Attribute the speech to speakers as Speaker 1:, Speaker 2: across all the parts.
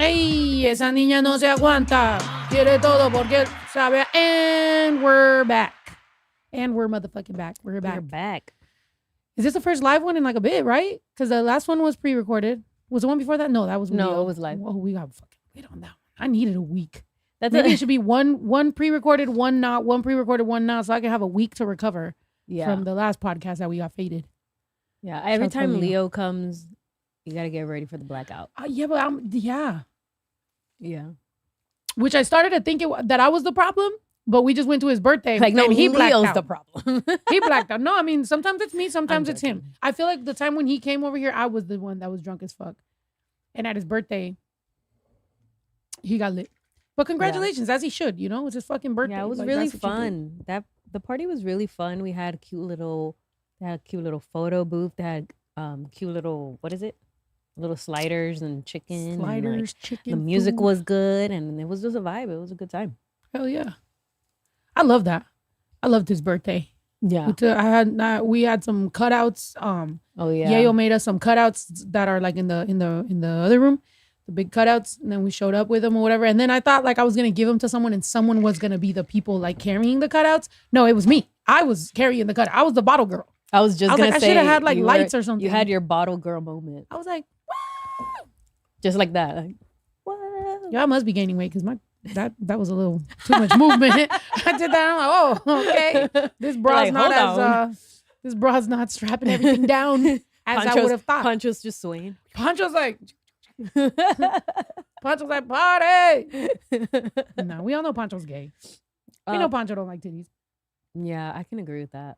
Speaker 1: Hey, esa niña no se aguanta. Quiere todo porque sabe. And we're back. And we're motherfucking back. We're back.
Speaker 2: We're back.
Speaker 1: Is this the first live one in like a bit, right? Because the last one was pre-recorded. Was the one before that? No, that was
Speaker 2: No, it was live.
Speaker 1: Oh, we got fucking wait on that one. I needed a week.
Speaker 2: That's
Speaker 1: Maybe it should be one pre-recorded, one not, one pre-recorded, one not, so I can have a week to recover from the last podcast that we got faded.
Speaker 2: Yeah, every time Leo comes, you got to get ready for the blackout.
Speaker 1: Yeah, but yeah. Which I started to think that I was the problem, but we just went to his birthday.
Speaker 2: Like, no,
Speaker 1: he
Speaker 2: Leo's
Speaker 1: out.
Speaker 2: the problem.
Speaker 1: He blacked out. No, I mean, sometimes it's me, sometimes it's him. I feel like the time when he came over here, I was the one that was drunk as fuck. And at his birthday, he got lit. But congratulations, as he should, you know? It's his fucking birthday.
Speaker 2: Yeah, it was like, really fun. The party was really fun. We had a cute little photo booth. They had cute little, what is it? Little sliders and chicken.
Speaker 1: Sliders,
Speaker 2: and like,
Speaker 1: chicken.
Speaker 2: The music was good, and it was just a vibe. It was a good time.
Speaker 1: Hell yeah. I love that. I loved his birthday.
Speaker 2: Yeah.
Speaker 1: We had some cutouts.
Speaker 2: Oh yeah.
Speaker 1: Yayo made us some cutouts that are like in the other room, the big cutouts, and then we showed up with them or whatever. And then I thought like I was gonna give them to someone, and someone was gonna be the people like carrying the cutouts. No, it was me. I was carrying the cutout. I was the bottle girl.
Speaker 2: I was gonna say
Speaker 1: I should have had like lights or something.
Speaker 2: You had your bottle girl moment.
Speaker 1: I was like,
Speaker 2: just like that. Like, what?
Speaker 1: Yeah, I must be gaining weight because that was a little too much movement. I did that. I'm like, oh, okay. This bra's
Speaker 2: like,
Speaker 1: this bra's not strapping everything down as I would have thought.
Speaker 2: Poncho's just swaying.
Speaker 1: Poncho's like party. No, we all know Poncho's gay. We know Poncho don't like titties.
Speaker 2: Yeah, I can agree with that.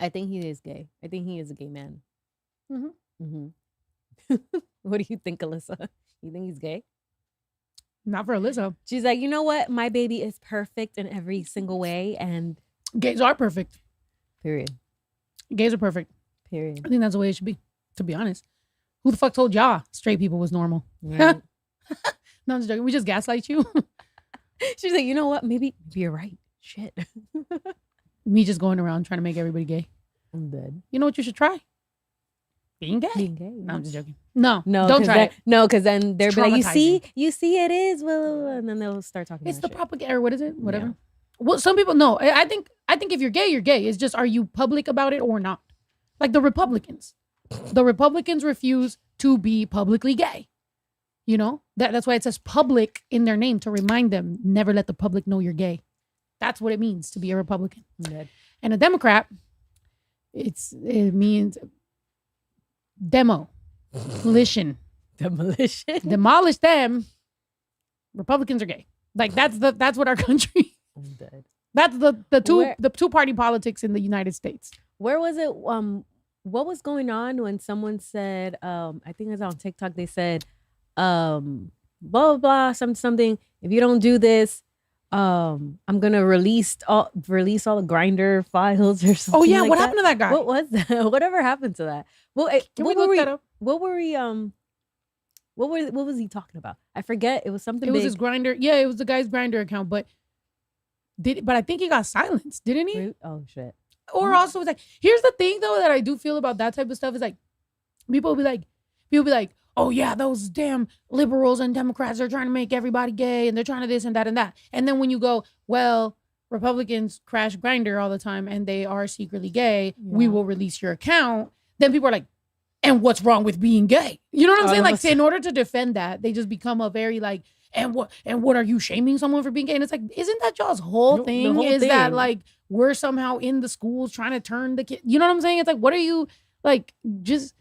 Speaker 2: I think he is gay. I think he is a gay man. What do you think, Alyssa? You think he's gay?
Speaker 1: Not for Alyssa.
Speaker 2: She's like, you know what? My baby is perfect in every single way, and
Speaker 1: gays are perfect.
Speaker 2: Period.
Speaker 1: Gays are perfect.
Speaker 2: Period.
Speaker 1: I think that's the way it should be, to be honest. Who the fuck told y'all straight people was normal?
Speaker 2: Right.
Speaker 1: No, I'm just joking. We just gaslight you.
Speaker 2: She's like, you know what? Maybe you're right. Shit.
Speaker 1: Me just going around trying to make everybody gay.
Speaker 2: I'm dead.
Speaker 1: You know what you should try? Being gay.
Speaker 2: Being gay.
Speaker 1: No, I'm just joking. No,
Speaker 2: don't
Speaker 1: try it.
Speaker 2: No, because then they'll be like, you see, it is. Well, and then they'll start talking.
Speaker 1: It's the
Speaker 2: shit.
Speaker 1: propaganda. What is it? Whatever. Yeah. Well, some people no. I think if you're gay, you're gay. It's just, are you public about it or not? Like the Republicans. The Republicans refuse to be publicly gay. You know that's why it says public in their name, to remind them never let the public know you're gay. That's what it means to be a Republican.
Speaker 2: Good.
Speaker 1: And a Democrat, it means demolition. Demolish them. Republicans are gay. Like that's what our country.
Speaker 2: I'm dead.
Speaker 1: That's the two party politics in the United States.
Speaker 2: Where was it? What was going on when someone said? I think it was on TikTok. They said, blah blah blah, something. If you don't do this, I'm gonna release all the Grindr files or something.
Speaker 1: Oh yeah,
Speaker 2: like
Speaker 1: what happened to that guy?
Speaker 2: What was that? Whatever happened to that? Well, what was he talking about? I forget. It was something.
Speaker 1: It was his Grindr. Yeah, it was the guy's Grindr account. But I think he got silenced, didn't he?
Speaker 2: Oh shit.
Speaker 1: Or also, it's like, here's the thing though that I do feel about that type of stuff is like, people be like, oh yeah, those damn liberals and Democrats are trying to make everybody gay and they're trying to this and that and that. And then when you go, well, Republicans crash Grindr all the time and they are secretly gay, we will release your account. Then people are like, and what's wrong with being gay? You know what I'm saying? Like, in order to defend that, they just become a very like, and what are you shaming someone for being gay? And it's like, isn't that y'all's whole thing? That like we're somehow in the schools trying to turn the kid? You know what I'm saying? It's like, what are you like? Just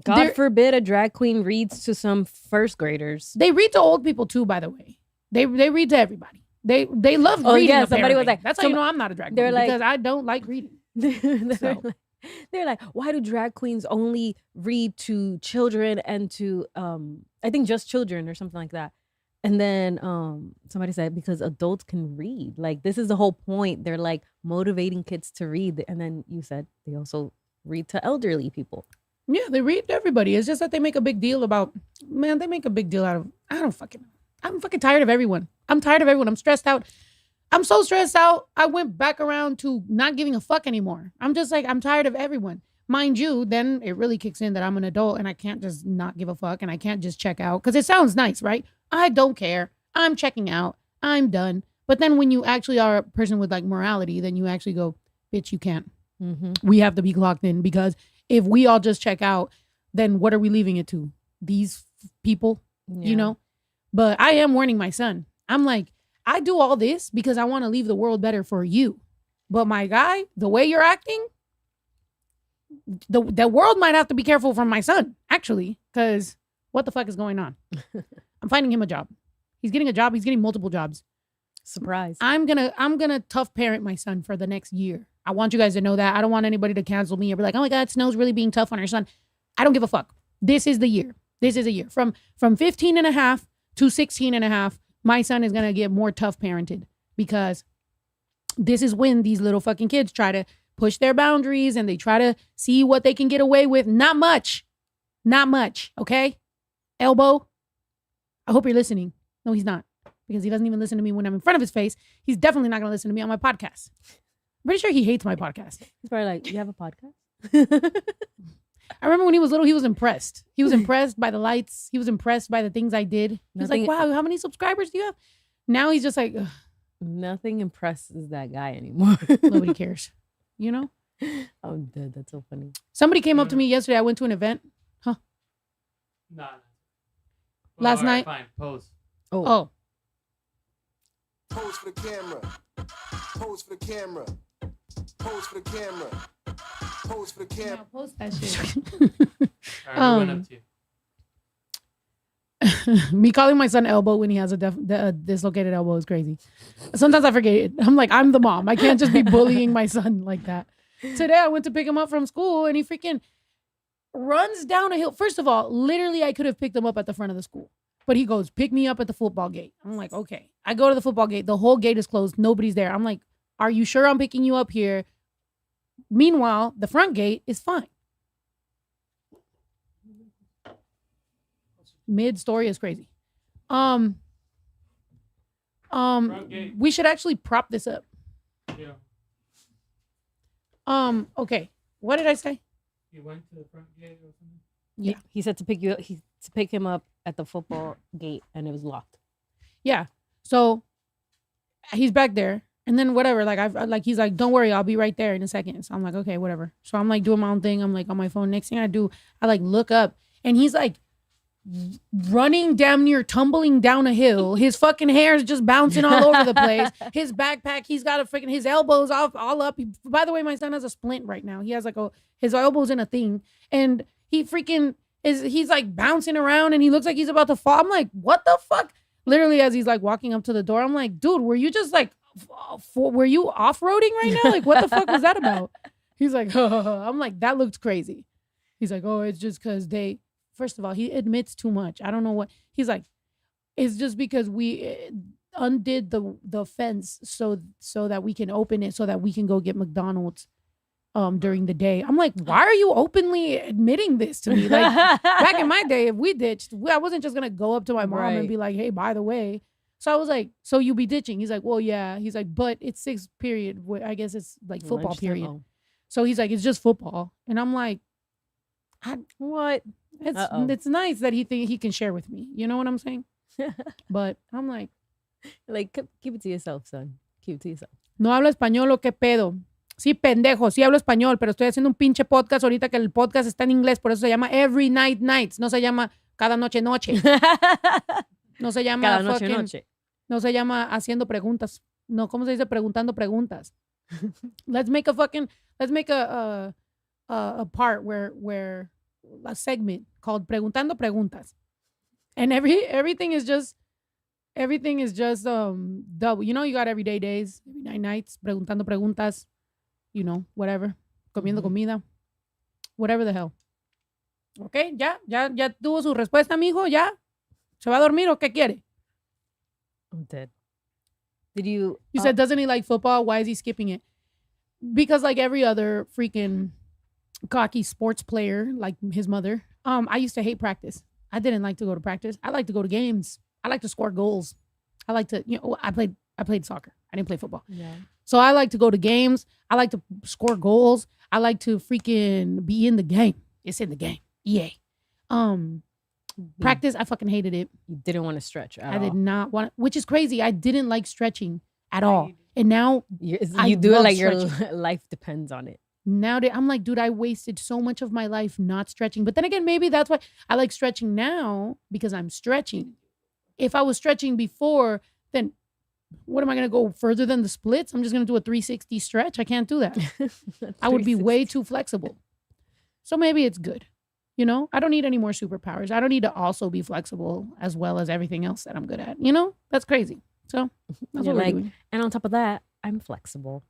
Speaker 2: God forbid a drag queen reads to some first graders.
Speaker 1: They read to old people too, by the way. They read to everybody. They love reading.
Speaker 2: Yeah, somebody was like,
Speaker 1: that's how you know I'm not a drag queen, because I don't like reading.
Speaker 2: They're like, why do drag queens only read to children and to I think just children or something like that? And then somebody said, because adults can read. Like, this is the whole point. They're like motivating kids to read. And then you said they also read to elderly people.
Speaker 1: Yeah, they read to everybody. It's just that they make a big deal about, man, they make a big deal out of, I'm fucking tired of everyone. I'm tired of everyone. I'm stressed out. I'm so stressed out. I went back around to not giving a fuck anymore. I'm just like, I'm tired of everyone. mind you, then it really kicks in that I'm an adult and I can't just not give a fuck and I can't just check out. Because it sounds nice, right? I don't care. I'm checking out. I'm done. But then when you actually are a person with like morality, then you actually go, bitch, you can't. We have to be clocked in, because if we all just check out, then what are we leaving it to? These people, you know? But I am warning my son. I'm like, I do all this because I want to leave the world better for you. But my guy, the way you're acting, the world might have to be careful from my son, actually, because what the fuck is going on? I'm finding him a job. He's getting a job. He's getting multiple jobs.
Speaker 2: Surprise.
Speaker 1: I'm gonna tough parent my son for the next year. I want you guys to know that. I don't want anybody to cancel me or be like, oh my God, Snow's really being tough on her son. I don't give a fuck. This is the year. This is a year. From 15 and a half to 16 and a half, my son is gonna get more tough parented, because this is when these little fucking kids try to push their boundaries and they try to see what they can get away with. Not much. Not much. Okay? Elbow. I hope you're listening. No, he's not. Because he doesn't even listen to me when I'm in front of his face. He's definitely not going to listen to me on my podcast. I'm pretty sure he hates my podcast.
Speaker 2: He's probably like, you have a podcast?
Speaker 1: I remember when he was little, he was impressed. He was impressed by the lights. He was impressed by the things I did. He was like, wow, how many subscribers do you have? Now he's just like, ugh.
Speaker 2: Nothing impresses that guy anymore.
Speaker 1: Nobody cares. You know?
Speaker 2: I'm dead. That's so funny.
Speaker 1: Somebody came up to me yesterday. I went to an event. Huh?
Speaker 3: No.
Speaker 1: Last night.
Speaker 3: Fine. Pose.
Speaker 1: Oh.
Speaker 4: Pose for the camera. Pose for the camera. Pose for the camera. Pose for the camera.
Speaker 1: Yeah, post that shit.
Speaker 3: All right, we went up to you.
Speaker 1: Me calling my son elbow when he has a dislocated elbow is crazy. Sometimes I forget it. I'm like, I'm the mom. I can't just be bullying my son like that. Today I went to pick him up from school and he freaking runs down a hill. First of all, literally I could have picked him up at the front of the school. But he goes, pick me up at the football gate. I'm like, okay. I go to the football gate. The whole gate is closed. Nobody's there. I'm like, are you sure I'm picking you up here? Meanwhile, the front gate is fine. Mid-story is crazy. We should actually prop this up.
Speaker 3: Yeah.
Speaker 1: Okay. What did I say?
Speaker 3: You went to the front gate or something?
Speaker 2: Yeah. He said to pick him up at the football gate and it was locked.
Speaker 1: Yeah. So he's back there. And then whatever, he's like, don't worry, I'll be right there in a second. So I'm like, okay, whatever. So I'm like doing my own thing. I'm like on my phone. Next thing I do, I like look up and he's like running damn near tumbling down a hill. His fucking hair is just bouncing all over the place. His backpack, he's got his elbows all up. By the way, my son has a splint right now. He has his elbows in a thing. And he freaking he's like bouncing around and he looks like he's about to fall. I'm like, what the fuck? Literally as he's like walking up to the door, I'm like, dude, were you just like, were you off-roading right now? Like, what the fuck was that about? He's like, I'm like, that looked crazy. He's like, oh, it's just because first of all, he admits too much. I don't know what. He's like, it's just because we undid the fence so that we can open it so that we can go get McDonald's during the day. I'm like, why are you openly admitting this to me? Like, back in my day, if we ditched, I wasn't just going to go up to my mom and be like, hey, by the way. So I was like, so you be ditching? He's like, well, yeah. He's like, but it's sixth period. I guess it's like football period. So he's like, it's just football. And I'm like, what? It's nice that he can share with me. You know what I'm saying? But I'm like
Speaker 2: keep it to yourself, son. Keep it to yourself.
Speaker 1: No hablo español o qué pedo. Sí, pendejo, sí hablo español, pero estoy haciendo un pinche podcast ahorita que el podcast está en inglés, por eso se llama EVERYNIGHTNIGHTS, no se llama cada noche. No se llama
Speaker 2: cada noche.
Speaker 1: No se llama haciendo preguntas. No, ¿cómo se dice? Preguntando preguntas. Let's make a part where a segment called Preguntando Preguntas. And everything is just double. You know, you got everyday days, every nights, preguntando preguntas, you know, whatever. Comiendo comida. Whatever the hell. Okay, ya tuvo su respuesta, mijo, ya. ¿Se va a dormir o qué quiere?
Speaker 2: I'm dead. Did you
Speaker 1: said, doesn't he like football? Why is he skipping it? Because like every other freaking cocky sports player, like his mother, I used to hate practice. I didn't like to go to practice. I like to go to games. I like to score goals. I like to, I played soccer. I didn't play football.
Speaker 2: Yeah.
Speaker 1: So I like to go to games. I like to score goals. I like to freaking be in the game. It's in the game. EA. Practice, I fucking hated it.
Speaker 2: You didn't want to stretch at all.
Speaker 1: I did not want, which is crazy. I didn't like stretching at all. And now
Speaker 2: You
Speaker 1: I
Speaker 2: do it
Speaker 1: love
Speaker 2: like your
Speaker 1: stretching.
Speaker 2: life depends on it.
Speaker 1: nowadays I'm like, dude, I wasted so much of my life not stretching. But then again, maybe that's why I like stretching now, because I'm stretching. If I was stretching before, then what am I going to go further than the splits? I'm just going to do a 360 stretch. I can't do that. I would be way too flexible. So maybe it's good. You know, I don't need any more superpowers. I don't need to also be flexible as well as everything else that I'm good at. You know, that's crazy. So that's what we're doing.
Speaker 2: And on top of that, I'm flexible.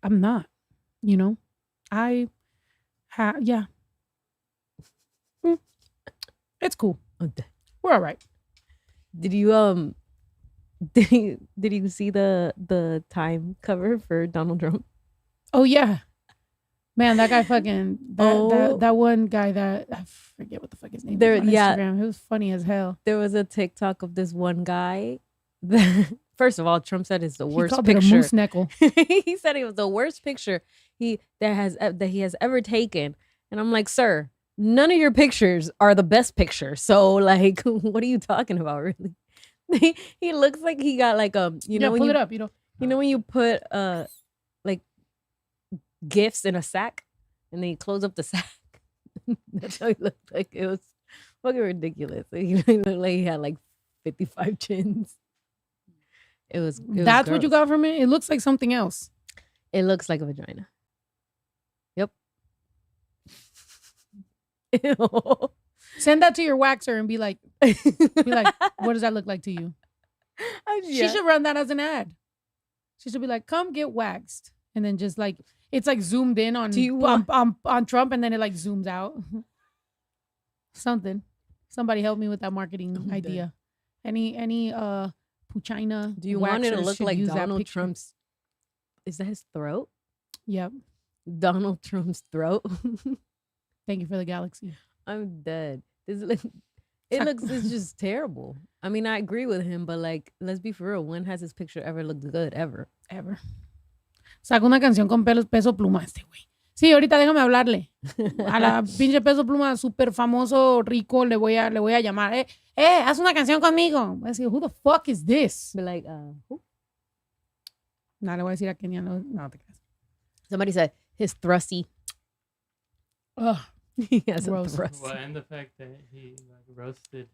Speaker 1: I'm not, you know, yeah. It's cool. We're all right.
Speaker 2: Did you did you see the Time cover for Donald Trump?
Speaker 1: Oh yeah, man, that guy fucking that one guy that I forget what the fuck his name is on Instagram. It was funny as hell.
Speaker 2: There was a TikTok of this one guy. First of all, Trump said it's the worst
Speaker 1: called
Speaker 2: picture.
Speaker 1: It a moose knuckle.
Speaker 2: He said it was the worst picture he has ever taken, and I'm like, sir, none of your pictures are the best picture. So like, what are you talking about, really? He looks like he got like you know,
Speaker 1: pull it up. You know
Speaker 2: when you put like gifts in a sack and then you close up the sack. That's how he looked like. It was fucking ridiculous. He looked like he had like 55 chins. It was
Speaker 1: That's what you got from it? It looks like something else.
Speaker 2: It looks like a vagina. Yep. Ew.
Speaker 1: Send that to your waxer and be like, what does that look like to you? She should run that as an ad. She should be like, come get waxed. And then just like, it's like zoomed in on Trump, and then it like zooms out. Something. Somebody help me with that marketing idea. Any Puchina.
Speaker 2: Do you want it to look like Donald Trump's? Is that his throat?
Speaker 1: Yep.
Speaker 2: Donald Trump's throat.
Speaker 1: Thank you for the galaxy.
Speaker 2: I'm dead. It's just terrible. I mean, I agree with him, but like, let's be for real. When has his picture ever looked good? Ever.
Speaker 1: Saca una canción con Peso Pluma este güey. Sí, ahorita déjame hablarle. A la pinche Peso Pluma súper famoso, rico, le voy a llamar. Haz una canción conmigo. Voy a decir, who the fuck is this?
Speaker 2: Be like, who?
Speaker 1: No, le voy a decir a Kenia. No te creas.
Speaker 2: Somebody said his thrusty.
Speaker 1: Ugh.
Speaker 2: He has
Speaker 1: Gross.
Speaker 2: a thrust.
Speaker 3: Well, and the fact that he like roasted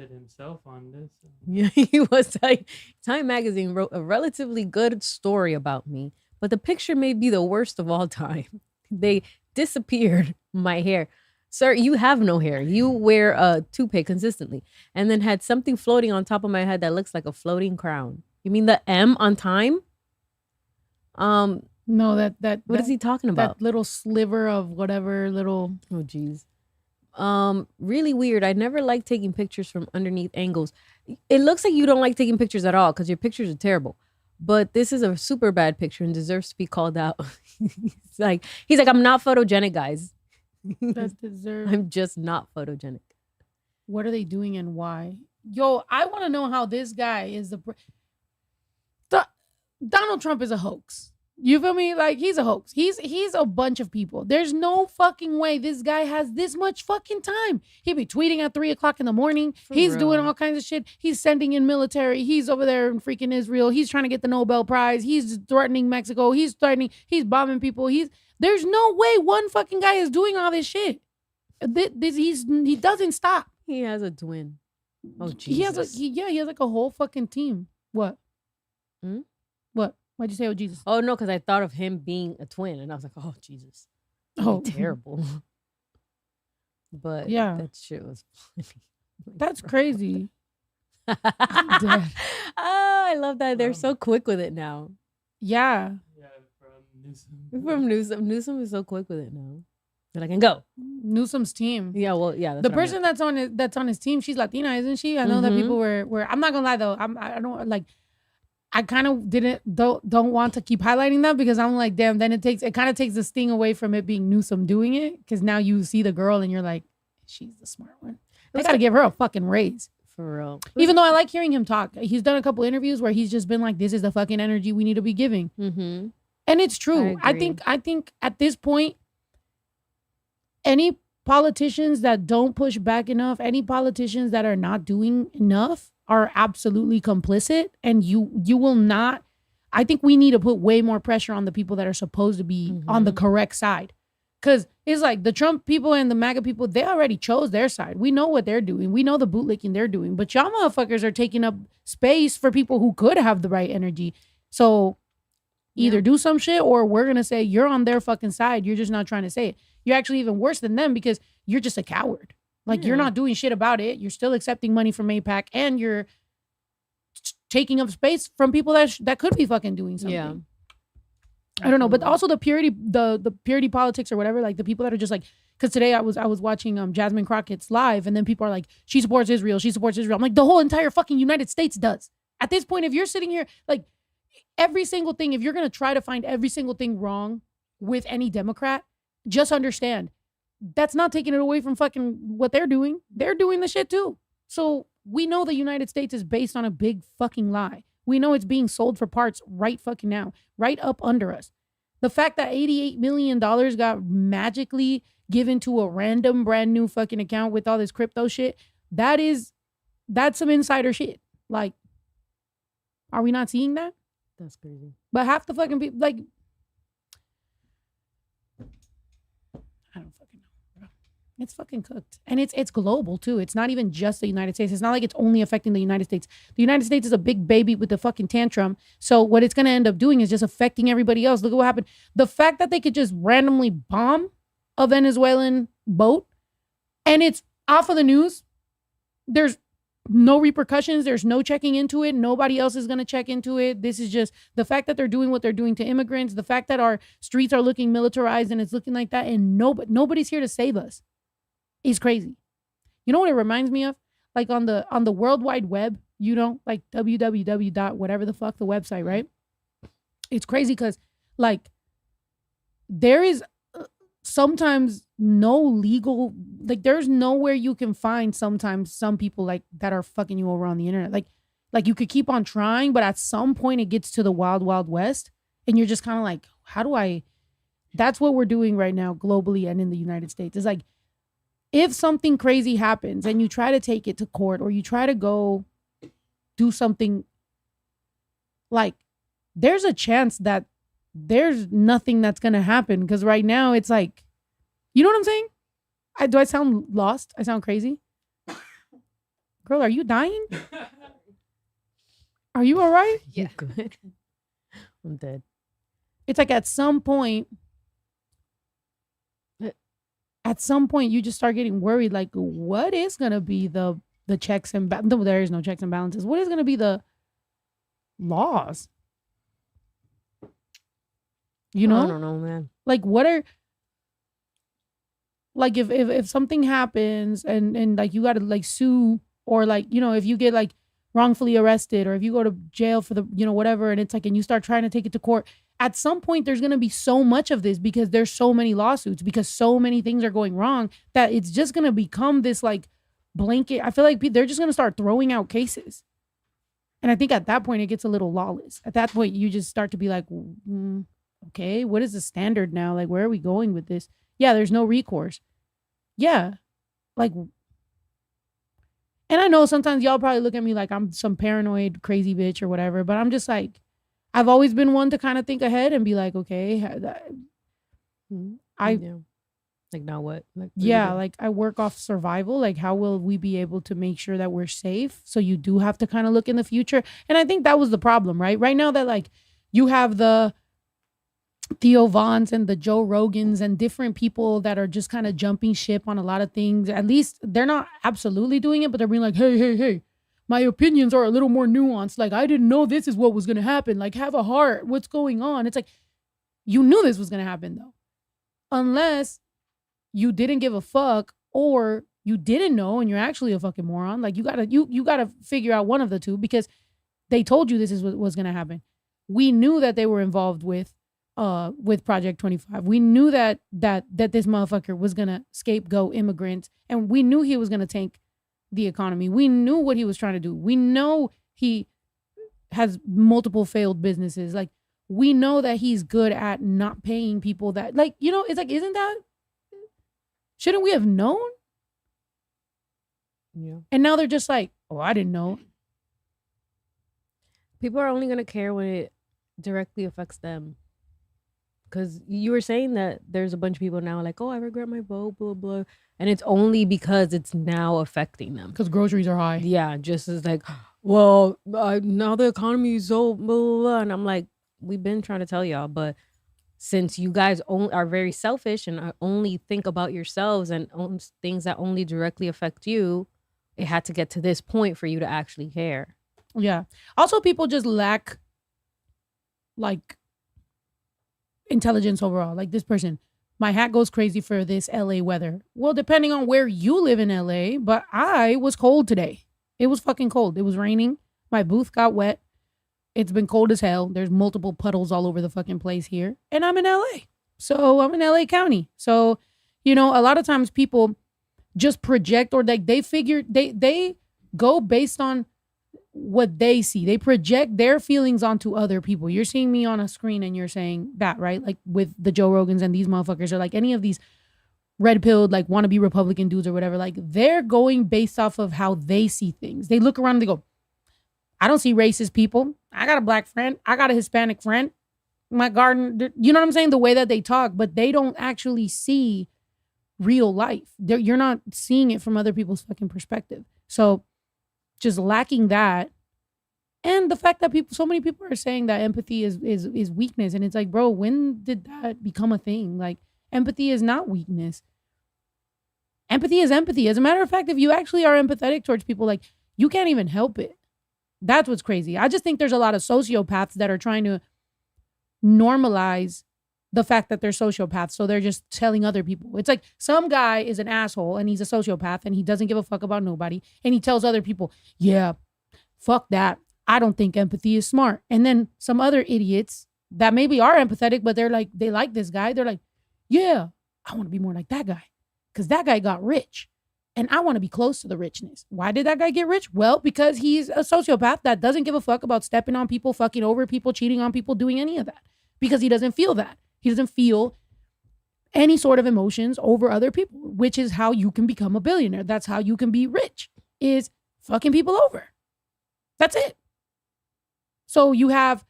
Speaker 3: himself on this.
Speaker 2: Yeah, he was like, Time Magazine wrote a relatively good story about me, but the picture may be the worst of all time. They disappeared my hair. Sir, you have no hair. You wear a toupee consistently, and then had something floating on top of my head that looks like a floating crown. You mean the M on Time?
Speaker 1: No, that
Speaker 2: what is he talking about?
Speaker 1: That little sliver of whatever little.
Speaker 2: Oh, geez. Really weird. I never like taking pictures from underneath angles. It looks like you don't like taking pictures at all because your pictures are terrible. But this is a super bad picture and deserves to be called out. he's like, I'm not photogenic, guys. I'm just not photogenic.
Speaker 1: What are they doing and why? Yo, I want to know how this guy is Donald Trump is a hoax. You feel me? Like, he's a hoax. He's a bunch of people. There's no fucking way this guy has this much fucking time. He be tweeting at 3:00 in the morning. He's doing all kinds of shit. He's sending in military. He's over there in freaking Israel. He's trying to get the Nobel Prize. He's threatening Mexico. He's bombing people. There's no way one fucking guy is doing all this shit. He doesn't stop.
Speaker 2: He has a twin. Oh, Jesus.
Speaker 1: He has like a whole fucking team. What? What? Why'd you say, oh, Jesus?
Speaker 2: Oh, no, because I thought of him being a twin, and I was like, oh, Jesus. Terrible. But
Speaker 1: yeah,
Speaker 2: that shit was funny.
Speaker 1: That's crazy.
Speaker 2: I'm dead. Oh, I love that. They're so quick with it now.
Speaker 1: Yeah.
Speaker 3: Yeah, from
Speaker 2: From Newsom. Newsom is so quick with it now. That I can go.
Speaker 1: Newsom's team.
Speaker 2: Yeah, well, yeah.
Speaker 1: The person that's on his team, she's Latina, isn't she? I know that people were. I'm not gonna lie though. I don't like. I kind of don't want to keep highlighting that because I'm like, damn. Then it kind of takes the sting away from it being Newsom doing it, because now you see the girl and you're like, she's the smart one. They gotta give her a fucking raise.
Speaker 2: For real.
Speaker 1: Even though I like hearing him talk. He's done a couple interviews where he's just been like, this is the fucking energy we need to be giving.
Speaker 2: Mm-hmm.
Speaker 1: And it's true. I think at this point, any politicians that don't push back enough, any politicians that are not doing enough are absolutely complicit. And you will not. I think we need to put way more pressure on the people that are supposed to be on the correct side. Because it's like the Trump people and the MAGA people, they already chose their side. We know what they're doing. We know the bootlicking they're doing. But y'all motherfuckers are taking up space for people who could have the right energy. So either do some shit or we're going to say you're on their fucking side. You're just not trying to say it. You're actually even worse than them because you're just a coward. Like you're not doing shit about it. You're still accepting money from APAC and you're taking up space from people that could be fucking doing something.
Speaker 2: Yeah.
Speaker 1: I don't know, but also the purity politics or whatever, like the people that are just like, because today I was watching Jasmine Crockett's live, and then people are like, she supports Israel. I'm like, the whole entire fucking United States does. At this point, if you're sitting here, like every single thing, if you're gonna try to find every single thing wrong with any Democrat, just understand that's not taking it away from fucking what they're doing. They're doing the shit too. So we know the United States is based on a big fucking lie. We know it's being sold for parts right fucking now, right up under us. The fact that $88 million got magically given to a random brand new fucking account with all this crypto shit, that's some insider shit. Like, are we not seeing that?
Speaker 2: That's crazy.
Speaker 1: But half the fucking people, like, I don't fucking know, bro. It's fucking cooked. And it's global too. It's not even just the United States. It's not like it's only affecting the United States. The United States is a big baby with the fucking tantrum. So what it's going to end up doing is just affecting everybody else. Look at what happened. The fact that they could just randomly bomb a Venezuelan boat and it's off of the news. There's no repercussions. There's no checking into it. Nobody else is going to check into it. This is just the fact that they're doing what they're doing to immigrants. The fact that our streets are looking militarized and it's looking like that. And nobody's here to save us. Is crazy. You know what it reminds me of? Like on the World Wide Web, you know, like www. whatever the fuck the website, right? It's crazy because like there is sometimes no legal, like there's nowhere you can find sometimes some people like that are fucking you over on the internet. Like you could keep on trying, but at some point it gets to the wild, wild west and you're just kind of like, that's what we're doing right now globally and in the United States. It's like, if something crazy happens and you try to take it to court or you try to go do something, like there's a chance that there's nothing that's going to happen. Because right now it's like, you know what I'm saying? Do I sound lost? I sound crazy? Girl, are you dying? Are you all right?
Speaker 2: Yeah. Good. I'm dead.
Speaker 1: It's like at some point you just start getting worried, like what is going to be the checks and no, there is no checks and balances. What is going to be the laws? You know?
Speaker 2: I don't know, man.
Speaker 1: Like what are, like if something happens and like you got to like sue or like, you know, if you get like wrongfully arrested or if you go to jail for the, you know, whatever, and it's like, and you start trying to take it to court, at some point there's going to be so much of this because there's so many lawsuits, because so many things are going wrong that it's just going to become this like blanket. I feel like they're just going to start throwing out cases. And I think at that point it gets a little lawless. At that point you just start to be like, okay, what is the standard now? Like, where are we going with this? Yeah, there's no recourse. Yeah. Like, and I know sometimes y'all probably look at me like I'm some paranoid crazy bitch or whatever, but I'm just like, I've always been one to kind of think ahead and be like, okay,
Speaker 2: like now what? Like
Speaker 1: like I work off survival. Like how will we be able to make sure that we're safe? So you do have to kind of look in the future. And I think that was the problem, right? Right now that like you have the Theo Vons and the Joe Rogans and different people that are just kind of jumping ship on a lot of things. At least they're not absolutely doing it, but they're being like, hey, my opinions are a little more nuanced. Like, I didn't know this is what was going to happen. Like, have a heart. What's going on? It's like, you knew this was going to happen though. Unless you didn't give a fuck or you didn't know and you're actually a fucking moron. Like, you gotta figure out one of the two because they told you this is what was going to happen. We knew that they were involved with Project 25. We knew that this motherfucker was going to scapegoat immigrants, and we knew he was going to tank the economy. We knew what he was trying to do. We know he has multiple failed businesses. Like, we know that he's good at not paying people that, like, you know, it's like, shouldn't we have known?
Speaker 2: Yeah.
Speaker 1: And now they're just like, oh, I didn't know.
Speaker 2: People are only going to care when it directly affects them. Because you were saying that there's a bunch of people now like, oh, I regret my vote, blah, blah. And it's only because it's now affecting them.
Speaker 1: Because groceries are high.
Speaker 2: Yeah, just as like, well, now the economy is so blah, blah, blah. And I'm like, we've been trying to tell y'all, but since you guys are very selfish and only think about yourselves and things that only directly affect you, it had to get to this point for you to actually care.
Speaker 1: Yeah. Also, people just lack, like, intelligence overall. Like, this person, my hat goes crazy for this LA weather. Well, depending on where you live in LA, but I was cold today. It was fucking cold. It was raining. My booth got wet. It's been cold as hell. There's multiple puddles all over the fucking place here. And I'm in LA. So I'm in LA County. So, you know, a lot of times people just project, or like they figure, they go based on what they see. They project their feelings onto other people. You're seeing me on a screen and you're saying that, right? Like with the Joe Rogans and these motherfuckers, or like any of these red-pilled, like wannabe Republican dudes or whatever. Like, they're going based off of how they see things. They look around and they go, I don't see racist people. I got a black friend. I got a Hispanic friend. My garden, you know what I'm saying? The way that they talk, but they don't actually see real life. You're not seeing it from other people's fucking perspective. So just lacking that. And the fact that so many people are saying that empathy is weakness. And it's like, bro, when did that become a thing? Like, empathy is not weakness. Empathy is empathy. As a matter of fact, if you actually are empathetic towards people, like, you can't even help it. That's what's crazy. I just think there's a lot of sociopaths that are trying to normalize the fact that they're sociopaths. So they're just telling other people. It's like some guy is an asshole and he's a sociopath and he doesn't give a fuck about nobody. And he tells other people, yeah, fuck that. I don't think empathy is smart. And then some other idiots that maybe are empathetic, but they're like, they like this guy. They're like, yeah, I want to be more like that guy because that guy got rich. And I want to be close to the richness. Why did that guy get rich? Well, because he's a sociopath that doesn't give a fuck about stepping on people, fucking over people, cheating on people, doing any of that. Because he doesn't feel that. He doesn't feel any sort of emotions over other people, which is how you can become a billionaire. That's how you can be rich, is fucking people over. That's it. So you have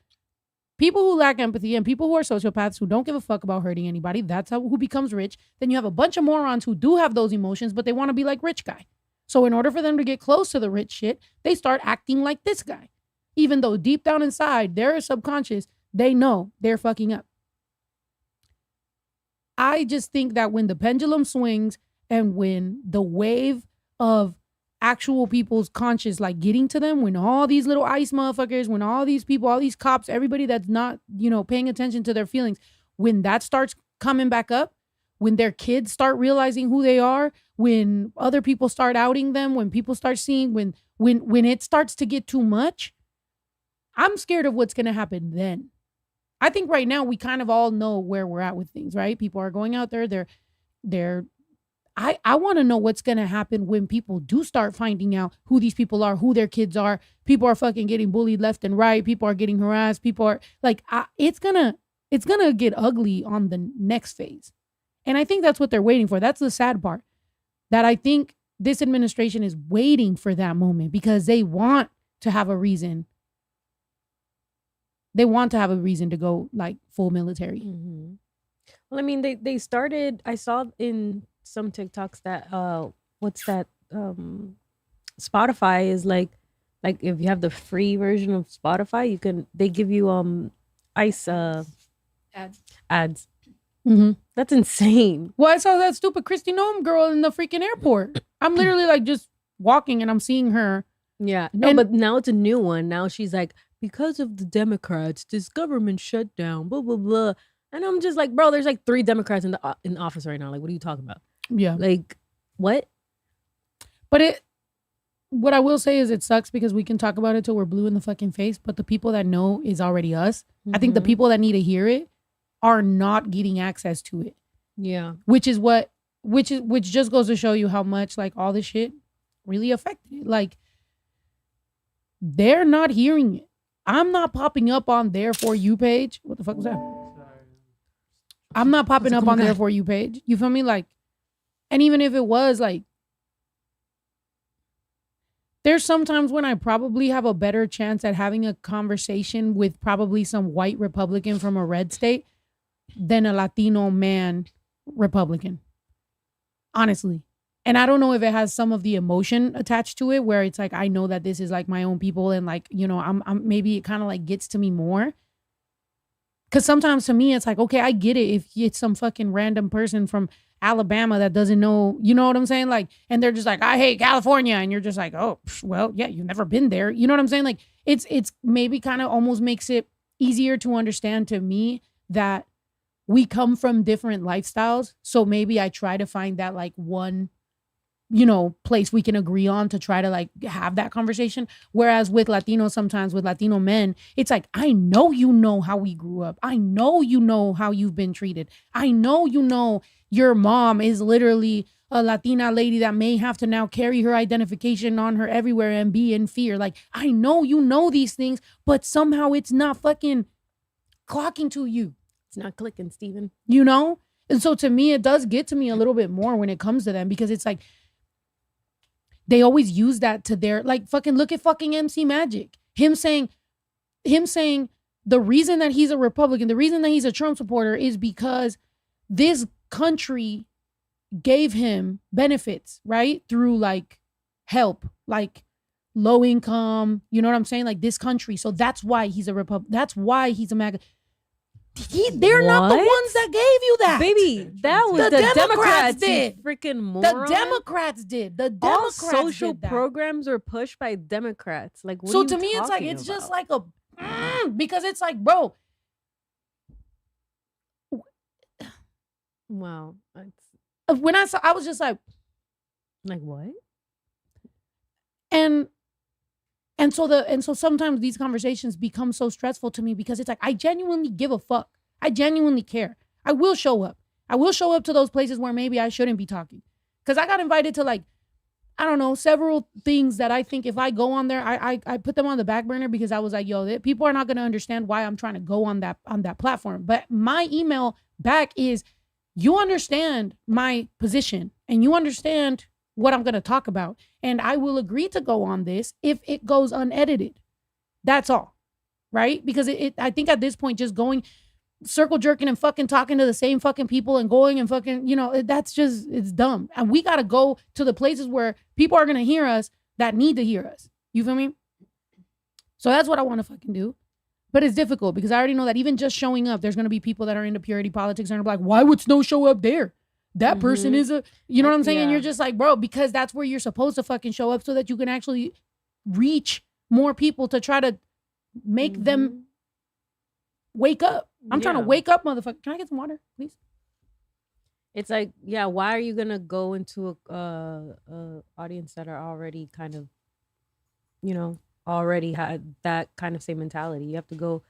Speaker 1: people who lack empathy and people who are sociopaths who don't give a fuck about hurting anybody. That's who becomes rich. Then you have a bunch of morons who do have those emotions, but they want to be like rich guy. So in order for them to get close to the rich shit, they start acting like this guy. Even though deep down inside, their subconscious, they know they're fucking up. I just think that when the pendulum swings and when the wave of actual people's conscious, like getting to them, when all these little ice motherfuckers, when all these people, all these cops, everybody that's not, you know, paying attention to their feelings, when that starts coming back up, when their kids start realizing who they are, when other people start outing them, when people start seeing, when it starts to get too much, I'm scared of what's going to happen then. I think right now we kind of all know where we're at with things, right? People are going out there, I want to know what's going to happen when people do start finding out who these people are, who their kids are. People are fucking getting bullied left and right. People are getting harassed. People are like, it's going to get ugly on the next phase. And I think that's what they're waiting for. That's the sad part, that I think this administration is waiting for that moment because they want to have a reason. They want to have a reason to go like full military.
Speaker 2: Mm-hmm. Well, I mean, they started, I saw in some TikToks that what's that Spotify is like if you have the free version of Spotify, they give you ice ads.
Speaker 1: Mm-hmm.
Speaker 2: That's insane.
Speaker 1: Well, I saw that stupid Kristi Noem girl in the freaking airport. I'm literally like just walking and I'm seeing her.
Speaker 2: Yeah, no, but now it's a new one. Now she's like, because of the Democrats, this government shut down, blah blah blah. And I'm just like, bro, there's like 3 Democrats in the office right now. Like, what are you talking about?
Speaker 1: Yeah.
Speaker 2: Like, what?
Speaker 1: But what I will say is it sucks because we can talk about it till we're blue in the fucking face, but the people that know is already us. Mm-hmm. I think the people that need to hear it are not getting access to it.
Speaker 2: Yeah.
Speaker 1: Which just goes to show you how much like all this shit really affected. Like, they're not hearing it. I'm not popping up on their For You page. What the fuck was that?
Speaker 3: Sorry.
Speaker 1: I'm not popping up
Speaker 2: Como
Speaker 1: on their
Speaker 2: que?
Speaker 1: For You page. You feel me? Like, and even if it was, like, there's sometimes when I probably have a better chance at having a conversation with probably some white Republican from a red state than a Latino man Republican. Honestly. And I don't know if it has some of the emotion attached to it where it's like, I know that this is like my own people and like, you know, I'm maybe it kind of like gets to me more. Cause sometimes to me, it's like, okay, I get it. If it's some fucking random person from Alabama that doesn't know, you know what I'm saying? Like, and they're just like, I hate California. And you're just like, oh, well, yeah, you've never been there. You know what I'm saying? Like, it's maybe kind of almost makes it easier to understand to me that we come from different lifestyles. So maybe I try to find that like one, you know, place we can agree on to try to like have that conversation. Whereas with Latinos, sometimes with Latino men, it's like, I know you know how we grew up. I know you know how you've been treated. I know you know your mom is literally a Latina lady that may have to now carry her identification on her everywhere and be in fear. Like, I know you know these things, but somehow it's not fucking clocking to you.
Speaker 2: It's not clicking, Steven.
Speaker 1: You know? And so to me, it does get to me a little bit more when it comes to them because it's like, they always use that to their, like, fucking look at fucking MC Magic. Him saying the reason that he's a Republican, the reason that he's a Trump supporter is because this country gave him benefits, right? Through like help, like low income, you know what I'm saying? Like this country. So that's why he's a Republican. That's why he's a MAGA. They're not the
Speaker 2: What?
Speaker 1: ones that gave you that.
Speaker 2: Baby, that was
Speaker 1: The
Speaker 2: the
Speaker 1: Democrats
Speaker 2: Democrats,
Speaker 1: did.
Speaker 2: you freaking
Speaker 1: The
Speaker 2: moron.
Speaker 1: Democrats did. The
Speaker 2: All
Speaker 1: Democrats
Speaker 2: social
Speaker 1: did that.
Speaker 2: programs are pushed by Democrats. Like, what
Speaker 1: So
Speaker 2: are you
Speaker 1: to me, it's like,
Speaker 2: talking
Speaker 1: it's just
Speaker 2: about?
Speaker 1: like a, because it's like, bro,
Speaker 2: Wow. It's
Speaker 1: when I saw, I was just like,
Speaker 2: what?
Speaker 1: and so sometimes these conversations become so stressful to me because it's like, I genuinely give a fuck. I genuinely care. I will show up. I will show up to those places where maybe I shouldn't be talking. Because I got invited to like, I don't know, several things that I think if I go on there, I put them on the back burner because I was like, yo, people are not going to understand why I'm trying to go on that platform. But my email back is, you understand my position and you understand what I'm going to talk about. And I will agree to go on this if it goes unedited. That's all. Right? Because I think at this point, just going circle jerking and fucking talking to the same fucking people and going and fucking, you know, that's just, it's dumb. And we got to go to the places where people are going to hear us that need to hear us. You feel me? So that's what I want to fucking do. But it's difficult because I already know that even just showing up, there's going to be people that are into purity politics and are like, why would Snow show up there? That person is a, you know what I'm saying? And
Speaker 2: Yeah.
Speaker 1: you're just like, bro, because that's where you're supposed to fucking show up so that you can actually reach more people to try to make them wake up. I'm trying to
Speaker 2: Yeah.
Speaker 1: wake up, motherfucker. Can I get some water, please?
Speaker 2: It's like, yeah, why are you gonna go into a audience that are already kind of, you know, already had that kind of same mentality? You have to go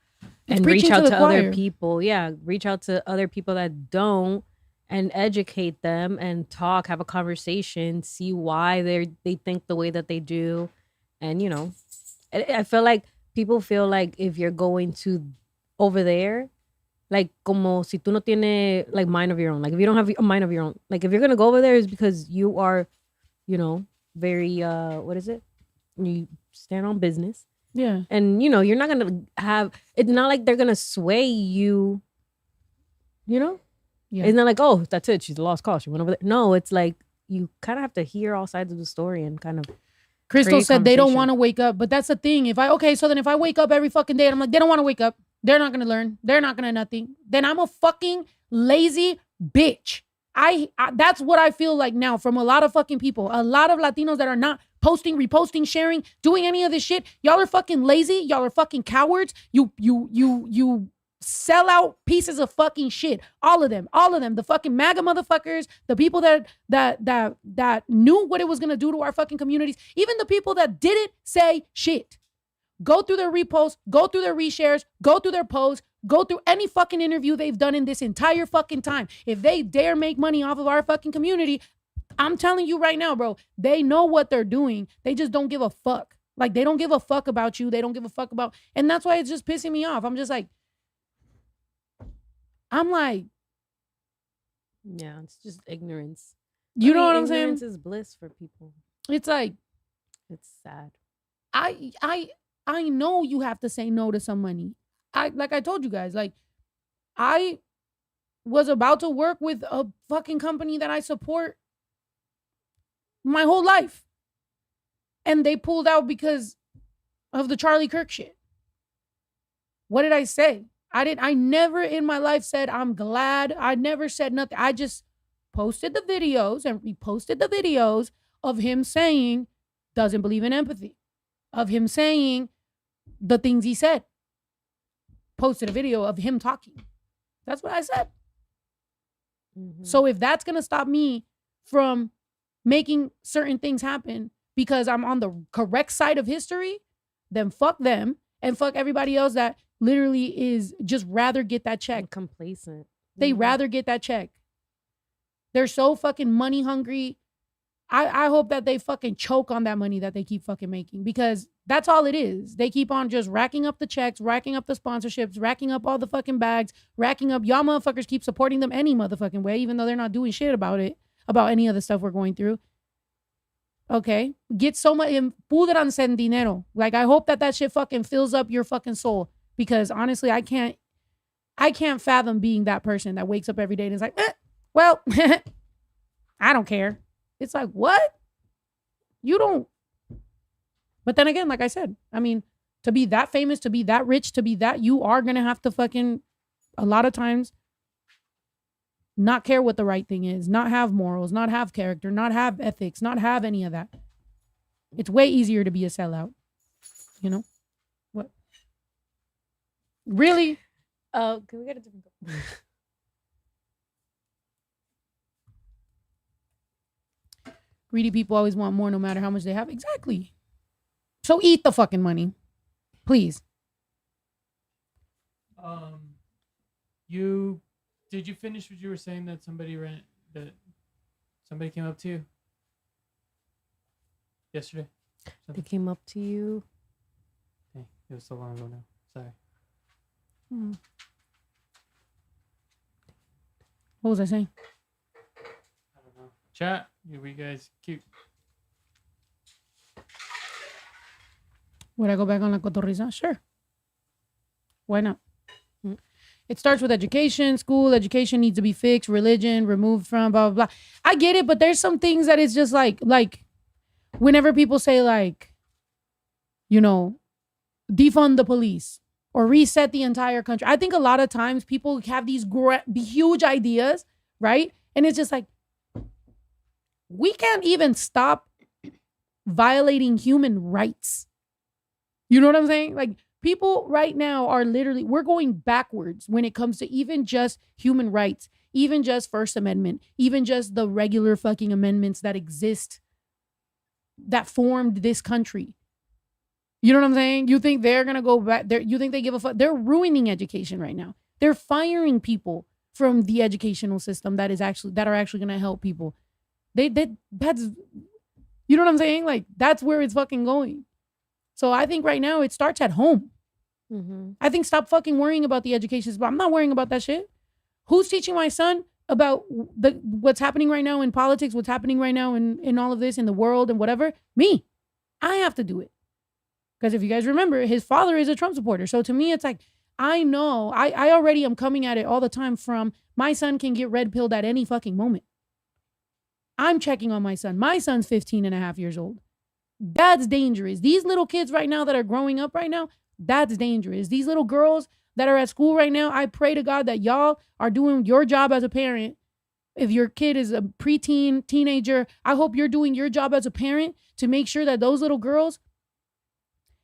Speaker 2: and reach
Speaker 1: preaching
Speaker 2: out
Speaker 1: to the
Speaker 2: to other
Speaker 1: choir.
Speaker 2: people. Yeah, reach out to other people that don't and educate them and talk, have a conversation, see why they think the way that they do. And, you know, I feel like people feel like if you're going to over there, like como si tú no tienes like mind of your own. Like if you don't have a mind of your own, like if you're gonna go over there, is because you are, you know, very what is it? You stand on business,
Speaker 1: Yeah.
Speaker 2: and you know you're not gonna have. It's not like they're gonna sway you. You know,
Speaker 1: Yeah.
Speaker 2: it's not like, oh, that's it. She's a lost cause. She went over there. No, it's like you kind of have to hear all sides of the story and kind of.
Speaker 1: Crystal
Speaker 2: create
Speaker 1: said they don't
Speaker 2: conversation.
Speaker 1: want to wake up, but that's the thing. If I wake up every fucking day and I'm like, they don't want to wake up. They're not going to learn. They're not going to nothing. Then I'm a fucking lazy bitch. I that's what I feel like now from a lot of fucking people. A lot of Latinos that are not posting, reposting, sharing, doing any of this shit. Y'all are fucking lazy. Y'all are fucking cowards. You sell out pieces of fucking shit. All of them. The fucking MAGA motherfuckers, the people that knew what it was gonna do to our fucking communities, even the people that didn't say shit. Go through their reposts, go through their reshares, go through their posts, go through any fucking interview they've done in this entire fucking time. If they dare make money off of our fucking community, I'm telling you right now, bro, they know what they're doing. They just don't give a fuck. Like, they don't give a fuck about you. They don't give a fuck about, and that's why it's just pissing me off. I'm like,
Speaker 2: Yeah, it's just ignorance.
Speaker 1: you know what I'm saying?
Speaker 2: Ignorance is bliss for people.
Speaker 1: It's like,
Speaker 2: It's sad.
Speaker 1: I know you have to say no to some money. Like I told you guys, like, I was about to work with a fucking company that I support my whole life. And they pulled out because of the Charlie Kirk shit. What did I say? I never in my life said I'm glad. I never said nothing. I just posted the videos and reposted the videos of him saying doesn't believe in empathy. Of him saying the things he said. Posted a video of him talking. That's what I said.
Speaker 2: Mhm.
Speaker 1: So if that's going to stop me from making certain things happen because I'm on the correct side of history, then fuck them and fuck everybody else that literally is just rather get that check.
Speaker 2: And complacent.
Speaker 1: They
Speaker 2: Mhm.
Speaker 1: rather get that check. They're so fucking money hungry. I hope that they fucking choke on that money that they keep fucking making, because that's all it is. They keep on just racking up the checks, racking up the sponsorships, racking up all the fucking bags, racking up. Y'all motherfuckers keep supporting them any motherfucking way, even though they're not doing shit about it, about any of the stuff we're going through. Okay? Get so much, pudranse en dinero. Like, I hope that shit fucking fills up your fucking soul, because honestly, I can't fathom being that person that wakes up every day and is like, well, I don't care. It's like, what? You don't. But then again, like I said, I mean, to be that famous, to be that rich, to be that, you are going to have to fucking, a lot of times, not care what the right thing is, not have morals, not have character, not have ethics, not have any of that. It's way easier to be a sellout. You know? What? Really?
Speaker 2: Can we get a different cup?
Speaker 1: Greedy people always want more no matter how much they have. Exactly. So eat the fucking money. Please.
Speaker 3: Did you finish what you were saying that somebody came up to you yesterday?
Speaker 2: They came up to you.
Speaker 3: Dang, it was so long ago now. Sorry.
Speaker 1: What was I saying?
Speaker 3: I don't know. Chat, you guys cute.
Speaker 1: Would I go back on La Cotorriza? Sure. Why not? It starts with education. School education needs to be fixed. Religion removed from blah, blah, blah. I get it, but there's some things that it's just like whenever people say like, you know, defund the police or reset the entire country. I think a lot of times people have these huge ideas, right? And it's just like, we can't even stop violating human rights. You know what I'm saying? Like, people right now are literally, we're going backwards when it comes to even just human rights, even just First Amendment, even just the regular fucking amendments that exist that formed this country. You know what I'm saying? You think they're going to go back there? You think they give a fuck? They're ruining education right now. They're firing people from the educational system that are actually going to help people. That's, you know what I'm saying? Like, that's where it's fucking going. So I think right now it starts at home.
Speaker 2: Mm-hmm.
Speaker 1: I think stop fucking worrying about the education system. I'm not worrying about that shit. Who's teaching my son about what's happening right now in politics, what's happening right now in all of this, in the world and whatever? Me. I have to do it. Because if you guys remember, his father is a Trump supporter. So to me, it's like, I know, I already am coming at it all the time from my son can get red pilled at any fucking moment. I'm checking on my son. My son's 15 and a half years old. That's dangerous. These little kids right now that are growing up right now, that's dangerous. These little girls that are at school right now, I pray to God that y'all are doing your job as a parent. If your kid is a preteen, teenager, I hope you're doing your job as a parent to make sure that those little girls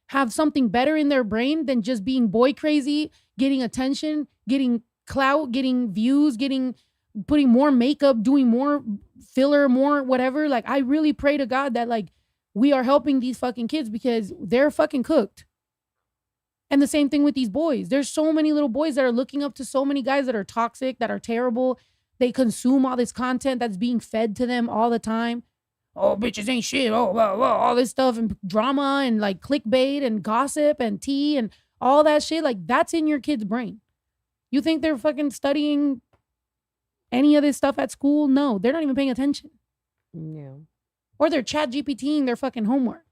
Speaker 1: have something better in their brain than just being boy crazy, getting attention, getting clout, getting views, putting more makeup, doing more filler, more whatever. Like, I really pray to God that, like, we are helping these fucking kids because they're fucking cooked. And the same thing with these boys. There's so many little boys that are looking up to so many guys that are toxic, that are terrible, They consume all this content that's being fed to them all the time. Oh, bitches ain't shit. Oh, well, all this stuff and drama and like clickbait and gossip and tea and all that shit. Like that's in your kid's brain. You think they're fucking studying any of this stuff at school? No, they're not even paying attention.
Speaker 2: Yeah.
Speaker 1: Or they're chat GPTing their fucking homework.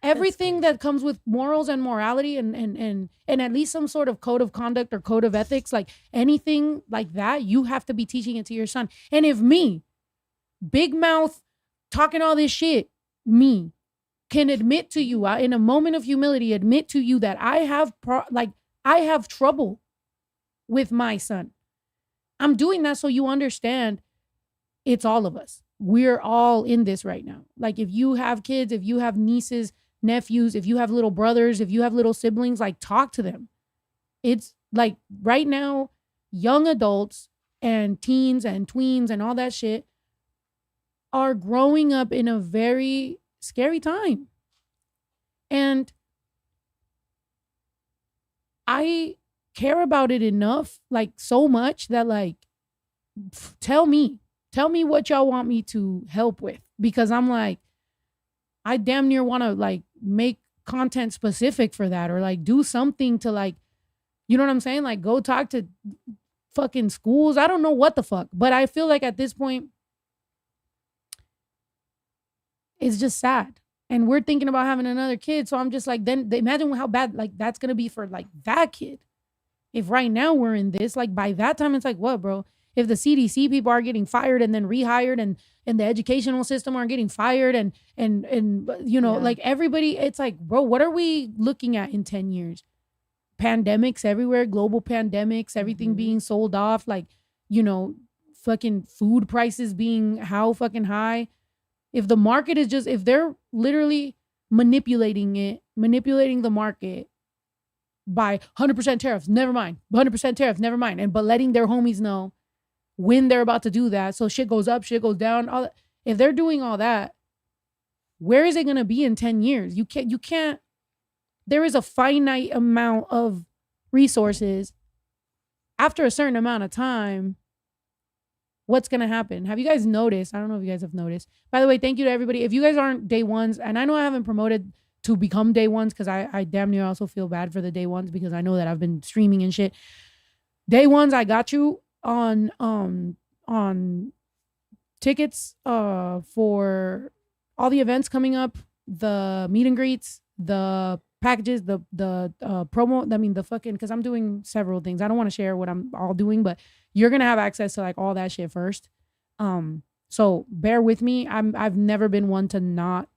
Speaker 1: Everything that comes with morals and morality and at least some sort of code of conduct or code of ethics, like anything like that, you have to be teaching it to your son. And if me, big mouth, talking all this shit, me, can admit to you, in a moment of humility, admit to you that I have trouble with my son. I'm doing that so you understand it's all of us. We're all in this right now. Like if you have kids, if you have nieces, nephews, if you have little brothers, if you have little siblings, like talk to them. It's like right now, young adults and teens and tweens and all that shit are growing up in a very scary time. And I care about it enough, like so much that like, tell me what y'all want me to help with. Because I'm like, I damn near want to like make content specific for that or like do something to like, you know what I'm saying? Like go talk to fucking schools. I don't know what the fuck, but I feel like at this point, it's just sad. And we're thinking about having another kid. So I'm just like, then imagine how bad like that's going to be for like that kid. If right now we're in this, like by that time, it's like, what, bro? If the CDC people are getting fired and then rehired and the educational system are getting fired and you know, like everybody, it's like, bro, what are we looking at in 10 years? Pandemics everywhere, global pandemics, everything being sold off, like, you know, fucking food prices being how fucking high. If the market is just, if they're literally manipulating the market by 100% tariffs, never mind, 100% tariffs, never mind. But letting their homies know when they're about to do that. So shit goes up, shit goes down. All that. If they're doing all that, where is it going to be in 10 years? You can't, there is a finite amount of resources. After a certain amount of time, what's going to happen? Have you guys noticed? I don't know if you guys have noticed. By the way, thank you to everybody. If you guys aren't day ones, and I know I haven't promoted to become day ones because I damn near also feel bad for the day ones because I know that I've been streaming and shit. Day ones, I got you on tickets for all the events coming up, the meet and greets, the packages, the promo. I mean, the fucking, because I'm doing several things. I don't want to share what I'm all doing, but you're gonna have access to like all that shit first. So bear with me. I've never been one to not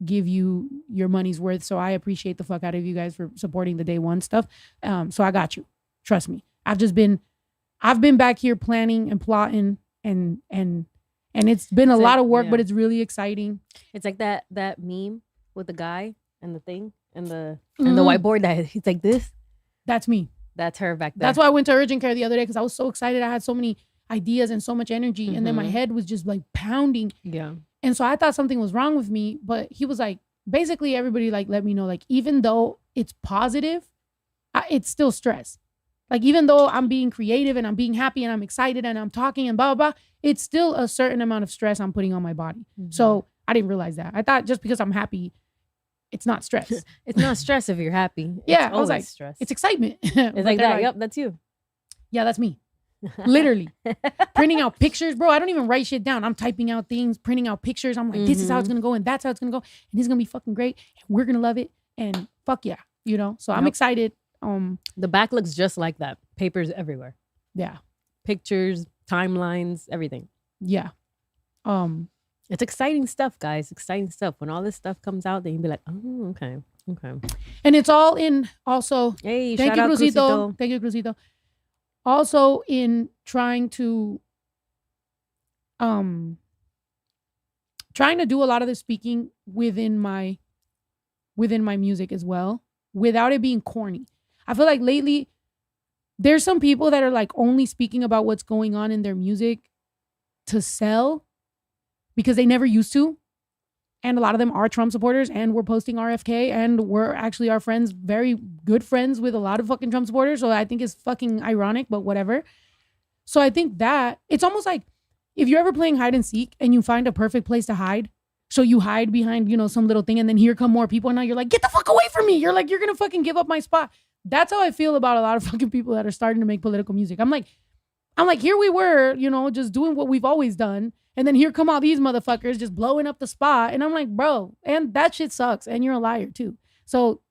Speaker 1: give you your money's worth. So I appreciate the fuck out of you guys for supporting the day one stuff. So I got you. Trust me. I've been back here planning and plotting and it's been a lot of work, but it's really exciting.
Speaker 2: It's like that meme with the guy and the thing and the whiteboard that he's like this.
Speaker 1: That's me.
Speaker 2: That's her back there.
Speaker 1: That's why I went to urgent care the other day because I was so excited. I had so many ideas and so much energy, and then my head was just like pounding.
Speaker 2: Yeah.
Speaker 1: And so I thought something was wrong with me, but he was like, basically everybody like let me know, like even though it's positive, it's still stress. Like even though I'm being creative and I'm being happy and I'm excited and I'm talking and blah, blah, blah, it's still a certain amount of stress I'm putting on my body. So I didn't realize that. I thought just because I'm happy, it's not stress.
Speaker 2: It's not stress if you're happy.
Speaker 1: Yeah,
Speaker 2: it's
Speaker 1: I was like,
Speaker 2: stress.
Speaker 1: it's excitement.
Speaker 2: It's like that. Like, yep, that's you.
Speaker 1: Yeah, that's me. Literally. Printing out pictures, bro. I don't even write shit down. I'm typing out things, printing out pictures. I'm like, this is how it's going to go and that's how it's going to go. And it's going to be fucking great. And we're going to love it. And fuck yeah, you know? So I'm excited.
Speaker 2: The back looks just like that. Papers everywhere.
Speaker 1: Yeah.
Speaker 2: Pictures, timelines, everything.
Speaker 1: Yeah.
Speaker 2: It's exciting stuff, guys. Exciting stuff. When all this stuff comes out, then you'll be like, oh, okay.
Speaker 1: And it's all in also.
Speaker 2: Hey,
Speaker 1: thank
Speaker 2: shout
Speaker 1: you,
Speaker 2: out
Speaker 1: Crucito. Thank you, Crucito. Also in trying to do a lot of the speaking within my music as well, without it being corny. I feel like lately there's some people that are like only speaking about what's going on in their music to sell because they never used to. And a lot of them are Trump supporters and we're posting RFK and we're actually our friends, very good friends with a lot of fucking Trump supporters. So I think it's fucking ironic, but whatever. So I think that it's almost like if you're ever playing hide and seek and you find a perfect place to hide, so you hide behind, some little thing, and then here come more people, and now you're like, get the fuck away from me. You're like, you're gonna fucking give up my spot. That's how I feel about a lot of fucking people that are starting to make political music. I'm like, here we were, just doing what we've always done. And then here come all these motherfuckers just blowing up the spot. And I'm like, bro, and that shit sucks. And you're a liar too. So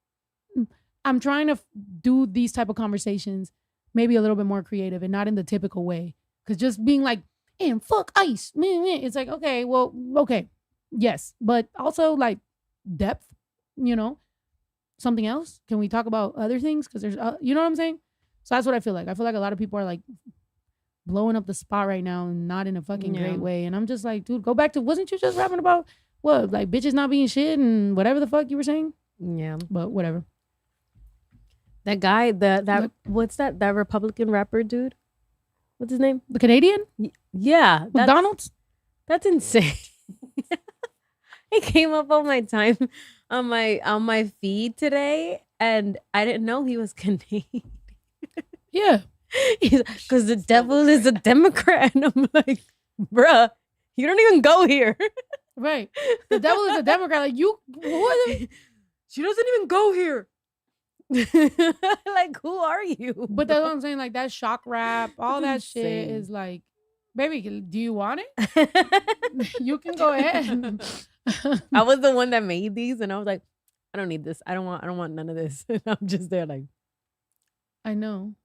Speaker 1: I'm trying to do these type of conversations maybe a little bit more creative and not in the typical way. Because just being like, and fuck ICE. It's like, okay, well, okay. Yes. But also like depth, something else. Can we talk about other things? Because there's, you know what I'm saying? So that's what I feel like. I feel like a lot of people are like blowing up the spot right now and not in a fucking great way. And I'm just like, dude, go back to, wasn't you just rapping about what? Like bitches not being shit and whatever the fuck you were saying?
Speaker 2: Yeah.
Speaker 1: But whatever.
Speaker 2: That guy, that what's that Republican rapper dude? What's his name?
Speaker 1: The Canadian?
Speaker 2: Yeah.
Speaker 1: McDonald's?
Speaker 2: That's insane. It came up on my on my feed today, and I didn't know he was Canadian.
Speaker 1: Yeah.
Speaker 2: Because the devil is a Democrat. And I'm like, bruh, you don't even go here.
Speaker 1: Right. The devil is a Democrat. Like,
Speaker 2: she doesn't even go here. Like, who are you?
Speaker 1: But that's what I'm saying. Like, that shock rap, all that shit
Speaker 2: insane.
Speaker 1: is like, baby, do you want it? You can go ahead.
Speaker 2: I was the one that made these, and I was like, I don't need this. I don't want none of this. And I'm just there like,
Speaker 1: I know.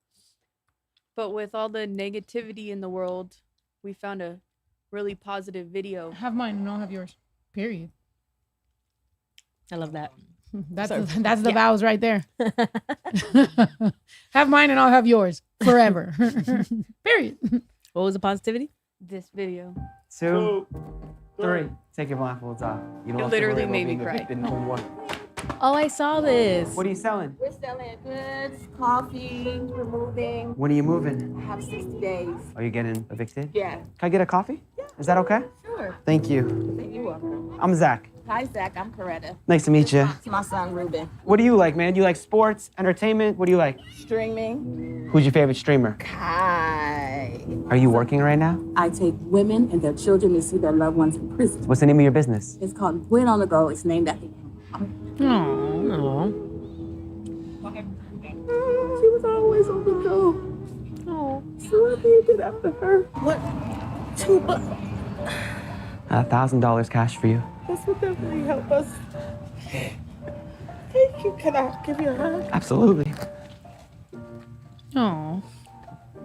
Speaker 5: But with all the negativity in the world, we found a really positive video.
Speaker 1: Have mine and I'll have yours. Period.
Speaker 2: I love that.
Speaker 1: That's the vows right there. Have mine and I'll have yours forever. Period.
Speaker 2: What was the positivity?
Speaker 5: This video.
Speaker 6: 2, 3. Take your blindfolds off. You don't
Speaker 5: It
Speaker 6: have to
Speaker 5: literally
Speaker 6: worry about
Speaker 5: made me
Speaker 6: being
Speaker 5: cry.
Speaker 6: evicted no more.
Speaker 2: Oh, I saw this.
Speaker 6: What are you selling?
Speaker 7: We're selling goods, coffee, we're moving.
Speaker 6: When are you moving?
Speaker 7: I have 60 days.
Speaker 6: Are you getting evicted?
Speaker 7: Yeah.
Speaker 6: Can I get a coffee? Is that okay?
Speaker 7: Sure.
Speaker 6: Thank you.
Speaker 7: You're welcome.
Speaker 6: I'm Zach.
Speaker 7: Hi, Zach. I'm Coretta.
Speaker 6: Nice to meet you.
Speaker 7: It's my son, Ruben.
Speaker 6: What do you like, man? Do you like sports, entertainment? What do you like?
Speaker 7: Streaming.
Speaker 6: Who's your favorite streamer?
Speaker 7: Hi.
Speaker 6: Are you working right now?
Speaker 7: I take women and their children to see their loved ones in prison.
Speaker 6: What's the name of your business?
Speaker 7: It's called Gwen on the Go. It's named after him.
Speaker 2: Oh.
Speaker 7: She was always on the go.
Speaker 2: Oh.
Speaker 7: So I named it after her. What? $2.
Speaker 6: $1,000 cash for you.
Speaker 7: This would definitely help us. Thank you. Can I give you a hug?
Speaker 6: Absolutely.
Speaker 1: Oh.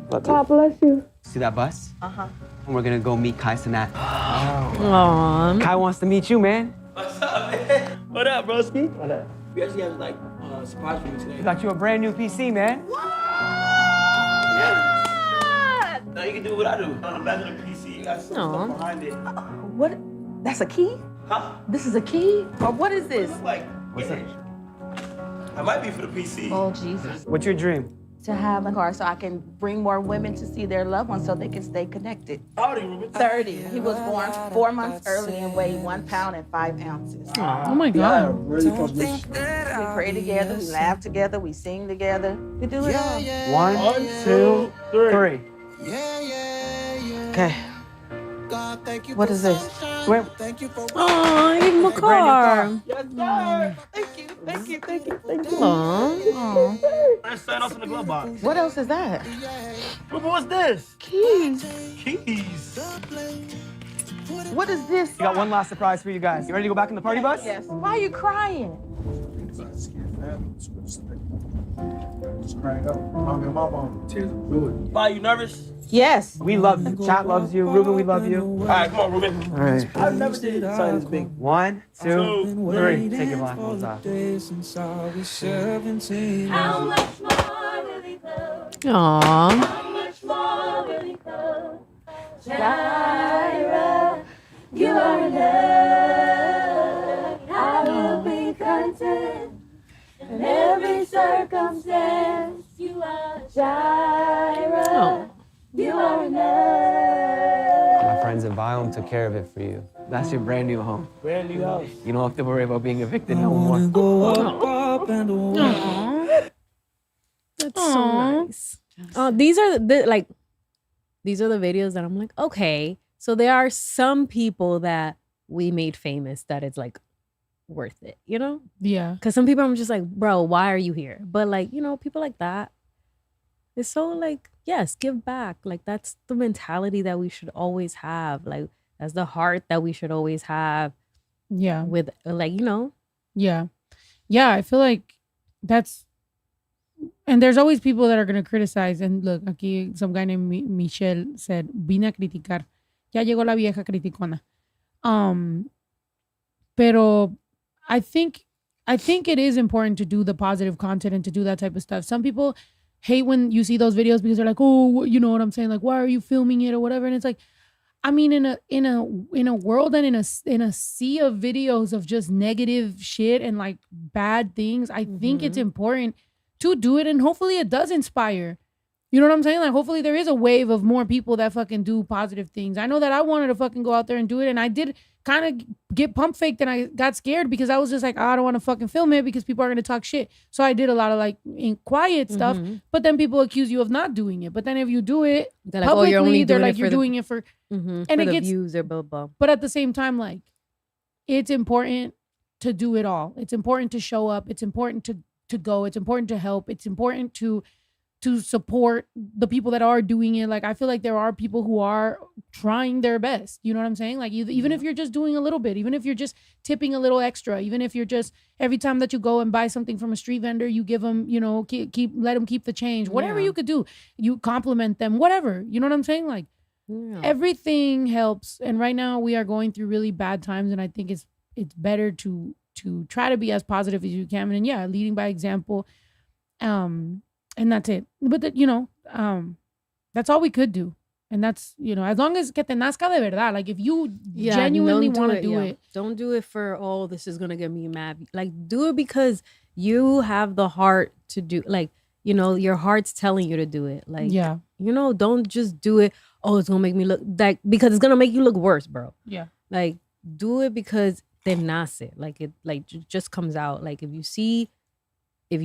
Speaker 7: God bless you.
Speaker 6: See that bus?
Speaker 7: Uh-huh.
Speaker 6: And we're gonna go meet Kai Cenat.
Speaker 2: Aww.
Speaker 6: Kai wants to meet you, man.
Speaker 8: What's up, man? What up, broski? What up? We actually have like a surprise for you today.
Speaker 6: We got you a brand new PC, man.
Speaker 8: Now you can do what I do. On the back of the PC, you got some
Speaker 2: Aw.
Speaker 8: stuff behind it.
Speaker 7: What? That's a key?
Speaker 8: Huh?
Speaker 7: This is a key? Or what is this?
Speaker 8: It's like,
Speaker 6: What's that?
Speaker 8: that might be for the PC.
Speaker 7: Oh, Jesus.
Speaker 6: What's your dream?
Speaker 7: To have a car so I can bring more women to see their loved ones so they can stay connected.
Speaker 8: How old are you, Ruben?
Speaker 7: 30. He was born 4 months early and weighed 1 pound and 5 ounces.
Speaker 1: Oh my God.
Speaker 8: Really complete.
Speaker 7: We pray together, we laugh together, we sing together. We do it all.
Speaker 6: 1, 2, 3.
Speaker 7: Okay. What is this?
Speaker 6: Wait,
Speaker 2: Oh, give him a car.
Speaker 8: Yes, sir.
Speaker 7: Thank you, thank you, thank you, thank you.
Speaker 2: Aww.
Speaker 8: Let's sign off in the glove box.
Speaker 7: What else is that?
Speaker 8: Ruben, what's this?
Speaker 7: Keys.
Speaker 8: Keys.
Speaker 7: What is this?
Speaker 6: we got one last surprise for you guys. You ready to go back in the party bus?
Speaker 7: Yes. Why are you crying?
Speaker 8: Why, you nervous?
Speaker 7: Yes.
Speaker 6: We love you. Chat loves you. Ruben, we love you.
Speaker 8: All right, come on, Ruben.
Speaker 6: All right.
Speaker 8: I've never seen something this big.
Speaker 6: 1, 2,
Speaker 8: 2,
Speaker 6: 3. Take your blindfolds off.
Speaker 2: Aww. Oh.
Speaker 6: My friends at Viome took care of it for you. That's your brand new home.
Speaker 8: Brand new house.
Speaker 6: You don't have to worry about being evicted no more.
Speaker 2: That's so nice. Oh, these are the like these are the videos that I'm like, okay, so there are some people that we made famous that it's like worth it, you know?
Speaker 1: Yeah.
Speaker 2: Because some people I'm just like, bro, why are you here? But like, you know, people like that, it's so like, yes, give back. Like that's the mentality that we should always have. Like that's the heart that we should always have.
Speaker 1: Yeah.
Speaker 2: With like, you know.
Speaker 1: Yeah. Yeah. I feel like that's, and there's always people that are going to criticize. And look, aquí some guy named Michelle said, vine a criticar. Ya llegó la vieja criticona. Pero I think it is important to do the positive content and to do that type of stuff. Some people hate when you see those videos because they're like, oh, you know what I'm saying? Like, why are you filming it or whatever? And it's like, I mean, in a world and in a sea of videos of just negative shit and like bad things, I think it's important to do it, and hopefully it does inspire. You know what I'm saying? Like, hopefully there is a wave of more people that fucking do positive things. I know that I wanted to fucking go out there and do it, and I did kind of get pump faked, and I got scared because I was just like, oh, I don't want to fucking film it because people are going to talk shit. So I did a lot of like quiet stuff, but then people accuse you of not doing it. But then if you do it
Speaker 2: They're like,
Speaker 1: publicly,
Speaker 2: oh, you're only
Speaker 1: they're
Speaker 2: doing
Speaker 1: like,
Speaker 2: it
Speaker 1: you're
Speaker 2: for
Speaker 1: doing it for,
Speaker 2: and
Speaker 1: it
Speaker 2: the
Speaker 1: gets,
Speaker 2: views or blah, blah.
Speaker 1: but at the same time, like, it's important to do it all. It's important to show up. It's important to go. It's important to help. It's important to support the people that are doing it. Like, I feel like there are people who are trying their best. You know what I'm saying? Like, even if you're just doing a little bit, even if you're just tipping a little extra, even if you're just, every time that you go and buy something from a street vendor, you give them, you know, let them keep the change. Whatever you could do, you compliment them, whatever. You know what I'm saying? Like, everything helps. And right now we are going through really bad times, and I think it's better to try to be as positive as you can. And yeah, leading by example. And that's it. But that's all we could do. And that's, you know, as long as que te nazca de verdad. Like, if you genuinely want to do it.
Speaker 2: Don't do it for, oh, this is going to get me mad. Like, do it because you have the heart to do, like, you know, your heart's telling you to do it. Like,
Speaker 1: yeah,
Speaker 2: you know, don't just do it. Oh, it's going to make me look like, because it's going to make you look worse, bro.
Speaker 1: Yeah.
Speaker 2: Like, do it because te nace. Like, it like just comes out. Like, if you see that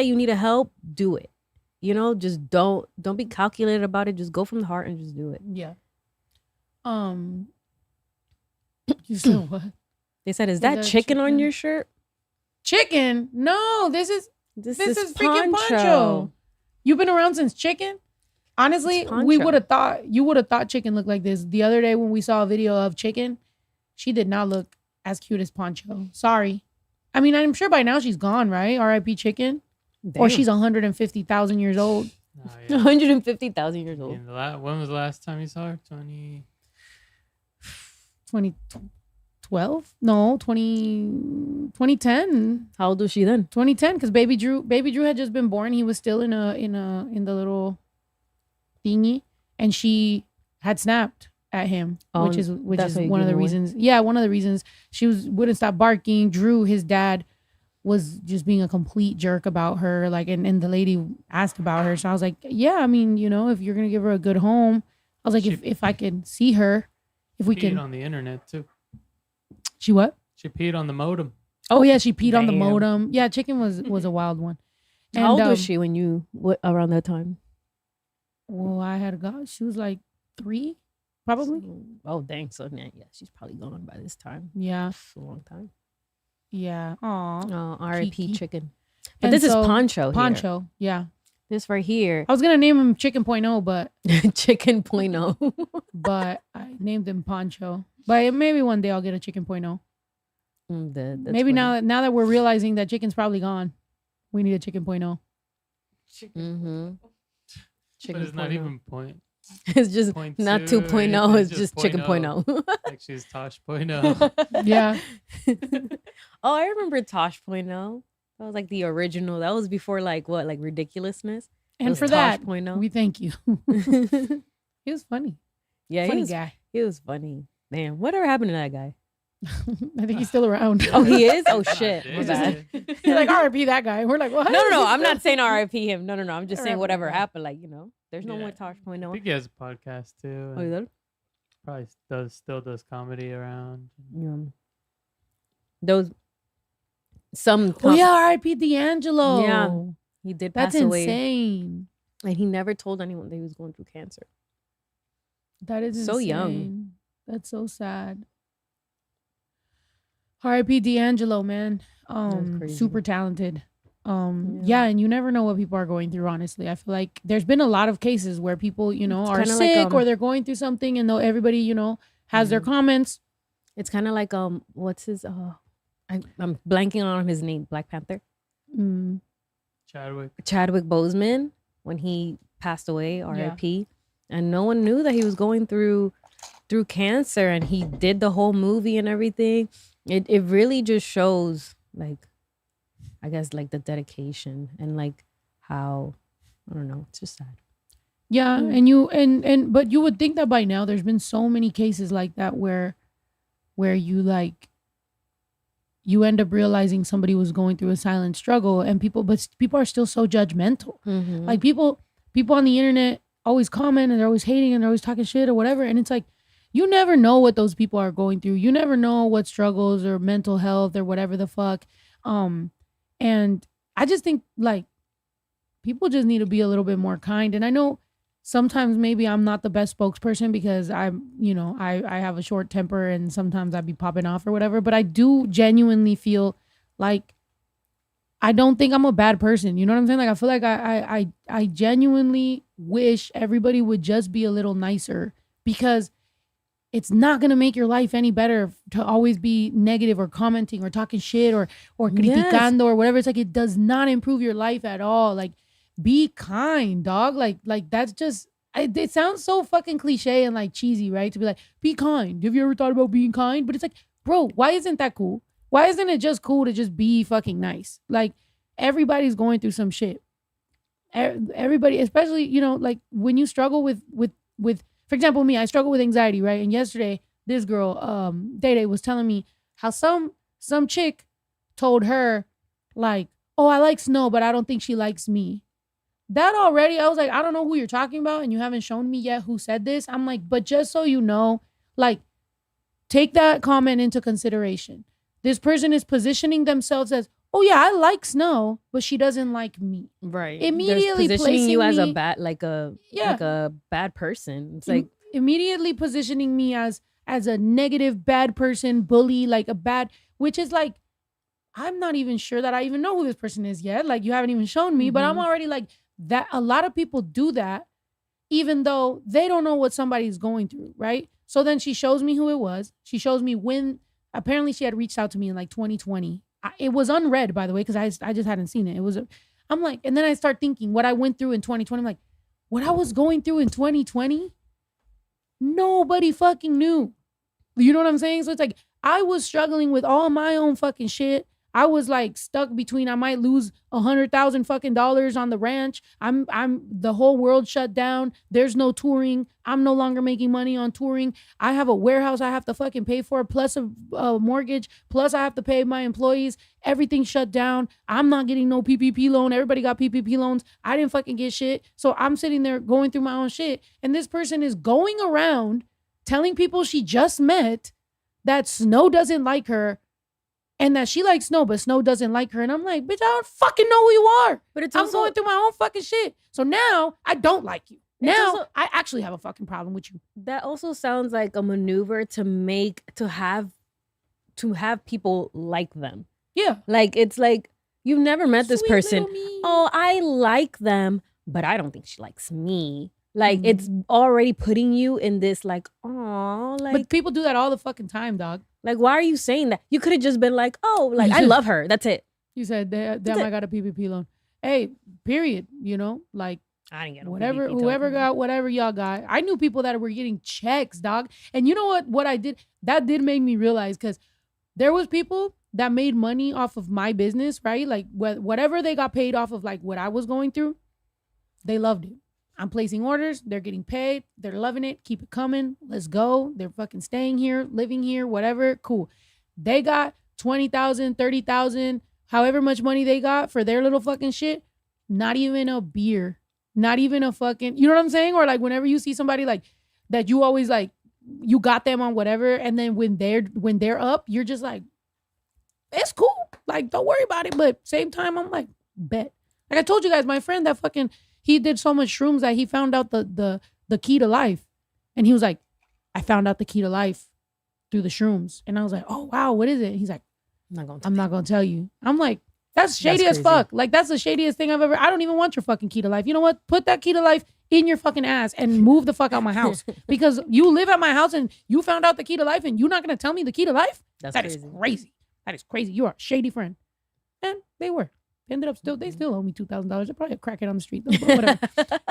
Speaker 2: you need a help, do it. You know, just don't be calculated about it. Just go from the heart and just do it.
Speaker 1: Yeah. You said what?
Speaker 2: They said, is that chicken on your shirt?
Speaker 1: Chicken? No, this is freaking
Speaker 2: Poncho.
Speaker 1: Poncho. You've been around since chicken? Honestly, we would have thought chicken looked like this. The other day when we saw a video of chicken, she did not look as cute as Poncho. Sorry. I mean, I'm sure by now she's gone, right? R.I.P. Chicken. Damn. Or she's 150,000 years old.
Speaker 3: Oh, yeah.
Speaker 2: 150,000 years old.
Speaker 3: When was the last time you saw her?
Speaker 1: 2012? No, 2010.
Speaker 2: How old was she then?
Speaker 1: 2010, because Baby Drew had just been born. He was still in the little thingy, and she had snapped at him, which is one of the reasons. Yeah, one of the reasons she wouldn't stop barking. Drew, his dad, was just being a complete jerk about her. Like, and the lady asked about her, so I was like, yeah, I mean, you know, if you're gonna give her a good home, I was like, if I could see her, if we can.
Speaker 3: Peed on the internet too.
Speaker 1: She what?
Speaker 3: She peed on the modem.
Speaker 1: Oh yeah, she peed on the modem. Yeah, chicken was a wild one. And,
Speaker 2: how old was she when you around that time?
Speaker 1: Well, she was like 3. Probably.
Speaker 2: Oh, dang. So, yeah, she's probably gone by this time.
Speaker 1: Yeah.
Speaker 2: It's a long time.
Speaker 1: Yeah. Aw.
Speaker 2: Oh, R.I.P. Chicken. But this is Poncho.
Speaker 1: Poncho, yeah.
Speaker 2: This right here.
Speaker 1: I was going to name him Chicken Point Oh, but.
Speaker 2: Chicken Point Oh.
Speaker 1: But I named him Poncho. But maybe one day I'll get a Chicken Point Oh. Maybe funny. now that we're realizing that chicken's probably gone, we need a Chicken Point Oh.
Speaker 2: Mm-hmm.
Speaker 3: But it's not even point.
Speaker 2: It's just not 2.0. It's just Chicken Point Oh.
Speaker 3: Like she's Tosh Point Oh.
Speaker 1: Yeah.
Speaker 2: Oh, I remember Tosh Point Oh. That was like the original. That was before like ridiculousness.
Speaker 1: And for that, we thank you. He was funny.
Speaker 2: Yeah,
Speaker 1: funny guy.
Speaker 2: He was funny. Man, whatever happened to that guy?
Speaker 1: I think he's still around.
Speaker 2: Oh, he is? Oh, shit.
Speaker 1: He's like, RIP that guy. We're like, what?
Speaker 2: No. I'm not saying RIP him. No. I'm just saying whatever happened. Like, you know, there's no more Tosh Point Oh.
Speaker 3: I think he has a podcast too.
Speaker 2: Oh, he does?
Speaker 3: Probably still does comedy around.
Speaker 2: Yeah. Those.
Speaker 1: Oh, yeah, RIP D'Angelo.
Speaker 2: Yeah. He did pass away.
Speaker 1: That's insane.
Speaker 2: And he never told anyone that he was going through cancer.
Speaker 1: That is
Speaker 2: So
Speaker 1: insane.
Speaker 2: young.
Speaker 1: That's so sad. R.I.P. D'Angelo, man.
Speaker 2: crazy.
Speaker 1: Super talented. Yeah, and you never know what people are going through, honestly. I feel like there's been a lot of cases where people, you know,
Speaker 2: It's
Speaker 1: are
Speaker 2: kinda
Speaker 1: sick
Speaker 2: like,
Speaker 1: or they're going through something, and though everybody, you know, has their comments.
Speaker 2: It's kind of like what's his I'm blanking on his name. Black Panther. Chadwick Boseman, when he passed away, R.I.P. And no one knew that he was going through cancer, and he did the whole movie and everything. It really just shows, like, I guess, like the dedication and like how, I don't know, it's just sad.
Speaker 1: Yeah, and you and but you would think that by now there's been so many cases like that where you like you end up realizing somebody was going through a silent struggle, and people are still so judgmental. Like people on the internet always comment and they're always hating and they're always talking shit or whatever, and it's like you never know what those people are going through. You never know what struggles or mental health or whatever the fuck. And I just think like people just need to be a little bit more kind. And I know sometimes maybe I'm not the best spokesperson because I'm, you know, I have a short temper and sometimes I'd be popping off or whatever, but I do genuinely feel like I don't think I'm a bad person. You know what I'm saying? Like I feel like I genuinely wish everybody would just be a little nicer, because it's not going to make your life any better to always be negative or commenting or talking shit or criticando or whatever. It's like, it does not improve your life at all. Like, be kind, dog. Like that's just, it sounds so fucking cliche and like cheesy, right? To be like, be kind. Have you ever thought about being kind? But it's like, bro, why isn't that cool? Why isn't it just cool to just be fucking nice? Like, everybody's going through some shit. Everybody, especially, you know, like when you struggle with, for example, me, I struggle with anxiety, right? And yesterday, this girl, Day was telling me how some chick told her, like, oh, I like Snow, but I don't think she likes me. That already, I was like, I don't know who you're talking about, and you haven't shown me yet who said this. I'm like, but just so you know, like, take that comment into consideration. This person is positioning themselves as, oh yeah, I like Snow, but she doesn't like me.
Speaker 2: Right.
Speaker 1: Immediately
Speaker 2: positioning you as a
Speaker 1: me,
Speaker 2: bad, like a bad person. It's like
Speaker 1: immediately positioning me as a negative, bad person, bully, like a bad, which is like, I'm not even sure that I even know who this person is yet. Like, you haven't even shown me, but I'm already like that. A lot of people do that, even though they don't know what somebody's going through, right? So then she shows me who it was. She shows me when, apparently she had reached out to me in like 2020. It was unread, by the way, because I just hadn't seen it. I'm like, and then I start thinking what I went through in 2020. I'm like, what I was going through in 2020, nobody fucking knew. You know what I'm saying? So it's like, I was struggling with all my own fucking shit. I was like stuck between, I might lose $100,000 fucking dollars on the ranch. I'm the whole world shut down. There's no touring. I'm no longer making money on touring. I have a warehouse I have to fucking pay for, plus a mortgage, plus I have to pay my employees. Everything shut down. I'm not getting no PPP loan. Everybody got PPP loans. I didn't fucking get shit. So I'm sitting there going through my own shit. And this person is going around telling people she just met that Snow doesn't like her, and that she likes Snow, but Snow doesn't like her. And I'm like, bitch, I don't fucking know who you are. But I'm going through my own fucking shit. So now I don't like you. Now I actually have a fucking problem with you.
Speaker 2: That also sounds like a maneuver to have people like them.
Speaker 1: Yeah.
Speaker 2: Like, it's like, you've never met this
Speaker 1: Sweet
Speaker 2: person.
Speaker 1: little me.
Speaker 2: Oh, I like them, but I don't think she likes me. Like, it's already putting you in this, like, oh, like.
Speaker 1: But people do that all the fucking time, dog.
Speaker 2: Like, why are you saying that? You could have just been like, oh, like, I love her. That's it.
Speaker 1: You said, damn, I got a PPP loan. Hey, period. You know, like,
Speaker 2: I didn't get
Speaker 1: whatever, whoever got whatever y'all got. I knew people that were getting checks, dog. And you know what I did? That did make me realize, because there was people that made money off of my business, right? Like, whatever they got paid off of, like, what I was going through, they loved it. I'm placing orders. They're getting paid. They're loving it. Keep it coming. Let's go. They're fucking staying here, living here, whatever. Cool. They got 20,000, 30,000, however much money they got for their little fucking shit. Not even a beer. Not even a fucking, you know what I'm saying? Or like, whenever you see somebody like that, you always like, you got them on whatever. And then when they're up, you're just like, it's cool. Like, don't worry about it. But same time, I'm like, bet. Like I told you guys, my friend that fucking, he did so much shrooms that he found out the key to life. And he was like, I found out the key to life through the shrooms. And I was like, oh, wow, what is it? He's like, I'm not going to tell you. I'm like, that's shady as fuck. Like, that's the shadiest thing I've ever. I don't even want your fucking key to life. You know what? Put that key to life in your fucking ass and move the fuck out my house. Because you live at my house and you found out the key to life and you're not going to tell me the key to life? That is crazy. That is crazy. You are a shady friend. And they were. They ended up they still owe me $2,000. They're probably a crackhead on the street. Though, but whatever.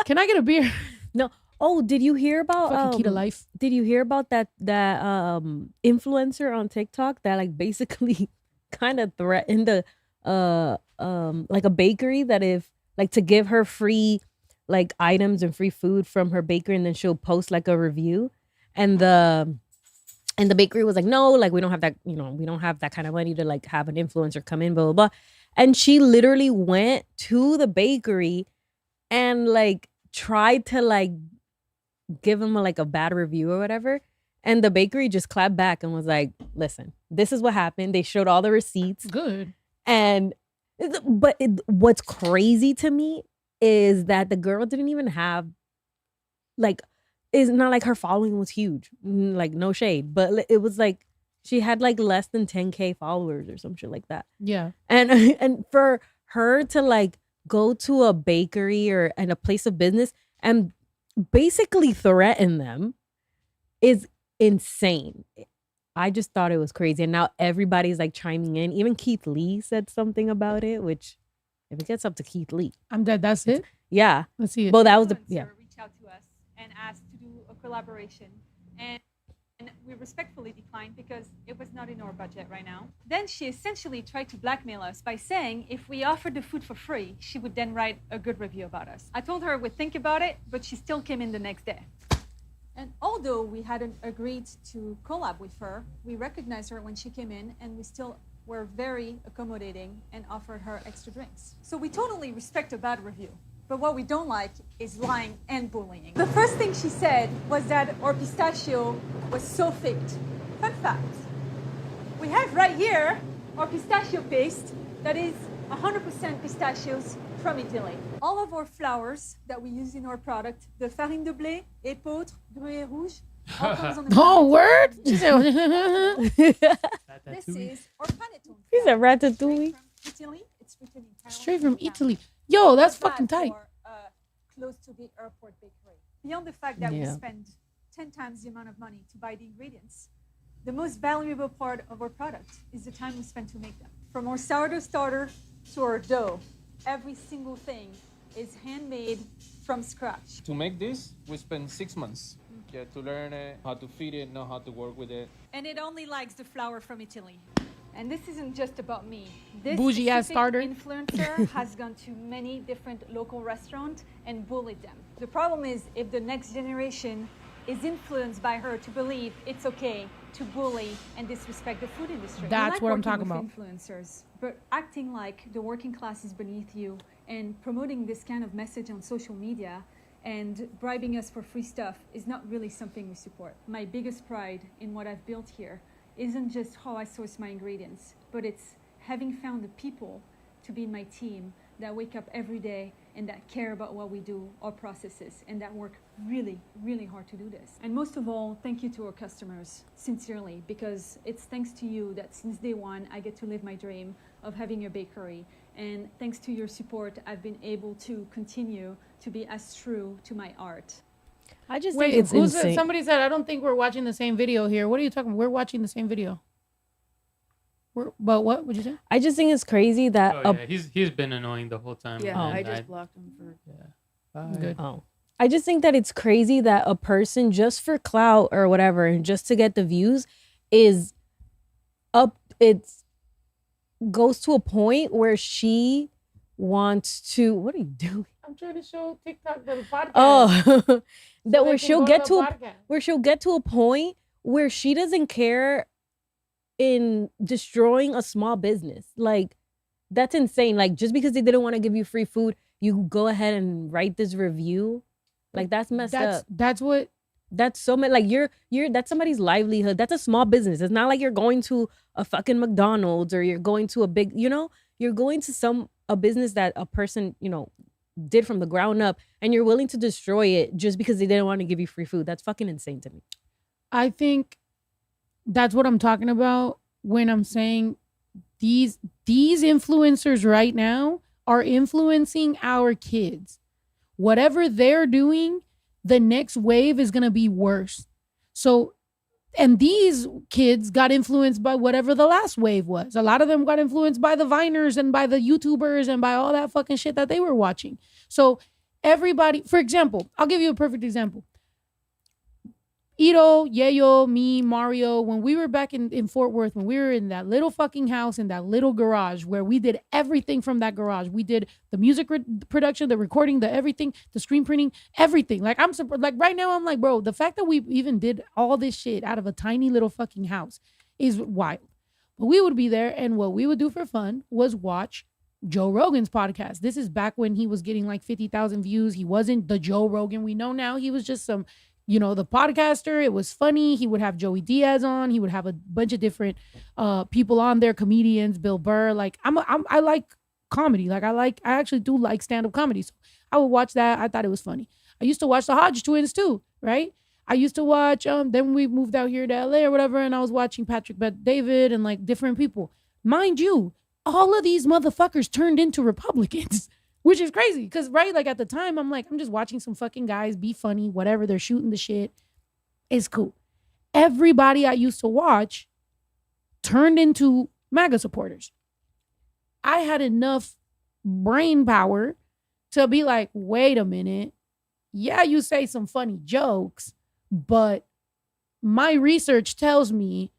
Speaker 1: Can I get a beer?
Speaker 2: No. Oh, did you hear about
Speaker 1: Fucking key to life?
Speaker 2: Did you hear about that influencer on TikTok that like basically kind of threatened like a bakery that if like to give her free like items and free food from her bakery and then she'll post like a review and the bakery was like, no, like we don't have that, we don't have that kind of money to like have an influencer come in, blah blah blah. And she literally went to the bakery and like tried to like give him like a bad review or whatever. And the bakery just clapped back and was like, listen, this is what happened. They showed all the receipts.
Speaker 1: Good.
Speaker 2: And what's crazy to me is that the girl didn't even have like, it's not like her following was huge, like no shade, but it was like she had like less than 10K followers or some shit like that.
Speaker 1: Yeah.
Speaker 2: And for her to like go to a bakery and a place of business and basically threaten them is insane. I just thought it was crazy. And now everybody's like chiming in. Even Keith Lee said something about it, which if it gets up to Keith Lee.
Speaker 1: I'm dead. That's it?
Speaker 2: Yeah.
Speaker 1: Let's see it.
Speaker 2: Well, that was yeah.
Speaker 9: Reach out to us and asked to do a collaboration. And we respectfully declined because it was not in our budget right now. Then she essentially tried to blackmail us by saying if we offered the food for free, she would then write a good review about us. I told her we'd think about it, but she still came in the next day. And although we hadn't agreed to collab with her, we recognized her when she came in and we still were very accommodating and offered her extra drinks. So we totally respect a bad review. But what we don't like is lying and bullying. The first thing she said was that our pistachio was so faked. Fun fact, we have right here our pistachio paste that is 100% pistachios from Italy. All of our flours that we use in our product, the farine de blé, épeautre, gruyère rouge, all comes on the
Speaker 1: oh, word?
Speaker 9: This is our panettone.
Speaker 2: He's a ratatouille.
Speaker 9: Italy. It's written in Italian.
Speaker 1: Straight from Italy. Yo, that's fucking tight.
Speaker 9: Close to the airport bakery. Beyond the fact that we spend 10 times the amount of money to buy the ingredients, the most valuable part of our product is the time we spend to make them. From our sourdough starter to our dough, every single thing is handmade from scratch.
Speaker 10: To make this, we spent 6 months. Yeah, to learn it, how to feed it, know how to work with it.
Speaker 9: And it only likes the flour from Italy. And this isn't just about me. This
Speaker 1: bougie ass
Speaker 9: specific
Speaker 1: starter
Speaker 9: influencer has gone to many different local restaurants and bullied them. The problem is if the next generation is influenced by her to believe it's okay to bully and disrespect the food industry.
Speaker 1: That's what I'm talking about.
Speaker 9: Influencers, but acting like the working class is beneath you and promoting this kind of message on social media and bribing us for free stuff is not really something we support. My biggest pride in what I've built here isn't just how I source my ingredients, but it's having found the people to be in my team that wake up every day and that care about what we do, our processes, and that work really, really hard to do this. And most of all, thank you to our customers, sincerely, because it's thanks to you that since day one, I get to live my dream of having a bakery. And thanks to your support, I've been able to continue to be as true to my art.
Speaker 2: I just
Speaker 1: Wait,
Speaker 2: think it's insane.
Speaker 1: Somebody said, I don't think we're watching the same video here. What are you talking about? We're watching the same video. But what would you say?
Speaker 2: I just think it's crazy that
Speaker 3: he's been annoying the whole time.
Speaker 5: Yeah, I just blocked him for
Speaker 1: Good.
Speaker 2: Oh. I just think that it's crazy that a person just for clout or whatever and just to get the views is up goes to a point where she wants to what are you doing?
Speaker 1: I'm trying to show TikTok the podcast.
Speaker 2: Oh, that where
Speaker 1: they
Speaker 2: she'll
Speaker 1: can
Speaker 2: get
Speaker 1: go
Speaker 2: to
Speaker 1: to a
Speaker 2: where she'll get to a point where she doesn't care in destroying a small business. Like that's insane. Like just because they didn't want to give you free food, you go ahead and write this review. Like that's messed up.
Speaker 1: That's
Speaker 2: so many. Like you're that's somebody's livelihood. That's a small business. It's not like you're going to a fucking McDonald's or you're going to a big, you're going to a business that a person, did from the ground up, and you're willing to destroy it just because they didn't want to give you free food. That's fucking insane to me.
Speaker 1: I think that's what I'm talking about when I'm saying these influencers right now are influencing our kids. Whatever they're doing, the next wave is going to be worse. So, and these kids got influenced by whatever the last wave was. A lot of them got influenced by the Viners and by the YouTubers and by all that fucking shit that they were watching. So everybody, for example, I'll give you a perfect example. Ito, Yayo, me, Mario, when we were back in Fort Worth, when we were in that little fucking house, in that little garage where we did everything from that garage. We did the music production, the recording, the everything, the screen printing, everything. Like, I'm like right now, I'm like, bro, the fact that we even did all this shit out of a tiny little fucking house is wild. But we would be there, and what we would do for fun was watch Joe Rogan's podcast. This is back when he was getting like 50,000 views. He wasn't the Joe Rogan we know now. He was just some, the podcaster. It was funny. He would have Joey Diaz on. He would have a bunch of different people on there, comedians, Bill Burr. Like I like comedy. Like I actually do like stand-up comedy. So I would watch that. I thought it was funny. I used to watch the Hodge twins too, right? I used to watch, then we moved out here to LA or whatever, and I was watching Patrick Bet-David and like different people. Mind you, all of these motherfuckers turned into Republicans. Which is crazy because, right, like at the time, I'm like, I'm just watching some fucking guys be funny, whatever. They're shooting the shit. It's cool. Everybody I used to watch turned into MAGA supporters. I had enough brain power to be like, wait a minute. Yeah, you say some funny jokes, but my research tells me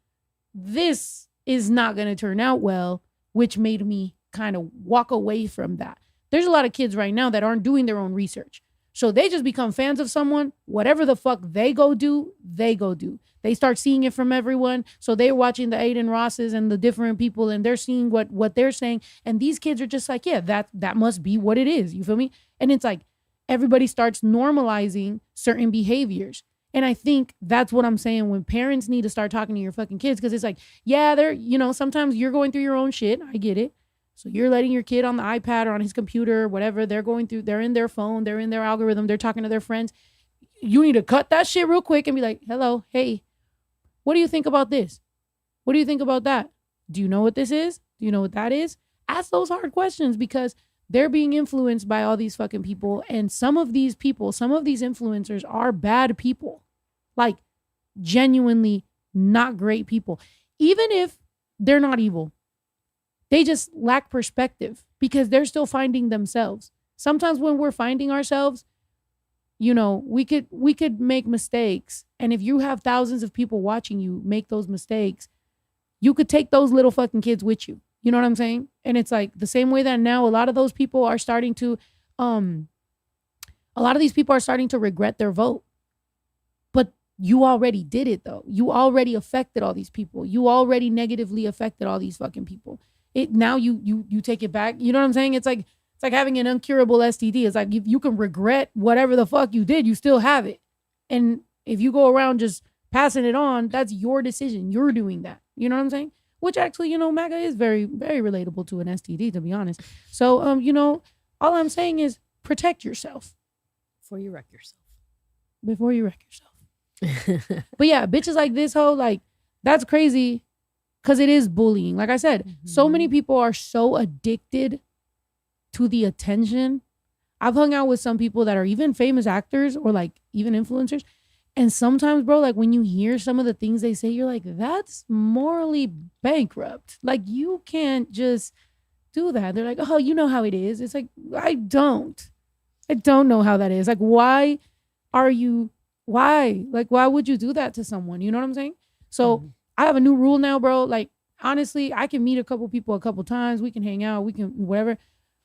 Speaker 1: this is not going to turn out well, which made me kind of walk away from that. There's a lot of kids right now that aren't doing their own research. So they just become fans of someone. Whatever the fuck they go do, they go do. They start seeing it from everyone. So they're watching the Aiden Rosses and the different people, and they're seeing what they're saying. And these kids are just like, yeah, that must be what it is. You feel me? And it's like everybody starts normalizing certain behaviors. And I think that's what I'm saying when parents need to start talking to your fucking kids, because it's like, yeah, they're, sometimes you're going through your own shit. I get it. So you're letting your kid on the iPad or on his computer, whatever, they're in their phone, they're in their algorithm, they're talking to their friends. You need to cut that shit real quick and be like, hello, hey, what do you think about this? What do you think about that? Do you know what this is? Do you know what that is? Ask those hard questions, because they're being influenced by all these fucking people. And some of these people, some of these influencers are bad people. Like genuinely not great people. Even if they're not evil. They just lack perspective because they're still finding themselves. Sometimes when we're finding ourselves, we could make mistakes. And if you have thousands of people watching you make those mistakes, you could take those little fucking kids with you. You know what I'm saying? And it's like the same way that now a lot of those people are starting to, a lot of these people are starting to regret their vote. But you already did it though. You already affected all these people. You already negatively affected all these fucking people. Now you take it back. You know what I'm saying? It's like having an incurable STD. It's like you can regret whatever the fuck you did, you still have it. And if you go around just passing it on, that's your decision. You're doing that. You know what I'm saying? Which actually, MAGA is very, very relatable to an STD, to be honest. So, all I'm saying is protect yourself.
Speaker 2: Before you wreck yourself.
Speaker 1: But yeah, bitches like this hoe, like, that's crazy. Because it is bullying. Like I said, so many people are so addicted to the attention. I've hung out with some people that are even famous actors or like even influencers. And sometimes, bro, like when you hear some of the things they say, you're like, that's morally bankrupt. Like you can't just do that. They're like, oh, you know how it is. It's like, I don't know how that is. Like, why? Like, why would you do that to someone? You know what I'm saying? So I have a new rule now, bro. Like, honestly, I can meet a couple people a couple times. We can hang out. We can whatever.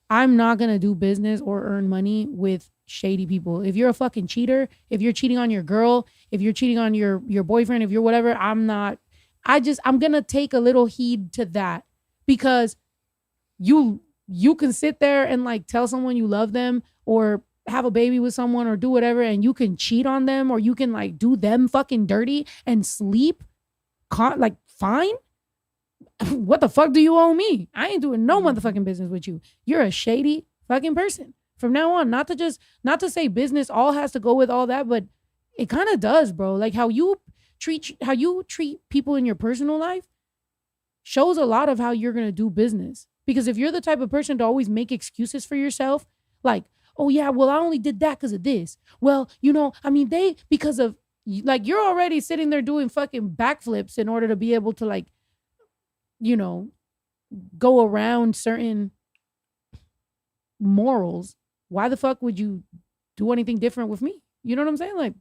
Speaker 1: I'm not going to do business or earn money with shady people. If you're a fucking cheater, if you're cheating on your girl, if you're cheating on your boyfriend, if you're whatever, I'm going to take a little heed to that, because you can sit there and like tell someone you love them or have a baby with someone or do whatever, and you can cheat on them or you can like do them fucking dirty and sleep. Fine. What the fuck do you owe me? I ain't doing no motherfucking business with you. You're a shady fucking person. From now on, not to say business all has to go with all that, but it kind of does, bro. Like how you treat people in your personal life shows a lot of how you're going to do business. Because if you're the type of person to always make excuses for yourself, like, oh yeah, well, I only did that because of this. Well, because of, like, you're already sitting there doing fucking backflips in order to be able to, like, go around certain morals. Why the fuck would you do anything different with me? You know what I'm saying? Like,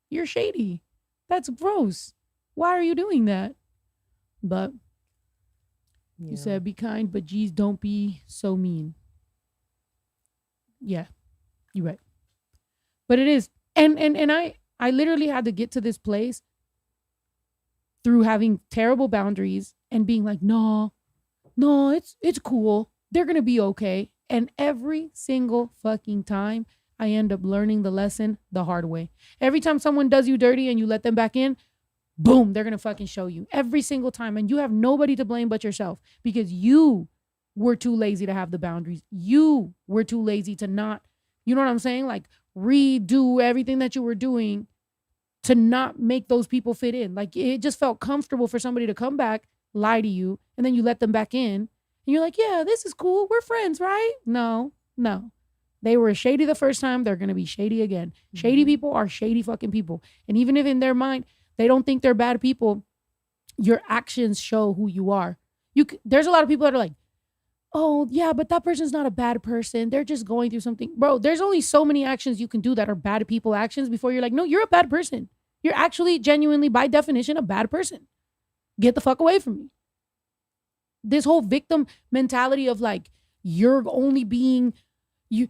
Speaker 1: you're shady. That's gross. Why are you doing that? But you said be kind, but geez, don't be so mean. Yeah, you're right. But it is. And I literally had to get to this place through having terrible boundaries and being like, no, it's cool. They're going to be okay. And every single fucking time I end up learning the lesson the hard way. Every time someone does you dirty and you let them back in, boom, they're going to fucking show you every single time. And you have nobody to blame but yourself because you were too lazy to have the boundaries. You were too lazy to not, you know what I'm saying? Like redo everything that you were doing to not make those people fit in. Like it just felt comfortable for somebody to come back, lie to you, and then you let them back in. And you're like, yeah, this is cool. We're friends, right? No. They were shady the first time. They're going to be shady again. Mm-hmm. Shady people are shady fucking people. And even if in their mind, they don't think they're bad people, your actions show who you are. There's a lot of people that are like, oh, yeah, but that person's not a bad person. They're just going through something. Bro, there's only so many actions you can do that are bad people actions before you're like, no, you're a bad person. You're actually genuinely, by definition, a bad person. Get the fuck away from me. This whole victim mentality of like, you're only being, you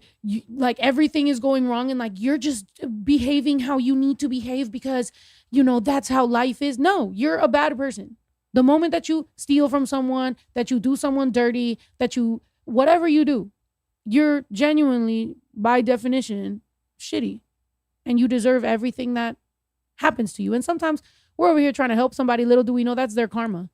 Speaker 1: like everything is going wrong and like, you're just behaving how you need to behave because, that's how life is. No, you're a bad person. The moment that you steal from someone, that you do someone dirty, whatever you do, you're genuinely, by definition, shitty. And you deserve everything that happens to you. And sometimes we're over here trying to help somebody. Little do we know that's their karma.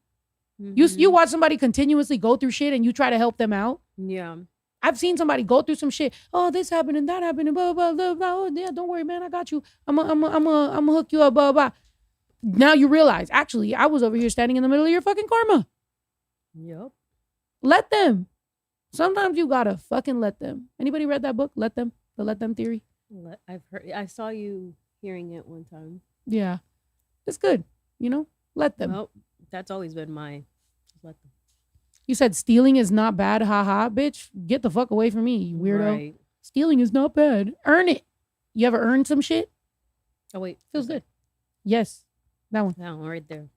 Speaker 1: Mm-hmm. You watch somebody continuously go through shit and you try to help them out.
Speaker 2: Yeah.
Speaker 1: I've seen somebody go through some shit. Oh, this happened and that happened and blah, blah, blah, blah. Oh, yeah, don't worry, man. I got you. I'm gonna hook you up, blah, blah. Now you realize, actually, I was over here standing in the middle of your fucking karma.
Speaker 2: Yep.
Speaker 1: Let them. Sometimes you gotta fucking let them. Anybody read that book? Let Them? The Let Them Theory?
Speaker 2: I've heard. I saw you hearing it one time.
Speaker 1: Yeah. It's good. Let them.
Speaker 2: Well, that's always been my let them.
Speaker 1: You said stealing is not bad. Haha, bitch. Get the fuck away from me, you weirdo. Right. Stealing is not bad. Earn it. You ever earned some shit?
Speaker 2: Oh, wait.
Speaker 1: Feels good. Yes. That one.
Speaker 2: That one right there.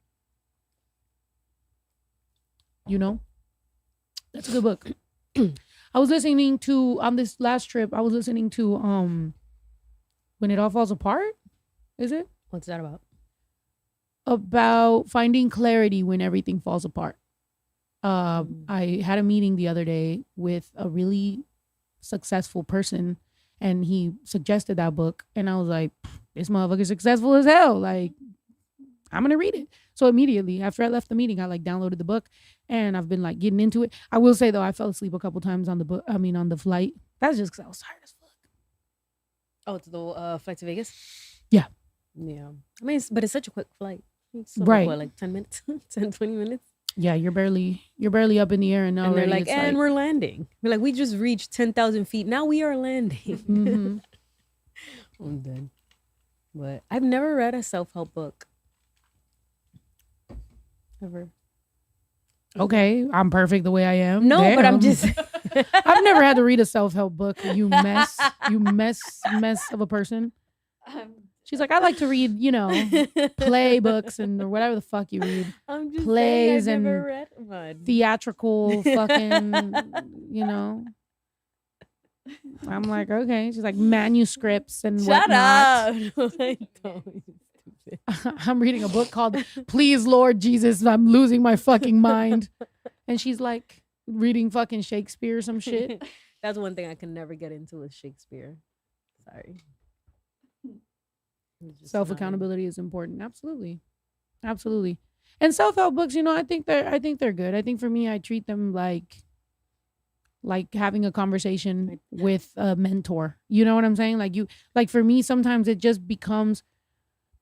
Speaker 1: That's a good book. I was listening to, on this last trip, I was listening to When It All Falls Apart. Is it?
Speaker 2: What's that about?
Speaker 1: About finding clarity when everything falls apart. I had a meeting the other day with a really successful person and he suggested that book and I was like, this motherfucker's successful as hell. Like, I'm going to read it. So immediately after I left the meeting, I like downloaded the book and I've been like getting into it. I will say though, I fell asleep a couple times on the flight. That's just because I was tired as fuck.
Speaker 2: Oh, it's the flight to Vegas?
Speaker 1: Yeah.
Speaker 2: Yeah. I mean, but it's such a quick flight. It's
Speaker 1: right.
Speaker 2: Like 10 minutes, 10, 20 minutes.
Speaker 1: Yeah, you're barely up in the air and now
Speaker 2: they're like, and we're landing. We're like, we just reached 10,000 feet. Now we are landing.
Speaker 1: Mm-hmm.
Speaker 2: I'm done. But I've never read a self-help book. Ever.
Speaker 1: Okay, I'm perfect the way I am.
Speaker 2: No,
Speaker 1: Damn.
Speaker 2: but I'm just.
Speaker 1: I've never had to read a self-help book. You mess of a person. She's like, I like to read, play books and or whatever the fuck you read.
Speaker 2: I'm just
Speaker 1: plays
Speaker 2: saying I've
Speaker 1: and
Speaker 2: never read one.
Speaker 1: Theatrical fucking, I'm like, okay. She's like manuscripts and whatnot.
Speaker 2: Shut up.
Speaker 1: I'm reading a book called Please Lord Jesus, I'm losing my fucking mind. And she's like reading fucking Shakespeare or some shit.
Speaker 2: That's one thing I can never get into is Shakespeare. Sorry.
Speaker 1: Self-accountability is important. Absolutely. And self-help books, I think they're good. I think for me, I treat them like like having a conversation with a mentor. You know what I'm saying? Like for me, sometimes it just becomes,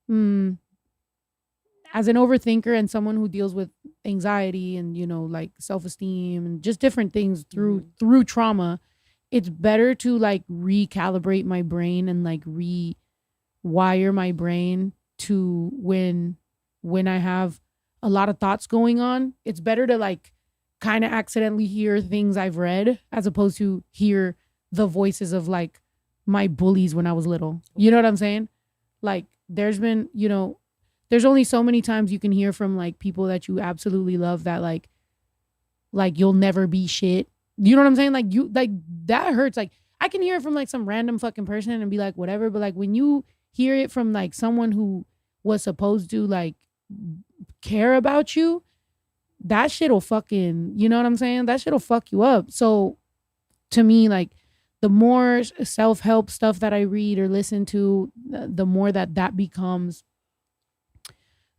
Speaker 1: as an overthinker and someone who deals with anxiety and, you know, like self-esteem and just different things through trauma, it's better to like recalibrate my brain and like rewire my brain to when I have a lot of thoughts going on. It's better to like kind of accidentally hear things I've read as opposed to hear the voices of like my bullies when I was little. You know what I'm saying? Like there's been, you know, there's only so many times you can hear from like people that you absolutely love that like you'll never be shit. You know what I'm saying? Like that hurts. Like I can hear it from like some random fucking person and be like whatever, but like when you hear it from like someone who was supposed to like care about you, that shit'll fucking, you know what I'm saying? That shit'll fuck you up. So to me, like the more self-help stuff that I read or listen to, the more that becomes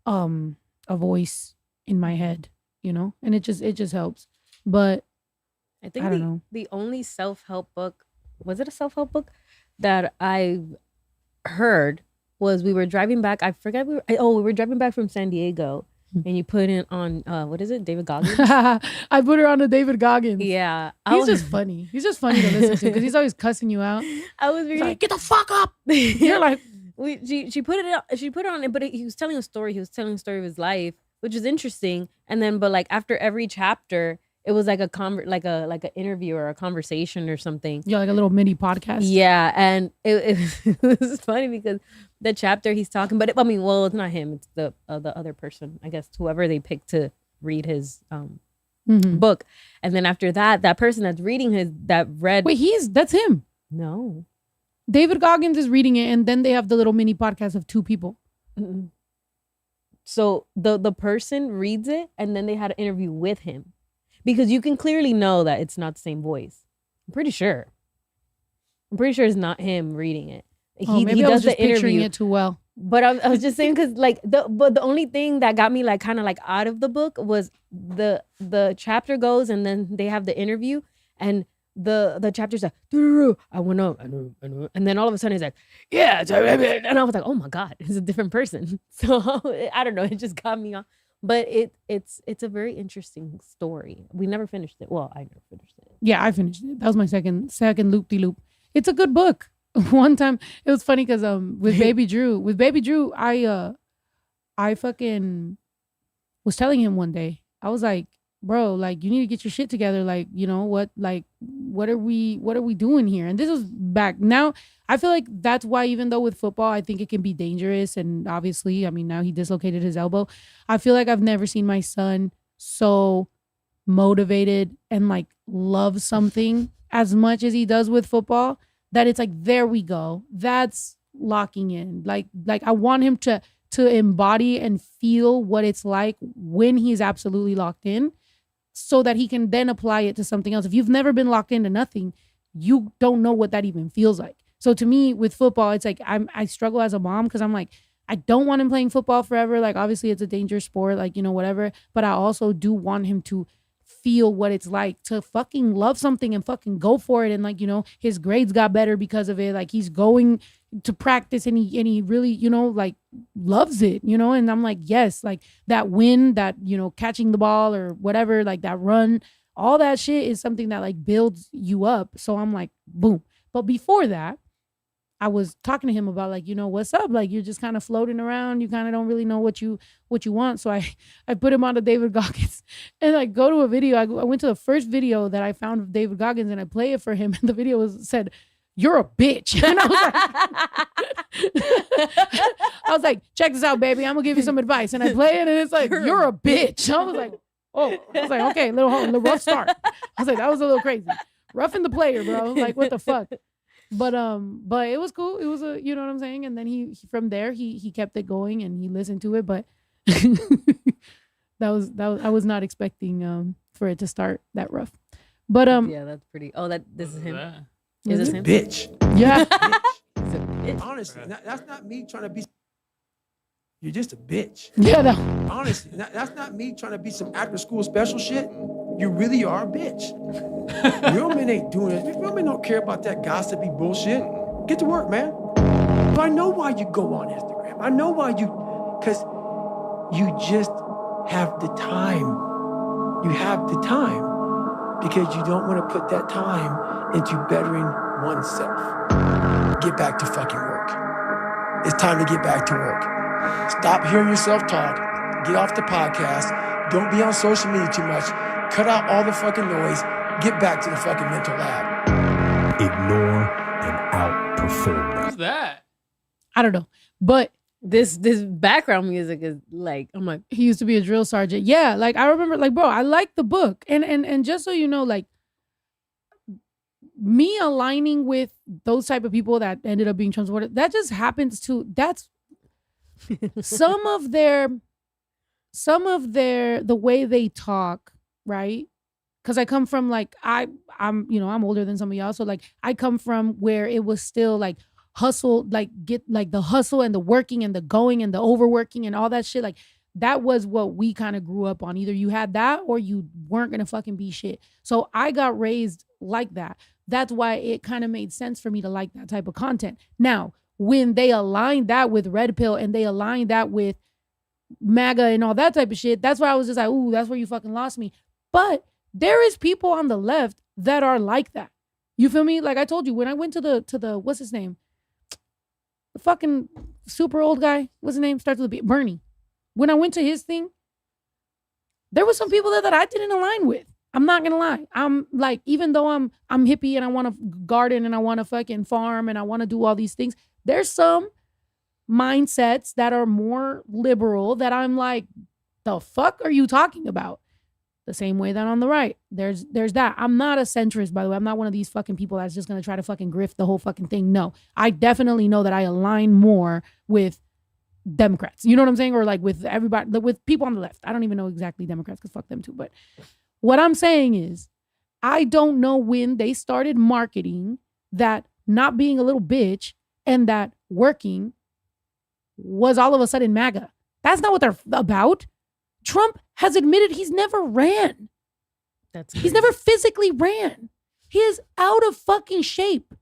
Speaker 1: a voice in my head, you know, and it just helps. But
Speaker 2: I think
Speaker 1: I don't know.
Speaker 2: The only self-help book, was it a self-help book that I heard was we were driving back. I forget we were driving back from San Diego and you put it on what is it, David Goggins?
Speaker 1: I put her on to David Goggins.
Speaker 2: Yeah,
Speaker 1: he's just funny. He's just funny to listen to because he's always cussing you out.
Speaker 2: I was reading,
Speaker 1: like, get the fuck up. You're like,
Speaker 2: she put it on it, but he was telling a story. He was telling a story of his life, which is interesting. And then, but like after every chapter, it was like like an interview or a conversation or something.
Speaker 1: Yeah, like a little mini podcast.
Speaker 2: Yeah, and it was funny because the chapter he's talking, but I mean, well, it's not him; it's the other person, I guess, whoever they picked to read his book. And then after that person that's reading
Speaker 1: that's him.
Speaker 2: No.
Speaker 1: David Goggins is reading it, and then they have the little mini podcast of two people.
Speaker 2: Mm-mm. So the person reads it, and then they had an interview with him, because you can clearly know that it's not the same voice. I'm pretty sure it's not him reading it.
Speaker 1: Maybe I was just picturing it too well.
Speaker 2: But I was just saying because like the only thing that got me like kind of like out of the book was the chapter goes, and then they have the interview, and the chapter's like, I went up, I know, and then all of a sudden he's like, yeah, and I was like, oh my God, it's a different person. So I don't know, it just got me off. But it's a very interesting story. We never finished it. Well, I never finished it.
Speaker 1: Yeah, I finished it. That was my second loop-de-loop. It's a good book. One time it was funny because with Baby Drew, I fucking was telling him one day, I was like, bro, like you need to get your shit together. Like, you know what are we doing here? And this was back now. I feel like that's why, even though with football, I think it can be dangerous. And obviously, I mean, now he dislocated his elbow. I feel like I've never seen my son so motivated and like love something as much as he does with football, that it's like, there we go. That's locking in. Like I want him to embody and feel what it's like when he's absolutely locked in, so that he can then apply it to something else. If you've never been locked into nothing, you don't know what that even feels like. So to me, with football, it's like I struggle as a mom because I'm like, I don't want him playing football forever. Like, obviously it's a dangerous sport, like, you know, whatever. But I also do want him to feel what it's like to fucking love something and fucking go for it. And like, you know, his grades got better because of it. Like, he's going to practice and he really, you know, like loves it, you know? And I'm like, yes, like that win, that, you know, catching the ball or whatever, like that run, all that shit is something that like builds you up. So I'm like, boom. But before that, I was talking to him about like, you know, what's up? Like, you're just kind of floating around. You kind of don't really know what you want. So I put him on to David Goggins, and I go to a video. I went to the first video that I found of David Goggins, and I play it for him. And the video said, "You're a bitch." And I was like, check this out, baby. I'm gonna give you some advice. And I play it, and it's like, you're a bitch. I was like, oh, I was like, okay, little rough start. I was like, that was a little crazy. Roughing the player, bro. I was like, what the fuck? But it was cool. It was you know what I'm saying? And then he from there he kept it going and he listened to it. But that was I was not expecting for it to start that rough. But
Speaker 2: yeah, that's pretty. Oh, this is him.
Speaker 1: Is
Speaker 2: this him?
Speaker 8: Bitch.
Speaker 1: Yeah.
Speaker 2: He's a bitch.
Speaker 8: Honestly, that's not me trying to be. You're just a bitch.
Speaker 1: Yeah. No.
Speaker 8: Honestly, that's not me trying to be some after school special shit. You really are a bitch.
Speaker 11: Real men ain't doing it. Real men don't care about that gossipy bullshit. Get to work, man. But I know why you go on Instagram. I know why because you just have the time. You have the time because you don't want to put that time into bettering oneself. Get back to fucking work. It's time to get back to work. Stop hearing yourself talk. Get off the podcast. Don't be on social media too much. Cut out all the fucking noise. Get back to the fucking mental lab.
Speaker 12: Ignore and outperform them.
Speaker 3: Who's that?
Speaker 1: I don't know. But
Speaker 2: this background music is like, I'm like,
Speaker 1: he used to be a drill sergeant. Yeah, like I remember, like, bro, I like the book. And just so you know, like, me aligning with those type of people that ended up being transported, that just happens to, that's some of their, the way they talk, right? Because I come from like, I'm older than some of y'all. So like, I come from where it was still like hustle, like get like the hustle and the working and the going and the overworking and all that shit. Like that was what we kind of grew up on. Either you had that or you weren't going to fucking be shit. So I got raised like that. That's why it kind of made sense for me to like that type of content. Now, when they aligned that with Red Pill and they aligned that with MAGA and all that type of shit, that's why I was just like, ooh, that's where you fucking lost me. But there is people on the left that are like that. You feel me? Like I told you, when I went to the what's his name? The fucking super old guy. What's his name? Starts with a B. Bernie. When I went to his thing, there was some people there that I didn't align with. I'm not gonna lie. I'm like, even though I'm hippie and I want to garden and I want to fucking farm and I want to do all these things, there's some mindsets that are more liberal that I'm like, the fuck are you talking about? The same way that on the right, there's that. I'm not a centrist, by the way. I'm not one of these fucking people that's just gonna try to fucking grift the whole fucking thing. No, I definitely know that I align more with Democrats. You know what I'm saying? Or like with everybody, with people on the left. I don't even know exactly Democrats because fuck them too. But what I'm saying is, I don't know when they started marketing that not being a little bitch and that working was all of a sudden MAGA. That's not what they're about. Trump has admitted he's never ran. He's never physically ran. He is out of fucking shape.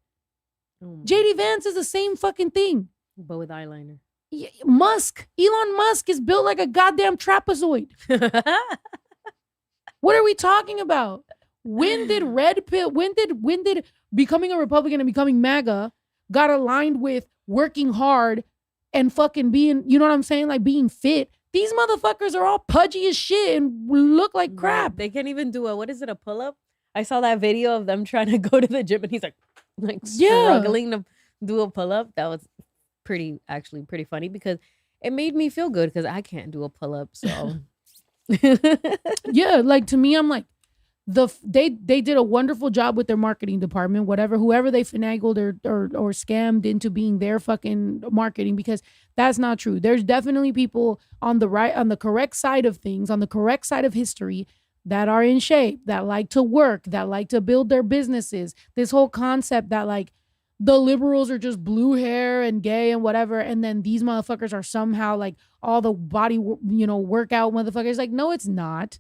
Speaker 1: JD Vance is the same fucking thing.
Speaker 2: But with eyeliner.
Speaker 1: Elon Musk is built like a goddamn trapezoid. What are we talking about? When did Red Pill, when did becoming a Republican and becoming MAGA got aligned with working hard and fucking being, you know what I'm saying? Like being fit. These motherfuckers are all pudgy as shit and look like crap.
Speaker 2: They can't even do a pull-up? I saw that video of them trying to go to the gym and he's like struggling to do a pull-up. That was pretty funny because it made me feel good because I can't do a pull-up. So
Speaker 1: yeah, like to me, I'm like, they did a wonderful job with their marketing department, whoever they finagled or scammed into being their fucking marketing, because that's not true. There's definitely people on the right, on the correct side of things, on the correct side of history that are in shape, that like to work, that like to build their businesses. This whole concept that like the liberals are just blue hair and gay and whatever, and then these motherfuckers are somehow like all the body, workout motherfuckers. Like, no, it's not.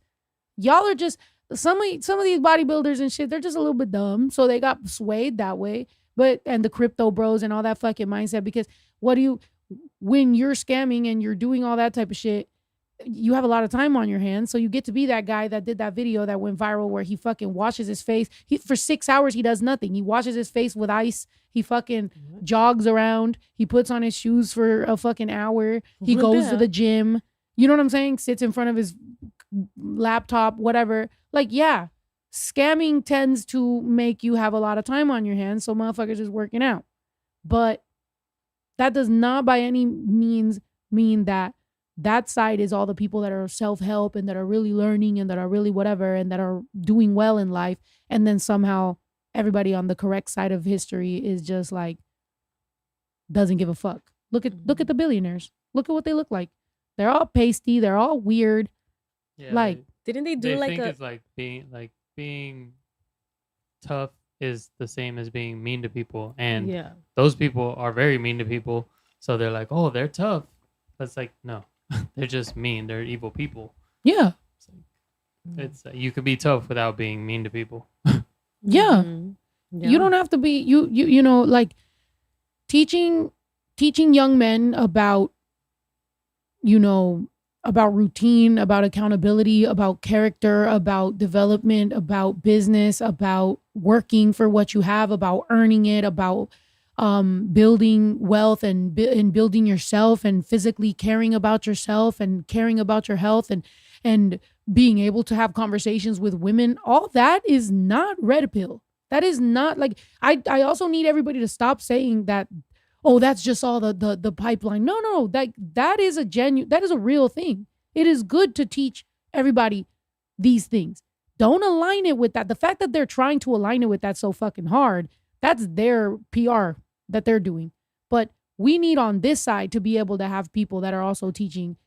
Speaker 1: Y'all are just some of these bodybuilders and shit. They're just a little bit dumb, so they got swayed that way. And the crypto bros and all that fucking mindset. Because when you're scamming and you're doing all that type of shit, you have a lot of time on your hands. So you get to be that guy that did that video that went viral where he fucking washes his face. For 6 hours, he does nothing. He washes his face with ice. He fucking jogs around. He puts on his shoes for a fucking hour. He goes to the gym. You know what I'm saying? Sits in front of his laptop, whatever. Like, yeah, scamming tends to make you have a lot of time on your hands. So motherfuckers is working out. But that does not by any means mean that side is all the people that are self-help and that are really learning and that are really whatever and that are doing well in life. And then somehow everybody on the correct side of history is just like, doesn't give a fuck. Look at the billionaires. Look at what they look like. They're all pasty. They're all weird.
Speaker 3: Yeah,
Speaker 1: like,
Speaker 2: didn't they do
Speaker 3: think it's like being tough is the same as being mean to people. And those people are very mean to people. So they're like, oh, they're tough. But it's like, no. They're just mean. They're evil people.
Speaker 1: Yeah.
Speaker 3: It's you could be tough without being mean to people.
Speaker 1: Yeah.
Speaker 2: Yeah.
Speaker 1: You don't have to be you know, like teaching young men about, you know, about routine, about accountability, about character, about development, about business, about working for what you have, about earning it, about building wealth and building yourself and physically caring about yourself and caring about your health and being able to have conversations with women. All that is not red pill. That is not like, I also need everybody to stop saying that, oh, that's just all the pipeline. No, that is a real thing. It is good to teach everybody these things. Don't align it with that. The fact that they're trying to align it with that so fucking hard, that's their PR that they're doing. But we need on this side to be able to have people that are also teaching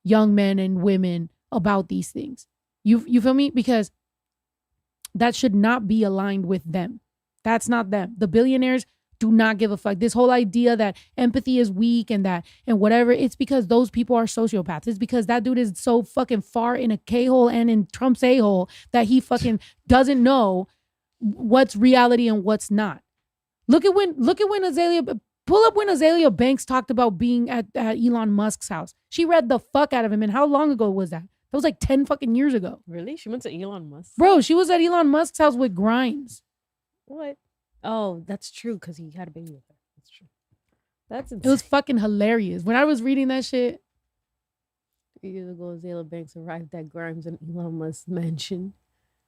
Speaker 1: young men and women about these things. You feel me? Because that should not be aligned with them. That's not them. The billionaires do not give a fuck. This whole idea that empathy is weak and whatever, it's because those people are sociopaths. It's because that dude is so fucking far in a K-hole and in Trump's A-hole that he fucking doesn't know what's reality and what's not. Look at when pull up when Azalea Banks talked about being at Elon Musk's house. She read the fuck out of him. And how long ago was that? That was like 10 fucking years ago.
Speaker 2: Really? She went to Elon Musk?
Speaker 1: Bro, she was at Elon Musk's house with Grimes.
Speaker 2: What? Oh, that's true, because he had a baby with her. That's true. That's insane.
Speaker 1: It was fucking hilarious. When I was reading that shit.
Speaker 2: 3 years ago, Azalea Banks arrived at Grimes and Elon Musk's mansion.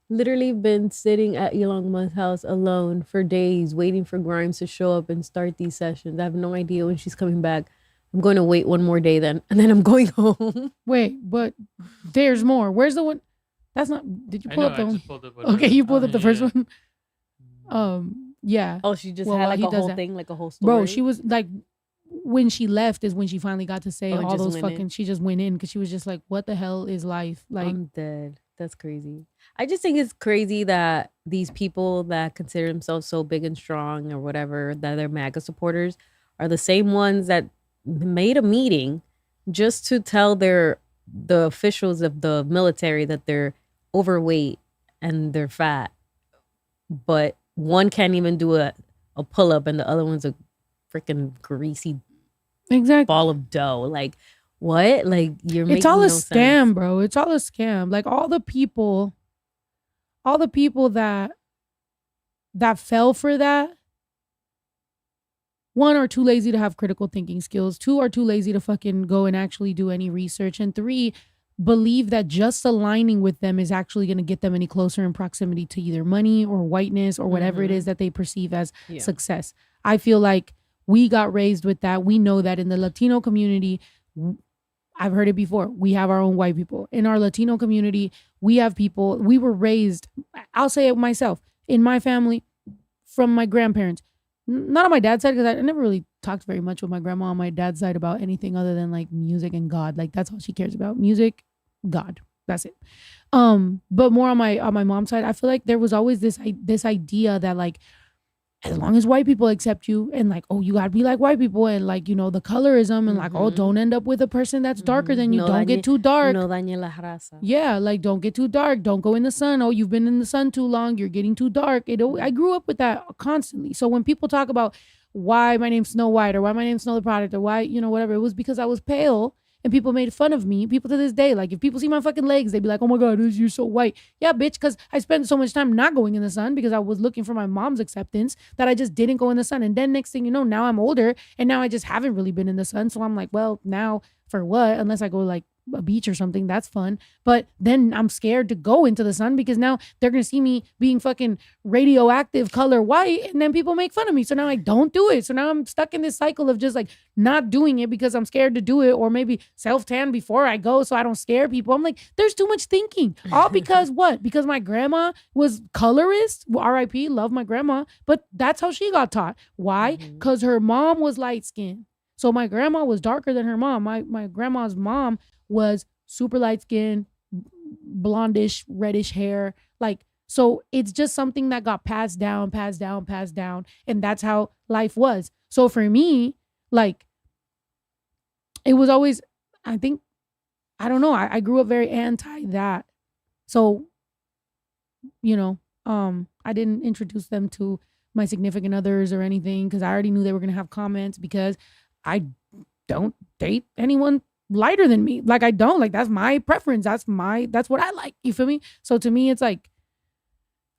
Speaker 2: Literally been sitting at Elon Musk's house alone for days, waiting for Grimes to show up and start these sessions. I have no idea when she's coming back. I'm going to wait one more day then, and then I'm going home.
Speaker 1: Wait, but there's more. Where's the one? That's not. Did you pull up the one? Okay, you pulled up the first one. Yeah.
Speaker 2: Oh, she just had like a whole thing, like a whole story.
Speaker 1: Bro, she was like, when she left is when she finally got to say all those fucking. She just went in because she was just like, "What the hell is life?" Like,
Speaker 2: I'm dead. That's crazy. I just think it's crazy that these people that consider themselves so big and strong or whatever, that they're MAGA supporters, are the same ones that made a meeting just to tell the officials of the military that they're overweight and they're fat, but one can't even do a pull-up and the other one's a freaking greasy ball of dough. Like, what? Like,
Speaker 1: it's all a scam, bro. It's all a scam. Like, all the people that fell for that, one, are too lazy to have critical thinking skills. Two, are too lazy to fucking go and actually do any research. And three, believe that just aligning with them is actually going to get them any closer in proximity to either money or whiteness or whatever it is that they perceive as success. I feel like we got raised with that. We know that in the Latino community, I've heard it before, we have our own white people. In our Latino community, we have people, we were raised, I'll say it myself, in my family, from my grandparents. Not on my dad's side, because I never really talked very much with my grandma on my dad's side about anything other than like music and God. Like, that's all she cares about. Music, God. That's it. But more on my mom's side, I feel like there was always this idea that like, as long as white people accept you and like, oh, you gotta be like white people and like, you know, the colorism and like, oh, don't end up with a person that's darker than you. Don't get too dark.
Speaker 2: No dañe la raza.
Speaker 1: Yeah, like, don't get too dark. Don't go in the sun. Oh, you've been in the sun too long. You're getting too dark. I grew up with that constantly. So when people talk about why my name's Snow White or why my name's Snow the Product or why, you know, whatever, it was because I was pale. And people made fun of me. People to this day, like, if people see my fucking legs, they'd be like, oh my God, you're so white. Yeah, bitch, because I spent so much time not going in the sun because I was looking for my mom's acceptance that I just didn't go in the sun. And then next thing you know, now I'm older and now I just haven't really been in the sun. So I'm like, well, now for what? Unless I go like a beach or something, that's fun. But then I'm scared to go into the sun because now they're going to see me being fucking radioactive color white and then people make fun of me. So now I don't do it. So now I'm stuck in this cycle of just like not doing it because I'm scared to do it, or maybe self-tan before I go so I don't scare people. I'm like, there's too much thinking. All because what? Because my grandma was colorist. R.I.P. Love my grandma. But that's how she got taught. Why? Because her mom was light skinned. So my grandma was darker than her mom. My grandma's mom was super light skin, blondish, reddish hair. Like, so it's just something that got passed down. And that's how life was. So for me, like, it was always, I think, I don't know. I grew up very anti that. So, you know, I didn't introduce them to my significant others or anything because I already knew they were gonna have comments because I don't date anyone lighter than me. Like I don't. Like that's my preference. That's what I like. You feel me? So to me, it's like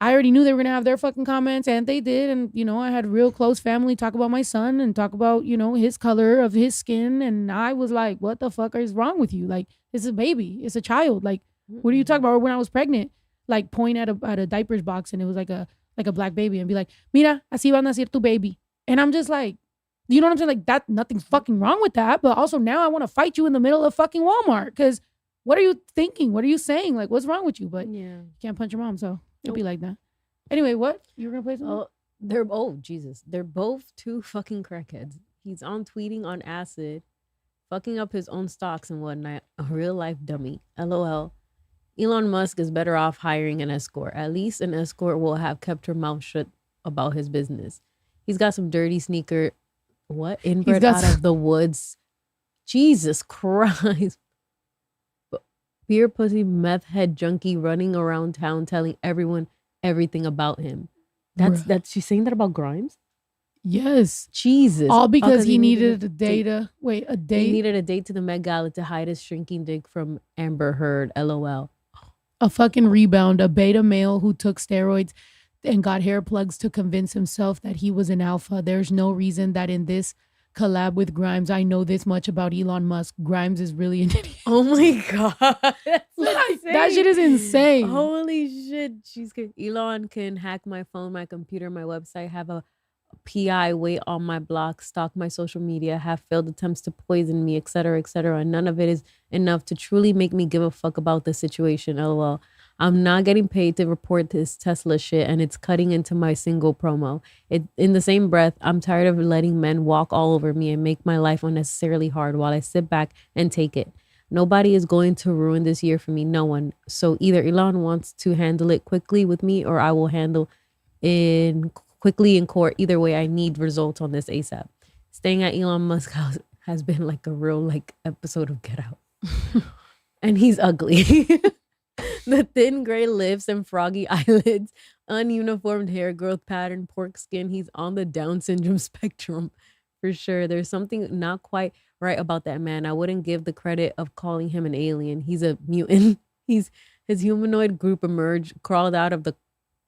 Speaker 1: I already knew they were gonna have their fucking comments, and they did. And you know, I had real close family talk about my son and talk about, you know, his color of his skin, and I was like, "What the fuck is wrong with you? Like, it's a baby, it's a child. Like, what are you talking about?" Or when I was pregnant, like point at a diapers box, and it was like a black baby, and be like, "Mira, así va a nacer tu baby," and I'm just like, you know what I'm saying? Like that, nothing's fucking wrong with that, but also now I want to fight you in the middle of fucking Walmart because what are you thinking? What are you saying? Like, what's wrong with you? But you can't punch your mom, so. It'd be like that. Anyway, what? You were gonna play something?
Speaker 2: Jesus. They're both two fucking crackheads. He's on tweeting on acid, fucking up his own stocks and whatnot. A real life dummy. LOL. Elon Musk is better off hiring an escort. At least an escort will have kept her mouth shut about his business. He's got some dirty sneaker. What? Inbred out of the woods. Jesus Christ. Beer pussy meth head junkie running around town telling everyone everything about him. That's she's saying that about Grimes?
Speaker 1: Yes.
Speaker 2: Jesus.
Speaker 1: All because he needed a date. A date?
Speaker 2: He needed a date to the Met Gala to hide his shrinking dick from Amber Heard. LOL.
Speaker 1: A fucking rebound. A beta male who took steroids and got hair plugs to convince himself that he was an alpha. There's no reason that in this collab with Grimes, I know this much about Elon Musk. Grimes is really an idiot.
Speaker 2: Oh my God.
Speaker 1: That shit is insane.
Speaker 2: Holy shit. She's good. Elon can hack my phone, my computer, my website, have a PI wait on my block, stalk my social media, have failed attempts to poison me, etc., etc. And none of it is enough to truly make me give a fuck about the situation. LOL. I'm not getting paid to report this Tesla shit, and it's cutting into my single promo. In the same breath, I'm tired of letting men walk all over me and make my life unnecessarily hard while I sit back and take it. Nobody is going to ruin this year for me. No one. So either Elon wants to handle it quickly with me, or I will handle it quickly in court. Either way, I need results on this ASAP. Staying at Elon Musk's house has been like a real episode of Get Out. And he's ugly. The thin gray lips and froggy eyelids, ununiformed hair growth pattern, pork skin. He's on the Down syndrome spectrum for sure. There's something not quite right about that man. I wouldn't give the credit of calling him an alien. He's a mutant. His humanoid group crawled out of the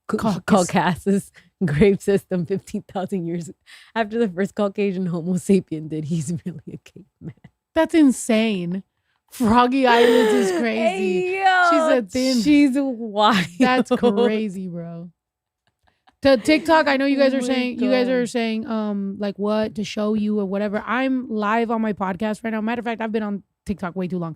Speaker 2: Caucasus grave system 15,000 years after the first Caucasian Homo sapien did. He's really a caveman.
Speaker 1: That's insane. Froggy eyelids is crazy.
Speaker 2: Hey, yo, she's wild.
Speaker 1: That's crazy, bro. To TikTok, I know you guys are saying, like what to show you or whatever. I'm live on my podcast right now. Matter of fact, I've been on TikTok way too long.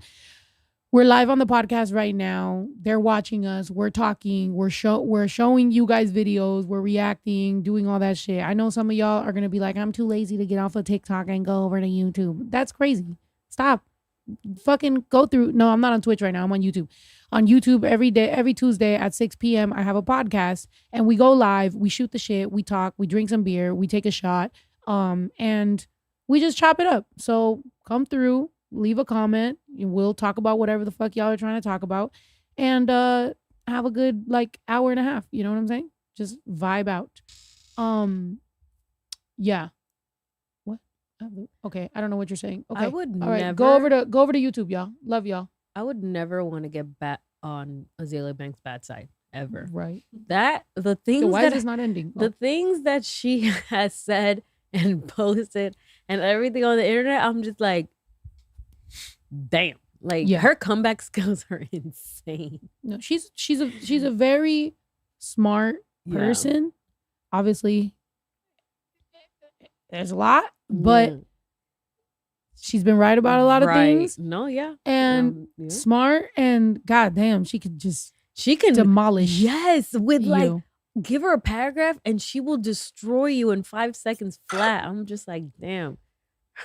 Speaker 1: We're live on the podcast right now. They're watching us. We're talking. We're showing you guys videos. We're reacting, doing all that shit. I know some of y'all are gonna be like, I'm too lazy to get off of TikTok and go over to YouTube. That's crazy. Stop. Fucking go through. No, I'm not on Twitch right now. I'm on YouTube. On YouTube every day, every Tuesday at 6 p.m. I have a podcast and we go live. We shoot the shit. We talk. We drink some beer. We take a shot. And we just chop it up. So come through, leave a comment. We'll talk about whatever the fuck y'all are trying to talk about, and have a good hour and a half. You know what I'm saying? Just vibe out. Yeah. Okay, I don't know what you're saying. Okay,
Speaker 2: I would
Speaker 1: all right,
Speaker 2: never
Speaker 1: go over to YouTube, y'all. Love y'all.
Speaker 2: I would never want to get back on Azalea Banks' bad side ever.
Speaker 1: Right.
Speaker 2: The things
Speaker 1: why
Speaker 2: that
Speaker 1: is this not ending?
Speaker 2: The things that she has said and posted and everything on the internet, I'm just like, damn. Her comeback skills are insane.
Speaker 1: No, she's a very smart person. Obviously, there's a lot, but she's been right about a lot of things.
Speaker 2: No, yeah.
Speaker 1: And smart, and goddamn, she can demolish.
Speaker 2: Yes, with give her a paragraph and she will destroy you in 5 seconds flat. I'm just like, damn.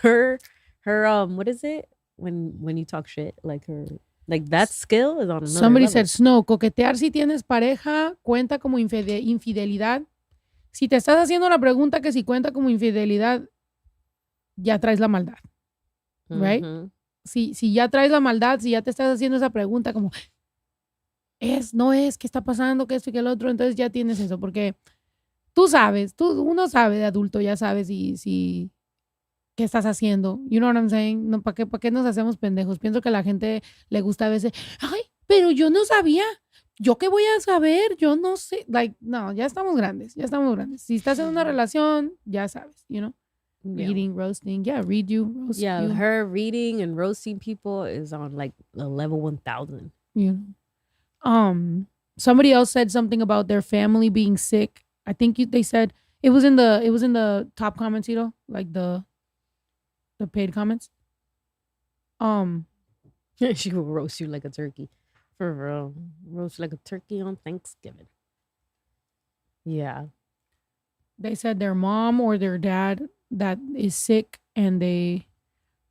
Speaker 2: Her what is it? When you talk shit, that skill is on another
Speaker 1: Somebody
Speaker 2: level.
Speaker 1: said, Snow, coquetear si tienes pareja cuenta como infidelidad. Si te estás haciendo una pregunta que si cuenta como infidelidad, ya traes la maldad. Right? Si ya traes la maldad, si ya te estás haciendo esa pregunta como, no es, ¿qué está pasando? ¿Qué esto y qué el otro? Entonces ya tienes eso, porque uno sabe de adulto, ya sabes si qué estás haciendo. You know what I'm saying? No, ¿para qué nos hacemos pendejos? Pienso que a la gente le gusta a veces, ay, pero yo no sabía. ¿Yo qué voy a saber? Yo no sé. Like, no, ya estamos grandes. Si estás en una relación, ya sabes, you know? Reading, roasting. Yeah, read you, roast
Speaker 2: Yeah,
Speaker 1: you.
Speaker 2: her reading and roasting people is on like a level 1000.
Speaker 1: You know? Somebody else said something about their family being sick. I think they said it was in the top comments, you know, like the paid comments.
Speaker 2: She will roast you like a turkey. For real. Roast like a turkey on Thanksgiving. Yeah.
Speaker 1: They said their mom or their dad that is sick and they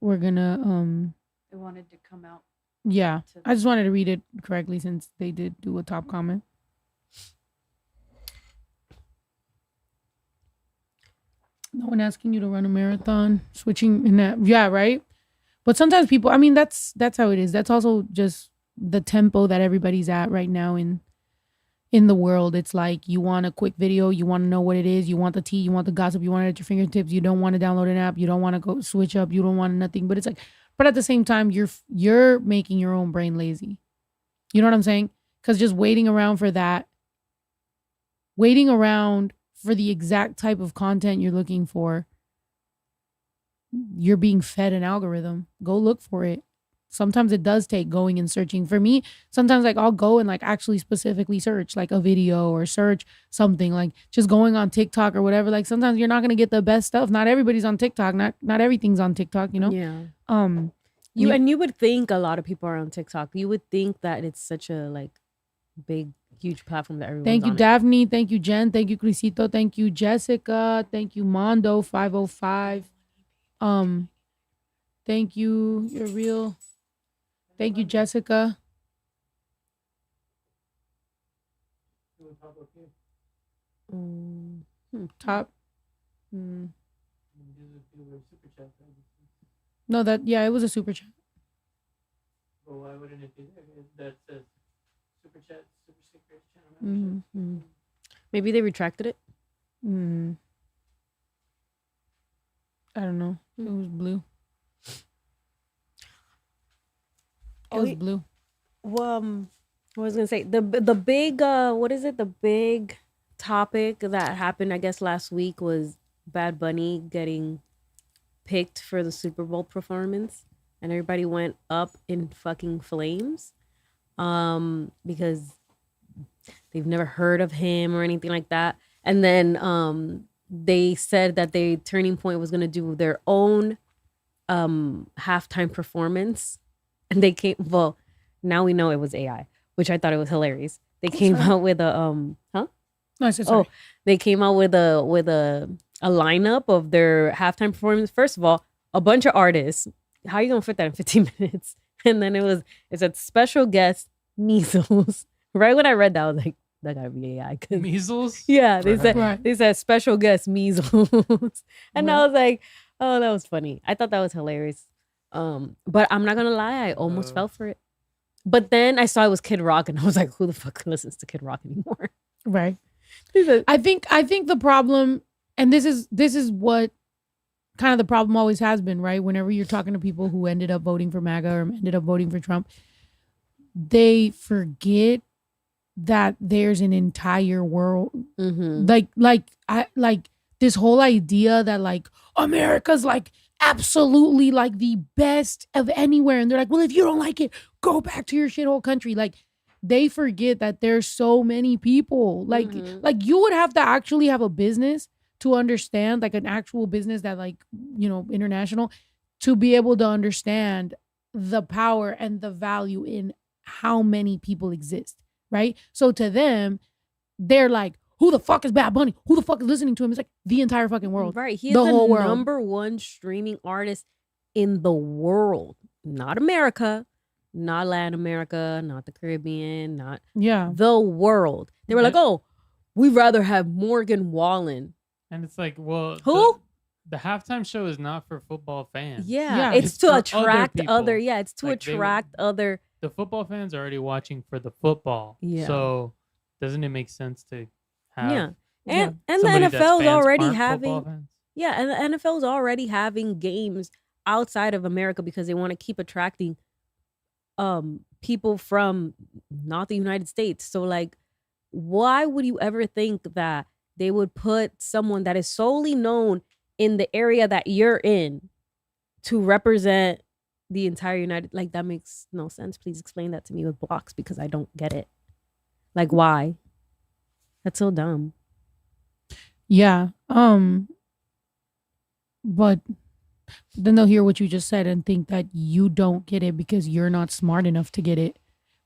Speaker 1: were gonna
Speaker 5: They wanted to come out.
Speaker 1: yeah. I just wanted to read it correctly since they did do a top comment. No one asking you to run a marathon, switching in that, yeah, right? But sometimes people, I mean, that's how it is. That's also just the tempo that everybody's at right now in the world. It's like you want a quick video, you want to know what it is, you want the tea, you want the gossip, you want it at your fingertips, you don't want to download an app, you don't want to go switch up, you don't want nothing. But it's like, but at the same time, you're making your own brain lazy. You know what I'm saying? Because just waiting around for the exact type of content you're looking for, you're being fed an algorithm. Go look for it. Sometimes it does take going and searching. For me, sometimes like I'll go and like actually specifically search like a video or search something, like just going on TikTok or whatever. Like sometimes you're not going to get the best stuff. Not everybody's on TikTok. Not everything's on TikTok, you know?
Speaker 2: Yeah. You would think a lot of people are on TikTok. You would think that it's such a like big, huge platform that everyone's
Speaker 1: Thank you,
Speaker 2: on it.
Speaker 1: Daphne. Thank you, Jen. Thank you, Crisito. Thank you, Jessica. Thank you, Mondo 505. Thank you. You're real. Thank you, Jessica. Top. No, it was a super chat.
Speaker 3: Well, why wouldn't it be there? That says super chat, super secret channel
Speaker 1: Mm-hmm.
Speaker 2: Maybe they retracted it.
Speaker 1: I don't know. It was blue. It was blue.
Speaker 2: Well, what was I gonna say? The big what is it? The big topic that happened, I guess, last week was Bad Bunny getting picked for the Super Bowl performance, and everybody went up in fucking flames, because they've never heard of him or anything like that. And then they said that the Turning Point was gonna do their own halftime performance. And they came, well, now we know it was AI, which I thought it was hilarious. They came out with a they came out with a lineup of their halftime performance. First of all, a bunch of artists. How are you gonna fit that in 15 minutes? And then it said special guest Measles. Right when I read that, I was like, that gotta be AI.
Speaker 3: Measles?
Speaker 2: Yeah, they said special guest Measles. And I was like, oh, that was funny. I thought that was hilarious. But I'm not gonna lie, I almost fell for it. But then I saw it was Kid Rock, and I was like, who the fuck listens to Kid Rock anymore?
Speaker 1: Right. I think the problem, and this is what kind of the problem always has been, right? Whenever you're talking to people who ended up voting for MAGA or ended up voting for Trump, they forget that there's an entire world. Like this whole idea that like America's like absolutely like the best of anywhere, and they're like, well, if you don't like it, go back to your shithole country. Like they forget that there's so many people. Like you would have to actually have a business to understand, like an actual business that like, you know, international, to be able to understand the power and the value in how many people exist, right? So to them, they're like, who the fuck is Bad Bunny? Who the fuck is listening to him? It's like the entire fucking world.
Speaker 2: Right. He's
Speaker 1: the
Speaker 2: the
Speaker 1: whole world.
Speaker 2: number one streaming artist in the world. Not America, not Latin America, not the Caribbean, not the world. They were like, oh, we'd rather have Morgan Wallen.
Speaker 3: And it's like, well,
Speaker 2: who?
Speaker 3: The halftime show is not for football fans.
Speaker 2: Yeah. It's to attract
Speaker 3: other
Speaker 2: it's to
Speaker 3: like
Speaker 2: attract other
Speaker 3: the football fans are already watching for the football.
Speaker 2: Yeah.
Speaker 3: So doesn't it make sense to have
Speaker 2: Yeah. And the
Speaker 3: somebody that's
Speaker 2: NFL's
Speaker 3: fans
Speaker 2: already
Speaker 3: aren't football
Speaker 2: having
Speaker 3: fans?
Speaker 2: Yeah, and the NFL's already having games outside of America because they want to keep attracting people from not the United States. So like, why would you ever think that they would put someone that is solely known in the area that you're in to represent the entire United? Like, that makes no sense. Please explain that to me with blocks because I don't get it. Like, why? That's so dumb.
Speaker 1: Yeah. But then they'll hear what you just said and think that you don't get it because you're not smart enough to get it.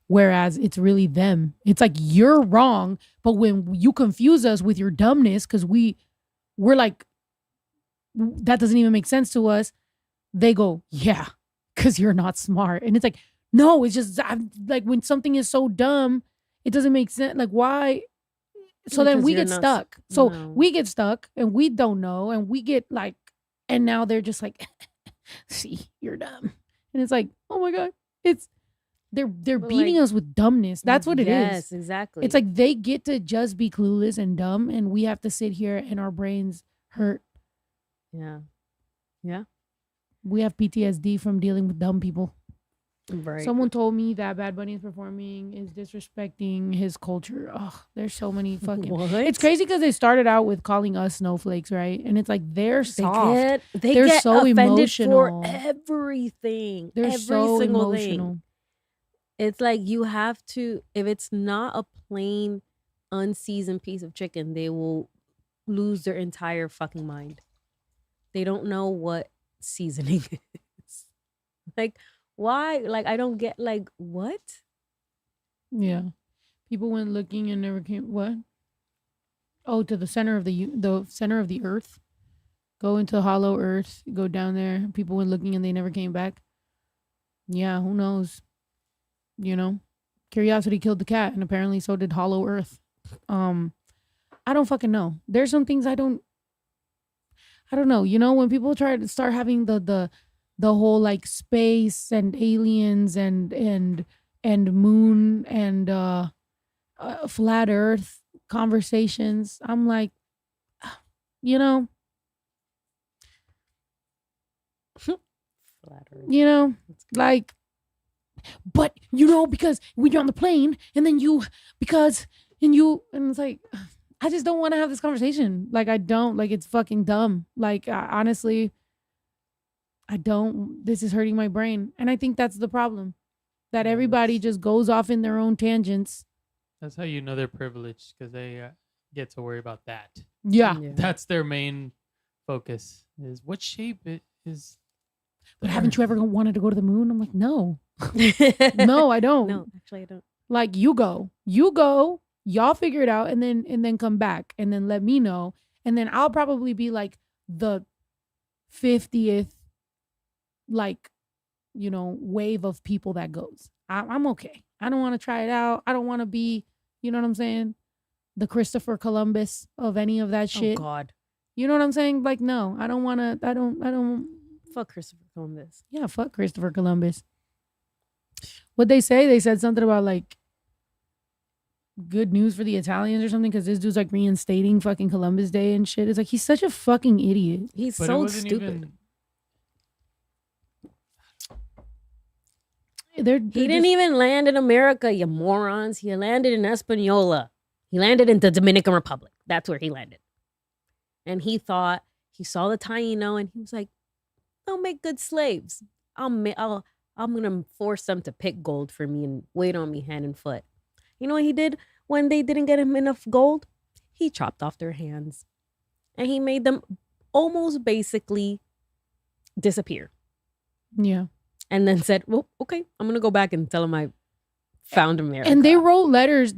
Speaker 1: Whereas it's really them. It's like you're wrong, but when you confuse us with your dumbness, because we're like, that doesn't even make sense to us. They go, yeah, because you're not smart. And it's like, no, it's just like when something is so dumb, it doesn't make sense. Like, why? So then
Speaker 2: Because
Speaker 1: we
Speaker 2: you're
Speaker 1: get
Speaker 2: not
Speaker 1: stuck. So
Speaker 2: no.
Speaker 1: we get stuck and we don't know. And we get like, and now they're just like, see, you're dumb. And it's like, oh my God, they're
Speaker 2: But,
Speaker 1: beating
Speaker 2: like,
Speaker 1: us with dumbness. That's what it is.
Speaker 2: Yes, exactly.
Speaker 1: It's like they get to just be clueless and dumb, and we have to sit here and our brains hurt.
Speaker 2: Yeah. Yeah.
Speaker 1: We have PTSD from dealing with dumb people.
Speaker 2: Right.
Speaker 1: Someone told me that Bad Bunny is performing is disrespecting his culture. Oh, there's so many fucking.
Speaker 2: What?
Speaker 1: It's crazy because they started out with calling us snowflakes, right? And it's like they're soft.
Speaker 2: They
Speaker 1: They're
Speaker 2: get
Speaker 1: so
Speaker 2: offended
Speaker 1: emotional.
Speaker 2: for everything.
Speaker 1: They're
Speaker 2: every
Speaker 1: so
Speaker 2: single
Speaker 1: emotional.
Speaker 2: thing. It's like you have to, if it's not a plain, unseasoned piece of chicken, they will lose their entire fucking mind. They don't know what seasoning is. Like, why? Like, I don't get, like, what?
Speaker 1: Yeah, people went looking and never came. What? Oh, to the center of the center of the earth. Go into hollow earth. Go down there. People went looking and they never came back. Yeah, who knows? You know, curiosity killed the cat, and apparently so did hollow earth. I don't fucking know. There's some things I don't know. You know, when people try to start having the whole like space and aliens and moon and flat earth conversations, I'm like, you know,
Speaker 2: Flat earth.
Speaker 1: you know, like, but you know, because when you're on the plane and then and it's like, I just don't want to have this conversation. Like, I don't, like, it's fucking dumb. Like, honestly, I don't, this is hurting my brain. And I think that's the problem, that everybody just goes off in their own tangents.
Speaker 3: That's how you know they're privileged, because they get to worry about that.
Speaker 1: Yeah.
Speaker 3: That's their main focus, is what shape it is.
Speaker 1: But haven't you ever wanted to go to the moon? I'm like, no. No, I don't.
Speaker 2: No, actually, I don't.
Speaker 1: Like, you go, y'all figure it out, and then come back and then let me know. And then I'll probably be like the 50th, like, you know, wave of people that goes. I'm okay. I don't want to try it out. I don't want to be, you know what I'm saying, the Christopher Columbus of any of that shit.
Speaker 2: Oh, God.
Speaker 1: You know what I'm saying? Like, no, I don't want to, I don't.
Speaker 2: Fuck Christopher Columbus.
Speaker 1: Yeah, fuck Christopher Columbus. What they said something about like good news for the Italians or something, because this dude's like reinstating fucking Columbus Day and shit. It's like, he's such a fucking idiot.
Speaker 2: He's
Speaker 3: But it
Speaker 2: so
Speaker 3: wasn't
Speaker 2: stupid.
Speaker 1: He
Speaker 2: He didn't even land in America, you morons. He landed in Hispaniola. He landed in the Dominican Republic. That's where he landed. And he thought, he saw the Taino and he was like, they'll make good slaves. I'm gonna force them to pick gold for me and wait on me hand and foot. You know what he did when they didn't get him enough gold? He chopped off their hands. And he made them almost basically disappear.
Speaker 1: Yeah.
Speaker 2: And then said, well, okay, I'm going to go back and tell them I found America.
Speaker 1: And they wrote letters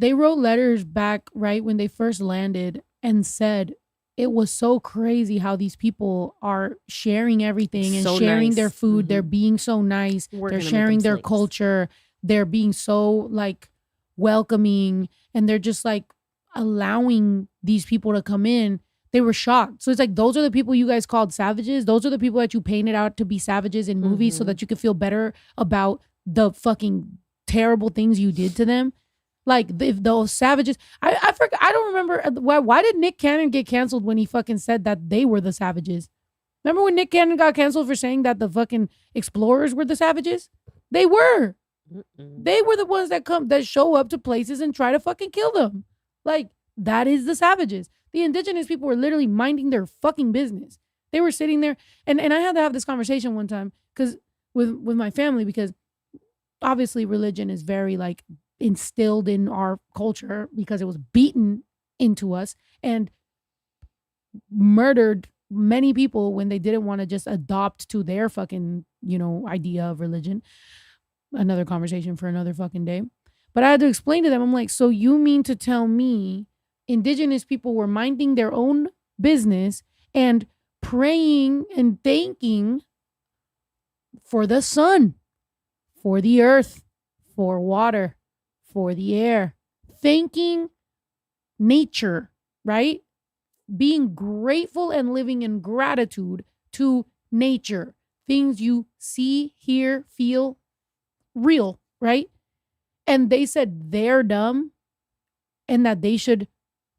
Speaker 1: back, right, when they first landed, and said it was so crazy how these people are sharing everything and
Speaker 2: So
Speaker 1: sharing
Speaker 2: nice.
Speaker 1: their food.
Speaker 2: Mhm.
Speaker 1: They're being so nice.
Speaker 2: We're
Speaker 1: They're
Speaker 2: gonna make
Speaker 1: sharing
Speaker 2: them
Speaker 1: their
Speaker 2: slaves.
Speaker 1: culture. They're being so like welcoming, and they're just like allowing these people to come in. They were shocked. So it's like, those are the people you guys called savages. Those are the people that you painted out to be savages in movies so
Speaker 2: Mhm.
Speaker 1: that you could feel better about the fucking terrible things you did to them. Like if those savages, I forgot, I don't remember why did Nick Cannon get canceled when he fucking said that they were the savages? Remember when Nick Cannon got canceled for saying that the fucking explorers were the savages? They were. They were the ones that show up to places and try to fucking kill them. Like, that is the savages. The indigenous people were literally minding their fucking business. They were sitting there, and I had to have this conversation one time because with my family, because obviously religion is very like instilled in our culture because it was beaten into us and murdered many people when they didn't want to just adopt to their fucking, idea of religion. Another conversation for another fucking day. But I had to explain to them, I'm like, so you mean to tell me indigenous people were minding their own business and praying and thanking for the sun, for the earth, for water, for the air, thanking nature, right? Being grateful and living in gratitude to nature, things you see, hear, feel, real, right? And they said they're dumb and that they should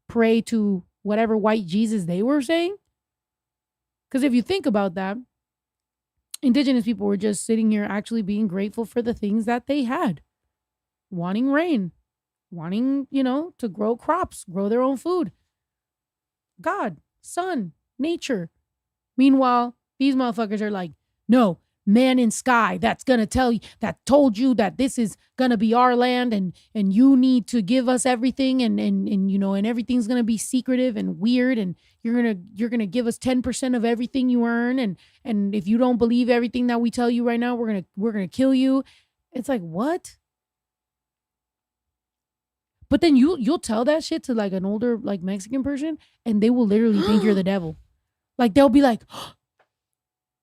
Speaker 1: pray to whatever white Jesus they were saying. Because if you think about that, indigenous people were just sitting here actually being grateful for the things that they had. Wanting rain, wanting, to grow crops, grow their own food. God, sun, nature. Meanwhile, these motherfuckers are like, no, man in sky that's gonna tell you, that told you that this is gonna be our land and you need to give us everything and everything's gonna be secretive and weird and you're gonna give us 10% of everything you earn and if you don't believe everything that we tell you right now, we're gonna kill you. It's like, what? But then you'll tell that shit to like an older like Mexican person and they will literally think you're the devil. Like they'll be like,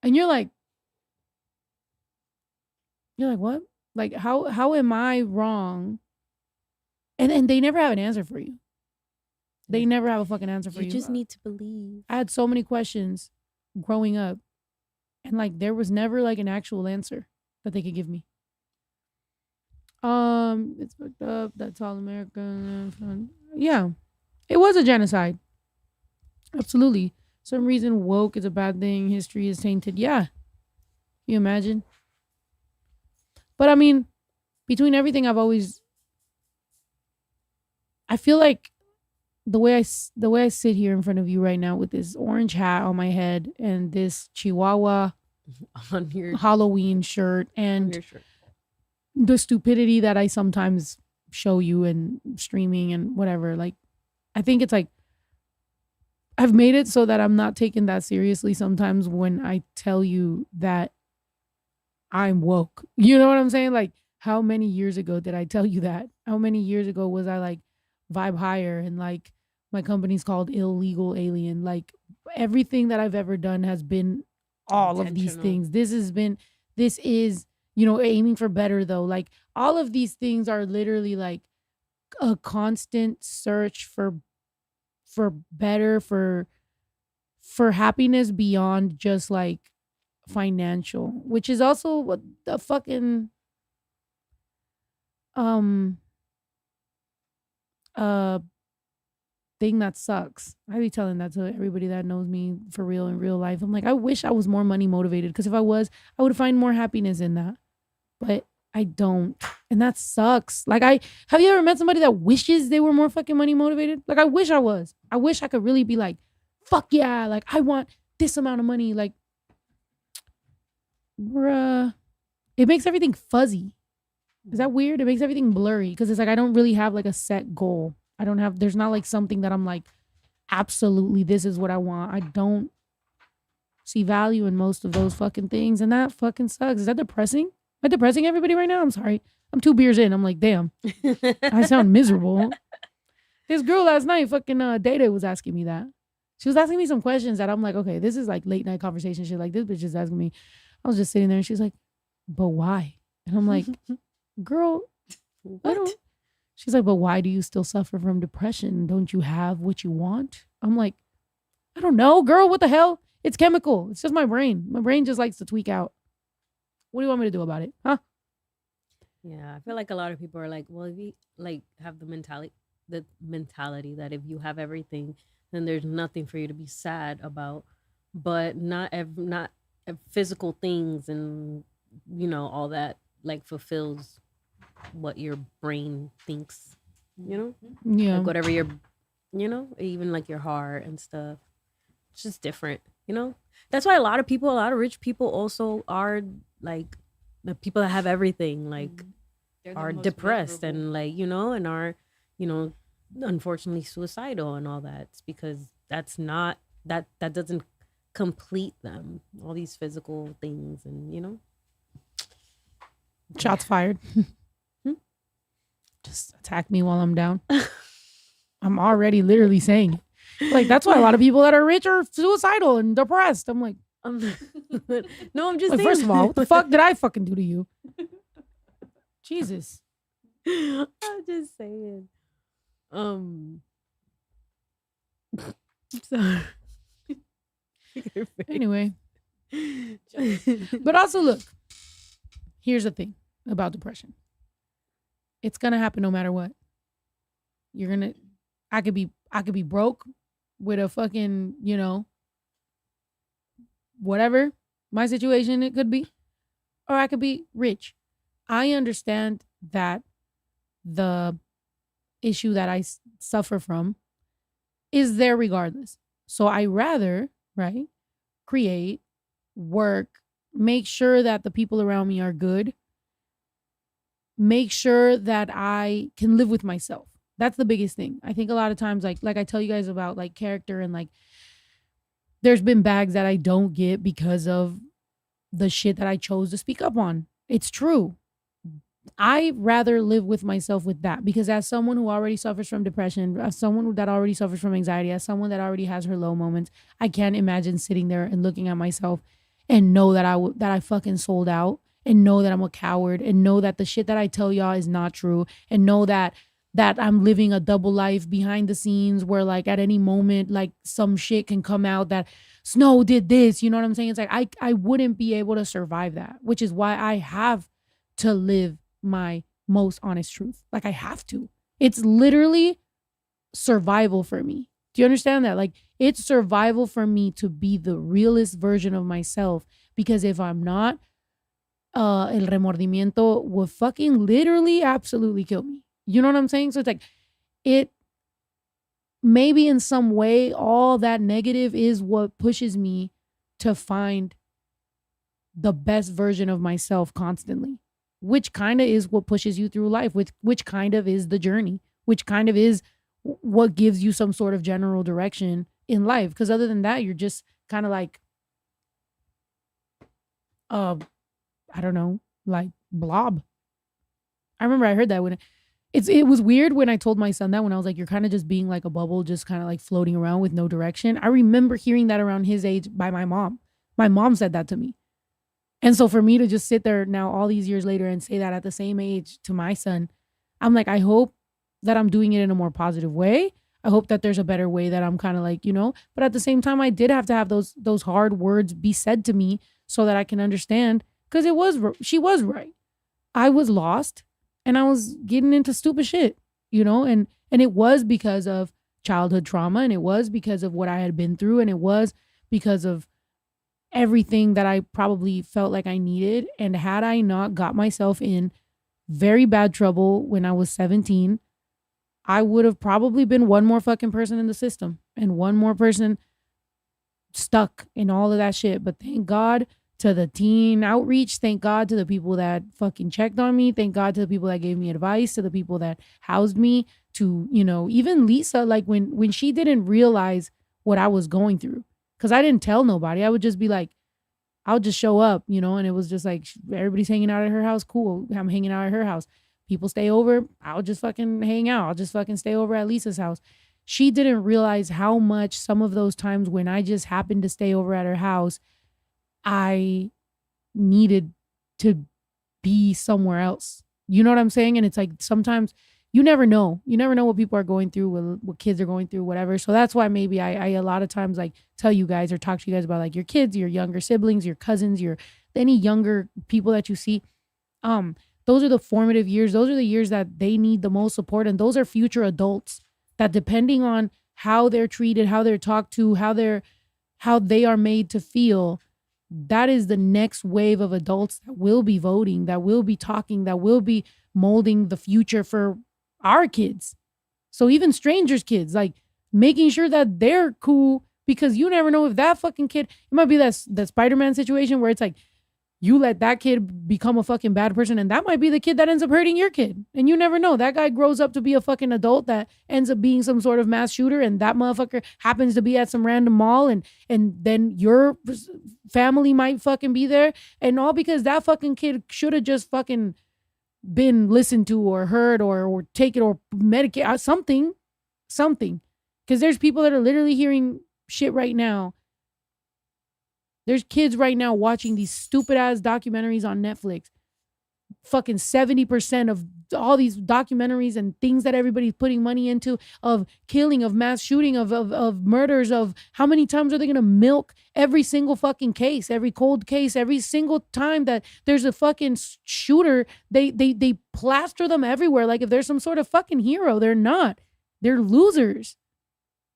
Speaker 1: and you're like, what? Like, how am I wrong? And they never have an answer for you. They never have a fucking answer for you.
Speaker 2: You just need to believe.
Speaker 1: I had so many questions growing up. And like, there was never like an actual answer that they could give me. It's fucked up. That's all American. Yeah. It was a genocide. Absolutely. Some reason woke is a bad thing. History is tainted. Yeah. Can you imagine? But I mean, between everything I feel like the way I sit here in front of you right now with this orange hat on my head and this Chihuahua
Speaker 2: on your
Speaker 1: Halloween shirt and the stupidity that I sometimes show you and streaming and whatever, like, I think it's like, I've made it so that I'm not taken that seriously sometimes when I tell you that I'm woke. You know what I'm saying? Like, how many years ago did I tell you that? How many years ago was I like vibe higher and like my company's called Illegal Alien? Like, everything that I've ever done has been all of these things. This is, aiming for better though. Like, all of these things are literally like a constant search for better, for happiness beyond just like financial, which is also what the fucking thing that sucks. I be telling that to everybody that knows me for real in real life. I'm like, I wish I was more money motivated, because if I was, I would find more happiness in that. But I don't. And that sucks. Like, have you ever met somebody that wishes they were more fucking money motivated? Like, I wish I was. I wish I could really be like, fuck yeah, like I want this amount of money. Like, bruh, it makes everything fuzzy. Is that weird? It makes everything blurry because it's like I don't really have like a set goal. There's not like something that I'm like, absolutely, this is what I want. I don't see value in most of those fucking things, and that fucking sucks. Is that depressing? Am I depressing everybody right now? I'm sorry. I'm 2 beers in. I'm like, damn, I sound miserable. This girl last night, fucking Data, was asking me that. She was asking me some questions that I'm like, okay, this is like late night conversation shit. Like, this bitch is asking me. I was just sitting there and she's like, but why? And I'm like, girl, I don't. She's like, but why do you still suffer from depression? Don't you have what you want? I'm like, I don't know, girl. What the hell? It's chemical. It's just my brain. My brain just likes to tweak out. What do you want me to do about it? Huh?
Speaker 2: Yeah, I feel like a lot of people are like, well, if you like have the mentality that if you have everything, then there's nothing for you to be sad about. But not physical things and all that like fulfills what your brain thinks.
Speaker 1: Yeah.
Speaker 2: Like whatever even like your heart and stuff. It's just different. That's why a lot of rich people also are like the people that have everything, like
Speaker 5: They're the
Speaker 2: are
Speaker 5: most
Speaker 2: depressed
Speaker 5: miserable.
Speaker 2: and like, and are, unfortunately suicidal and all that. It's because that's not that doesn't complete them. All these physical things and
Speaker 1: Shots fired. Just attack me while I'm down. I'm already literally saying it. Like, that's why a lot of people that are rich are suicidal and depressed. I'm like,
Speaker 2: no, I'm just
Speaker 1: like,
Speaker 2: saying.
Speaker 1: first of all, what the fuck did I fucking do to you? Jesus.
Speaker 2: I'm just saying. So
Speaker 1: Anyway. But also, look, here's the thing about depression. It's gonna happen no matter what. I could be broke with a fucking, whatever my situation it could be, or I could be rich. I understand that the issue that I suffer from is there regardless. So I rather, right, create, work, make sure that the people around me are good, make sure that I can live with myself. That's the biggest thing. I think a lot of times, like I tell you guys about like character and like there's been bags that I don't get because of the shit that I chose to speak up on. It's true. I rather live with myself with that because as someone who already suffers from depression, as someone that already suffers from anxiety, as someone that already has her low moments, I can't imagine sitting there and looking at myself and know that I fucking sold out and know that I'm a coward and know that the shit that I tell y'all is not true and know that I'm living a double life behind the scenes where like at any moment like some shit can come out that Snow did this, you know what I'm saying? It's like I wouldn't be able to survive that, which is why I have to live my most honest truth. Like I have to. It's literally survival for me. Do you understand that? Like it's survival for me to be the realest version of myself because if I'm not, el remordimiento will fucking literally absolutely kill me. You know what I'm saying? So it's like it maybe in some way all that negative is what pushes me to find the best version of myself constantly, which kind of is what pushes you through life, which kind of is the journey, which kind of is what gives you some sort of general direction in life. Because other than that, you're just kind of like, I don't know, like blob. I remember I heard that when it was weird when I told my son that when I was like, you're kind of just being like a bubble, just kind of like floating around with no direction. I remember hearing that around his age by my mom. My mom said that to me. And so for me to just sit there now all these years later and say that at the same age to my son, I'm like, I hope that I'm doing it in a more positive way. I hope that there's a better way that I'm kind of like, but at the same time, I did have to have those hard words be said to me so that I can understand because she was right. I was lost and I was getting into stupid shit, and it was because of childhood trauma and it was because of what I had been through and it was because of everything that I probably felt like I needed. And had I not got myself in very bad trouble when I was 17, I would have probably been one more fucking person in the system and one more person stuck in all of that shit. But thank God to the teen outreach. Thank God to the people that fucking checked on me. Thank God to the people that gave me advice, to the people that housed me, to, even Lisa, like when she didn't realize what I was going through. Because I didn't tell nobody. I would just be like, I'll just show up, and it was just like, everybody's hanging out at her house. Cool. I'm hanging out at her house. People stay over. I'll just fucking hang out. I'll just fucking stay over at Lisa's house. She didn't realize how much some of those times when I just happened to stay over at her house, I needed to be somewhere else. You know what I'm saying? And it's like, sometimes you never know. You never know what people are going through, what kids are going through, whatever. So that's why maybe I a lot of times like tell you guys or talk to you guys about like your kids, your younger siblings, your cousins, any younger people that you see. Those are the formative years. Those are the years that they need the most support. And those are future adults that, depending on how they're treated, how they're talked to, how they are made to feel, that is the next wave of adults that will be voting, that will be talking, that will be molding the future for our kids. So even strangers' kids, like making sure that they're cool, because you never know if that fucking kid, it might be that Spider-Man situation where it's like, you let that kid become a fucking bad person, and that might be the kid that ends up hurting your kid. And you never know. That guy grows up to be a fucking adult that ends up being some sort of mass shooter, and that motherfucker happens to be at some random mall, and then your family might fucking be there. And all because that fucking kid should have just fucking been listened to or heard or taken or medicated, something. Because there's people that are literally hearing shit right now. There's kids right now watching these stupid ass documentaries on Netflix. Fucking 70% of all these documentaries and things that everybody's putting money into, of killing, of mass shooting, of murders, of how many times are they going to milk every single fucking case, every cold case, every single time that there's a fucking shooter, they plaster them everywhere. Like if there's some sort of fucking hero, they're not. They're losers.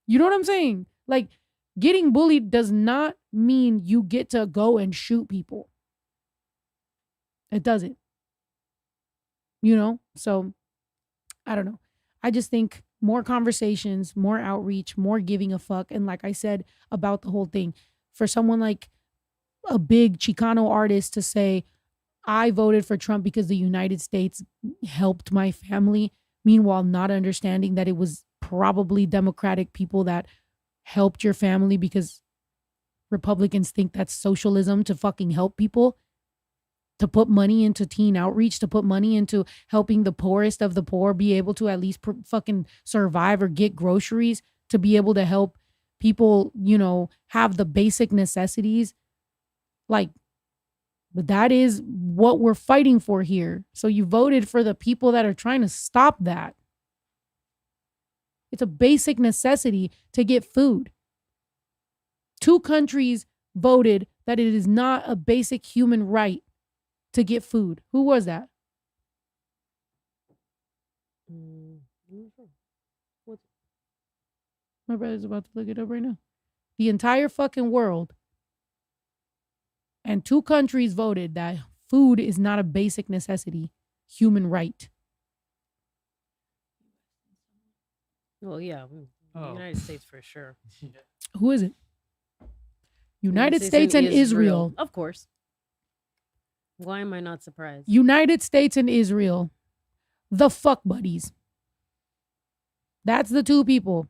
Speaker 1: You know what I'm saying? Like, getting bullied does not mean you get to go and shoot people. It doesn't. You know? So, I don't know. I just think more conversations, more outreach, more giving a fuck. And like I said about the whole thing, for someone like a big Chicano artist to say, I voted for Trump because the United States helped my family, meanwhile not understanding that it was probably Democratic people that helped your family, because Republicans think that's socialism to fucking help people, to put money into teen outreach, to put money into helping the poorest of the poor be able to at least fucking survive or get groceries, to be able to help people, you know, have the basic necessities. Like, but that is what we're fighting for here. So you voted for the people that are trying to stop that. It's a basic necessity to get food. 2 countries voted that it is not a basic human right to get food. Who was that? My brother's about to look it up right now. The entire fucking world. And 2 countries voted that food is not a basic necessity, human right.
Speaker 2: Well, yeah, United States for sure.
Speaker 1: Who is it? United States and Israel.
Speaker 2: Of course. Why am I not surprised?
Speaker 1: United States and Israel. The fuck buddies. That's the 2 people.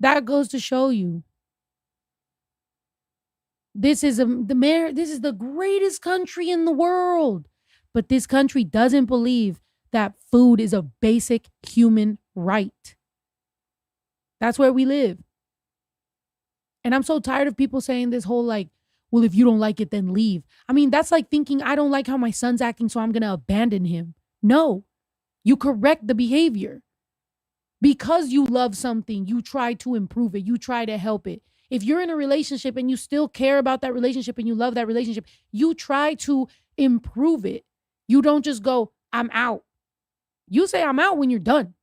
Speaker 1: That goes to show you. This is the greatest country in the world. But this country doesn't believe that food is a basic human right. That's where we live. And I'm so tired of people saying this whole like, well, if you don't like it, then leave. I mean, that's like thinking I don't like how my son's acting, so I'm going to abandon him. No, you correct the behavior. Because you love something, you try to improve it. You try to help it. If you're in a relationship and you still care about that relationship and you love that relationship, you try to improve it. You don't just go, I'm out. You say I'm out when you're done.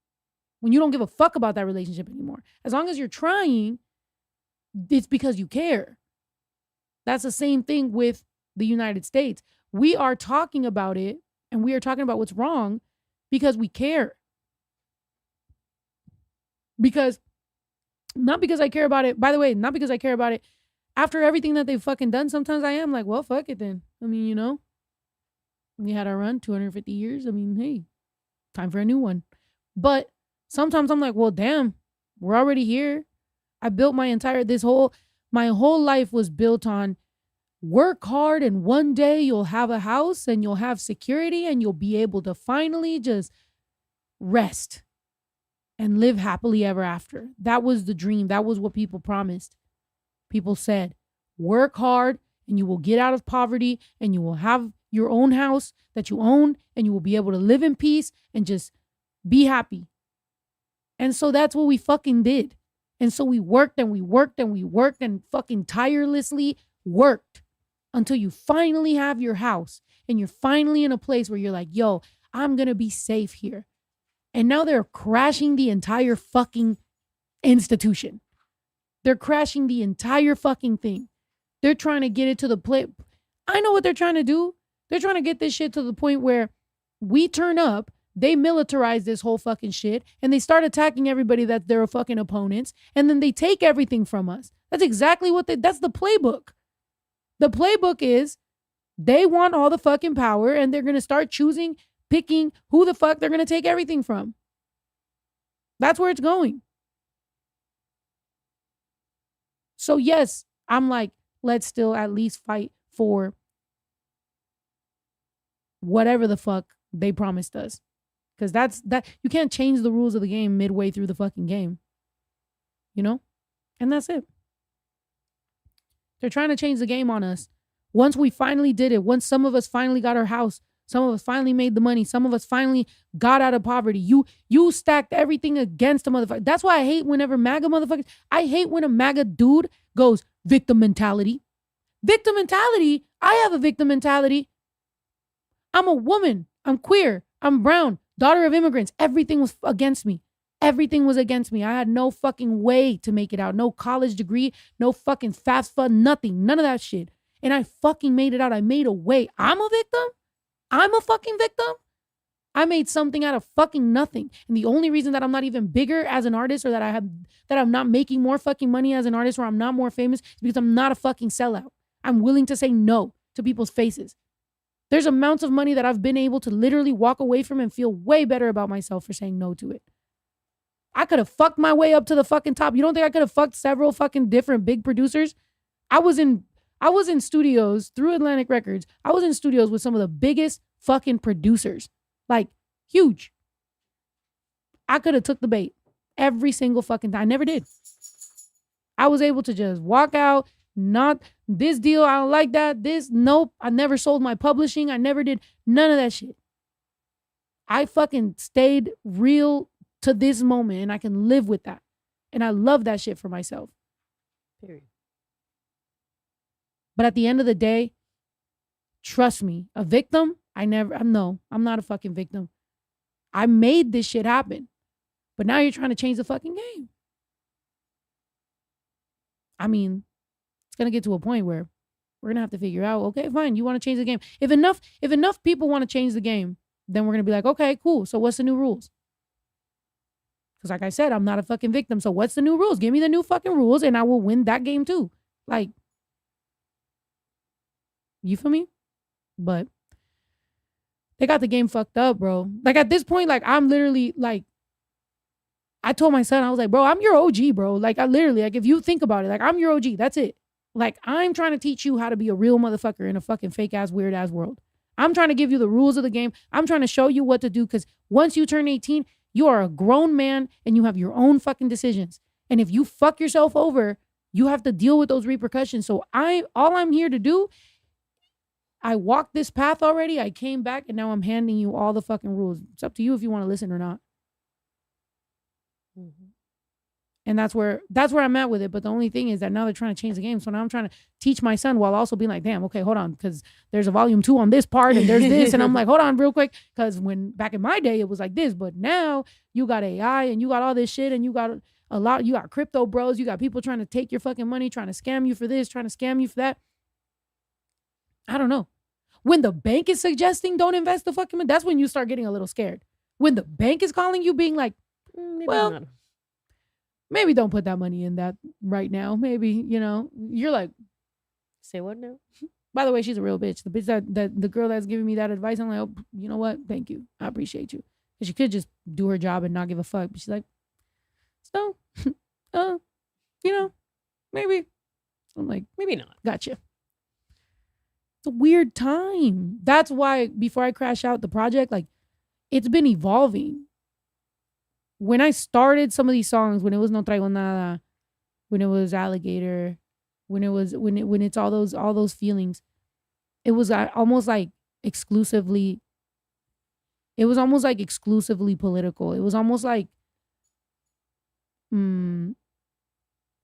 Speaker 1: When you don't give a fuck about that relationship anymore. As long as you're trying, it's because you care. That's the same thing with the United States. We are talking about it and we are talking about what's wrong because we care. Not because I care about it. By the way, not because I care about it. After everything that they've fucking done, sometimes I am like, well, fuck it then. I mean, you know. We had our run, 250 years. I mean, hey, time for a new one. But sometimes I'm like, well, damn, we're already here. I built my whole life was built on work hard, and one day you'll have a house and you'll have security and you'll be able to finally just rest and live happily ever after. That was the dream. That was what people promised. People said, work hard and you will get out of poverty and you will have your own house that you own and you will be able to live in peace and just be happy. And so that's what we fucking did. And so we worked and we worked and we worked and fucking tirelessly worked until you finally have your house and you're finally in a place where you're like, yo, I'm going to be safe here. And now they're crashing the entire fucking institution. They're crashing the entire fucking thing. They're trying to get it to the place. I know what they're trying to do. They're trying to get this shit to the point where we turn up, they militarize this whole fucking shit, and they start attacking everybody that they're fucking opponents, and then they take everything from us. That's exactly what that's the playbook. The playbook is they want all the fucking power, and they're going to start picking who the fuck they're going to take everything from. That's where it's going. So yes, I'm like, let's still at least fight for whatever the fuck they promised us. Because that you can't change the rules of the game midway through the fucking game. You know? And that's it. They're trying to change the game on us. Once we finally did it, once some of us finally got our house, some of us finally made the money, some of us finally got out of poverty, you stacked everything against a motherfucker. That's why I hate whenever MAGA motherfuckers, I hate when a MAGA dude goes, victim mentality. Victim mentality? I have a victim mentality. I'm a woman. I'm queer. I'm brown. Daughter of immigrants. Everything was against me. Everything was against me. I had no fucking way to make it out. No college degree. No fucking FAFSA. Nothing. None of that shit. And I fucking made it out. I made a way. I'm a victim? I'm a fucking victim? I made something out of fucking nothing. And the only reason that I'm not even bigger as an artist or that I'm not making more fucking money as an artist or I'm not more famous is because I'm not a fucking sellout. I'm willing to say no to people's faces. There's amounts of money that I've been able to literally walk away from and feel way better about myself for saying no to it. I could have fucked my way up to the fucking top. You don't think I could have fucked several fucking different big producers? I was in studios through Atlantic Records. I was in studios with some of the biggest fucking producers. Like, huge. I could have took the bait every single fucking time. I never did. I was able to just walk out, not this deal, I don't like that. This, nope. I never sold my publishing. I never did none of that shit. I fucking stayed real to this moment and I can live with that. And I love that shit for myself.
Speaker 2: Period.
Speaker 1: But at the end of the day, trust me, a victim, I'm not a fucking victim. I made this shit happen. But now you're trying to change the fucking game. I mean, it's going to get to a point where we're going to have to figure out, okay, fine, you want to change the game. If enough people want to change the game, then we're going to be like, okay, cool. So what's the new rules? Because like I said, I'm not a fucking victim. So what's the new rules? Give me the new fucking rules and I will win that game too. Like, you feel me? But they got the game fucked up, bro. Like at this point, like I'm literally like, I told my son, I was like, bro, I'm your OG, bro. Like I literally, like if you think about it, like I'm your OG. That's it. Like I'm trying to teach you how to be a real motherfucker in a fucking fake ass, weird ass world. I'm trying to give you the rules of the game. I'm trying to show you what to do because once you turn 18, you are a grown man and you have your own fucking decisions. And if you fuck yourself over, you have to deal with those repercussions. So all I'm here to do, I walked this path already. I came back and now I'm handing you all the fucking rules. It's up to you if you want to listen or not. Mm-hmm. And that's where I'm at with it. But the only thing is that now they're trying to change the game. So now I'm trying to teach my son while also being like, damn, okay, hold on. Because there's a volume 2 on this part and there's this. And I'm like, hold on real quick. Because when back in my day, it was like this. But now you got AI and you got all this shit and you got you got crypto bros. You got people trying to take your fucking money, trying to scam you for this, trying to scam you for that. I don't know. When the bank is suggesting don't invest the fucking money, that's when you start getting a little scared. When the bank is calling you being like, maybe don't put that money in that right now. Maybe, you're like,
Speaker 2: say what now?
Speaker 1: By the way, she's a real bitch. The bitch that the girl that's giving me that advice, I'm like, oh, you know what? Thank you. I appreciate you. Because she could just do her job and not give a fuck. But she's like, so, maybe. I'm like,
Speaker 2: maybe not.
Speaker 1: Gotcha. It's a weird time. That's why before I crash out the project, like it's been evolving. When I started some of these songs, when it was No Traigo Nada, when it was Alligator, when it's all those feelings, it was almost like exclusively political. It was almost like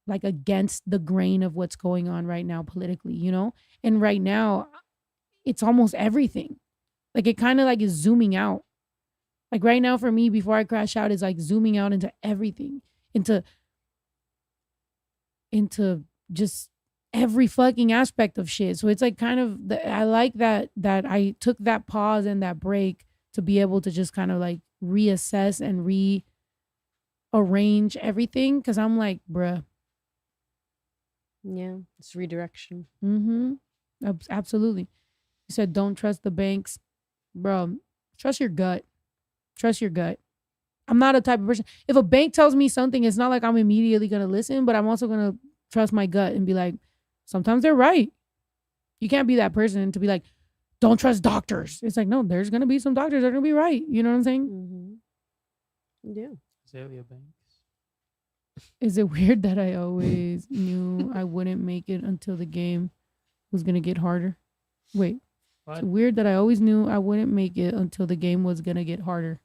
Speaker 1: like against the grain of what's going on right now politically, you know? And right now it's almost everything. Like it kind of like is zooming out. Like right now for me, before I crash out, is like zooming out into everything, into just every fucking aspect of shit. So it's like kind of I like that I took that pause and that break to be able to just kind of like reassess and rearrange everything, because I'm like, bruh.
Speaker 2: Yeah, it's redirection.
Speaker 1: Absolutely. You said don't trust the banks. Bro, trust your gut. Trust your gut. I'm not a type of person. If a bank tells me something, it's not like I'm immediately going to listen, but I'm also going to trust my gut and be like, sometimes they're right. You can't be that person to be like, don't trust doctors. It's like, no, there's going to be some doctors that are going to be right. You know what I'm saying?
Speaker 2: Yeah.
Speaker 3: Azalea Banks.
Speaker 1: Is it weird that I always knew I wouldn't make it until the game was going to get harder? Wait.
Speaker 3: What?
Speaker 1: It's weird that I always knew I wouldn't make it until the game was going to get harder.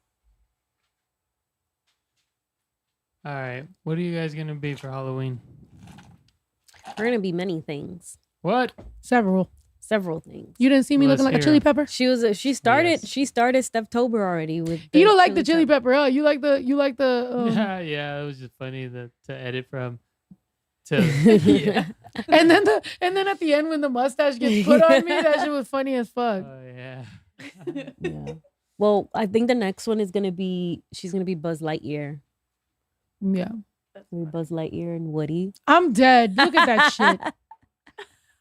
Speaker 3: All right. What are you guys going to be for Halloween?
Speaker 2: We're gonna be many things.
Speaker 3: What?
Speaker 1: Several
Speaker 2: things.
Speaker 1: You didn't see me looking like a chili pepper?
Speaker 2: She started Steptober already with
Speaker 1: you don't like the chili pepper, huh? You like the
Speaker 3: yeah, it was just funny to edit from to
Speaker 2: yeah.
Speaker 1: and then at the end when the mustache gets put on me, that shit was funny as fuck.
Speaker 3: Oh yeah.
Speaker 2: Yeah. Well, I think the next one is gonna be she's gonna be Buzz Lightyear.
Speaker 1: Yeah.
Speaker 2: Buzz Lightyear and Woody.
Speaker 1: I'm dead. Look at that shit.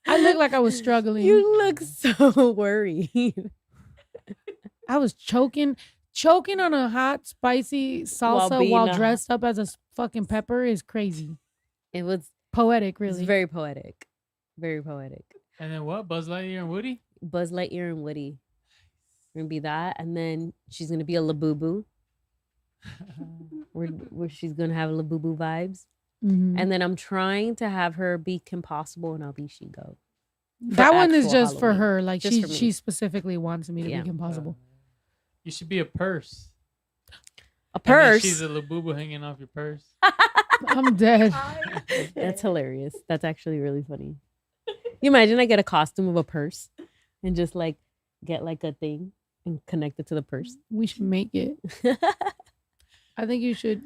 Speaker 1: I look like I was struggling.
Speaker 2: You look so worried.
Speaker 1: I was choking on a hot, spicy salsa while dressed up as a fucking pepper is crazy.
Speaker 2: It was
Speaker 1: poetic, really.
Speaker 2: It's very poetic. Very poetic.
Speaker 3: And then what? Buzz Lightyear and Woody?
Speaker 2: Buzz Lightyear and Woody. We're gonna be that. And then she's gonna be a Labubu. where she's gonna have Labubu vibes. And then I'm trying to have her be Kim Possible and I'll be She-Go.
Speaker 1: That one is just
Speaker 2: Halloween.
Speaker 1: for her. Like
Speaker 2: Just
Speaker 1: she specifically wants me to be Kim Possible.
Speaker 3: You should be a purse.
Speaker 2: A purse?
Speaker 3: She's a Labubu hanging off your purse.
Speaker 1: I'm dead.
Speaker 2: That's hilarious. That's actually really funny. You imagine I get a costume of a purse and just like get like a thing and connect it to the purse.
Speaker 1: We should make it. I think you should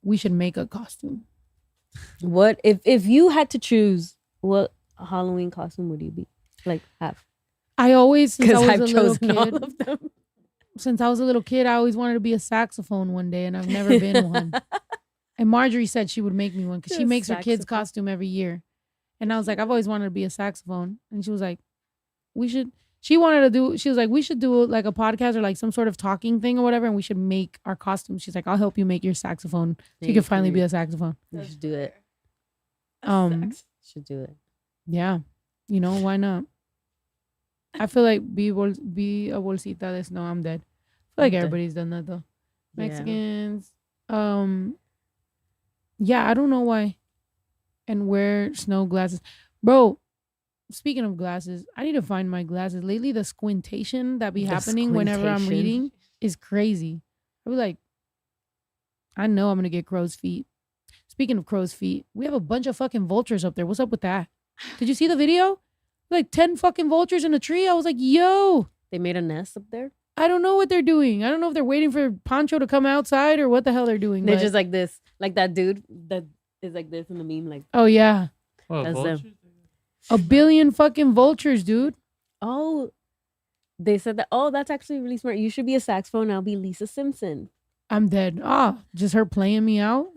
Speaker 1: we should make a costume.
Speaker 2: What if you had to choose, what Halloween costume would you be? Like have?
Speaker 1: I always, since I was
Speaker 2: I've
Speaker 1: a little
Speaker 2: chosen
Speaker 1: kid,
Speaker 2: all of them.
Speaker 1: Since I was a little kid, I always wanted to be a saxophone one day, and I've never been one. And Marjorie said she would make me one because she makes her kid's costume every year. And I was like, I've always wanted to be a saxophone. And she was like, she was like, we should do like a podcast or like some sort of talking thing or whatever, and we should make our costumes. She's like, I'll help you make your saxophone. So you can finally be a saxophone.
Speaker 2: You should do it. Should do it.
Speaker 1: Yeah. You know, why not? I feel like be a bolsita de snow. I'm dead. I feel like everybody's done that though. Mexicans. Yeah, I don't know why. And wear snow glasses. Bro, speaking of glasses, I need to find my glasses. Lately, the squintation that be happening whenever I'm reading is crazy. I be like, I know I'm going to get crow's feet. Speaking of crow's feet, we have a bunch of fucking vultures up there. What's up with that? Did you see the video? Like 10 fucking vultures in a tree. I was like, yo.
Speaker 2: They made a nest up there?
Speaker 1: I don't know what they're doing. I don't know if they're waiting for Pancho to come outside or what the hell they're doing.
Speaker 2: They're just like this. Like that dude that is like this in the meme. Like,
Speaker 1: oh, yeah.
Speaker 3: What,
Speaker 2: that's
Speaker 3: vultures?
Speaker 2: them.
Speaker 1: 1 billion fucking vultures, dude.
Speaker 2: Oh, they said that. Oh, that's actually really smart. You should be a saxophone. I'll be Lisa Simpson.
Speaker 1: I'm dead. Just her playing me out.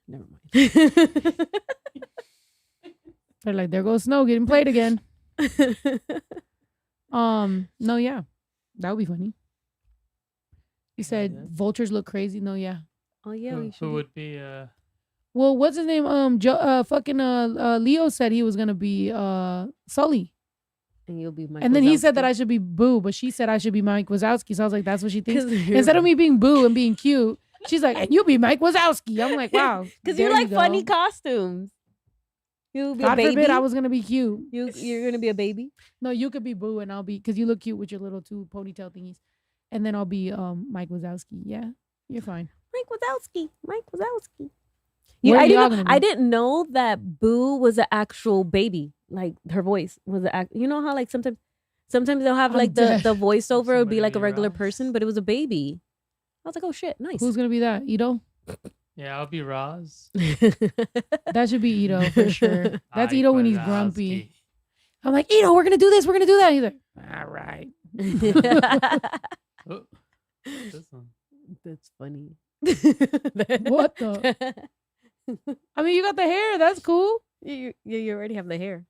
Speaker 2: Never mind.
Speaker 1: They're like, there goes Snow getting played again. No, yeah. That would be funny. You said vultures look crazy. No, yeah.
Speaker 2: Oh, yeah.
Speaker 3: Who would be
Speaker 1: Well, what's his name? Leo said he was gonna be Sully.
Speaker 2: And you'll be Mike.
Speaker 1: And then he said that I should be Boo, but she said I should be Mike Wazowski. So I was like, that's what she thinks. Instead of me being Boo and being cute, she's like, and you be Mike Wazowski. I'm like, wow.
Speaker 2: Because you like funny costumes. You'll be
Speaker 1: God
Speaker 2: a baby.
Speaker 1: forbid I was gonna be cute.
Speaker 2: You're gonna be a baby.
Speaker 1: No, you could be Boo and I'll be, because you look cute with your little 2 ponytail thingies. and then I'll be Mike Wazowski. Yeah, you're fine.
Speaker 2: Mike Wazowski.
Speaker 1: What are y'all
Speaker 2: I
Speaker 1: gonna be?
Speaker 2: didn't know that Boo was an actual baby. Like her voice was an act. You know how like sometimes they'll have
Speaker 1: I'm
Speaker 2: like
Speaker 1: dead.
Speaker 2: the voiceover would be
Speaker 3: Somebody
Speaker 2: like a regular
Speaker 3: Ross.
Speaker 2: person, but it was a baby. I was like, oh shit, nice.
Speaker 1: Who's gonna be that? Ito?
Speaker 3: Yeah, I'll be Roz.
Speaker 1: That should be Ito for sure. That's
Speaker 3: Ike
Speaker 1: Ito when he's
Speaker 3: Wazowski.
Speaker 1: grumpy. I'm like, Ito, we're gonna do this. We're gonna do that. He's like, all right.
Speaker 3: Oh, this one.
Speaker 2: That's funny.
Speaker 1: What the? I mean, you got the hair. That's cool.
Speaker 2: You already have the hair.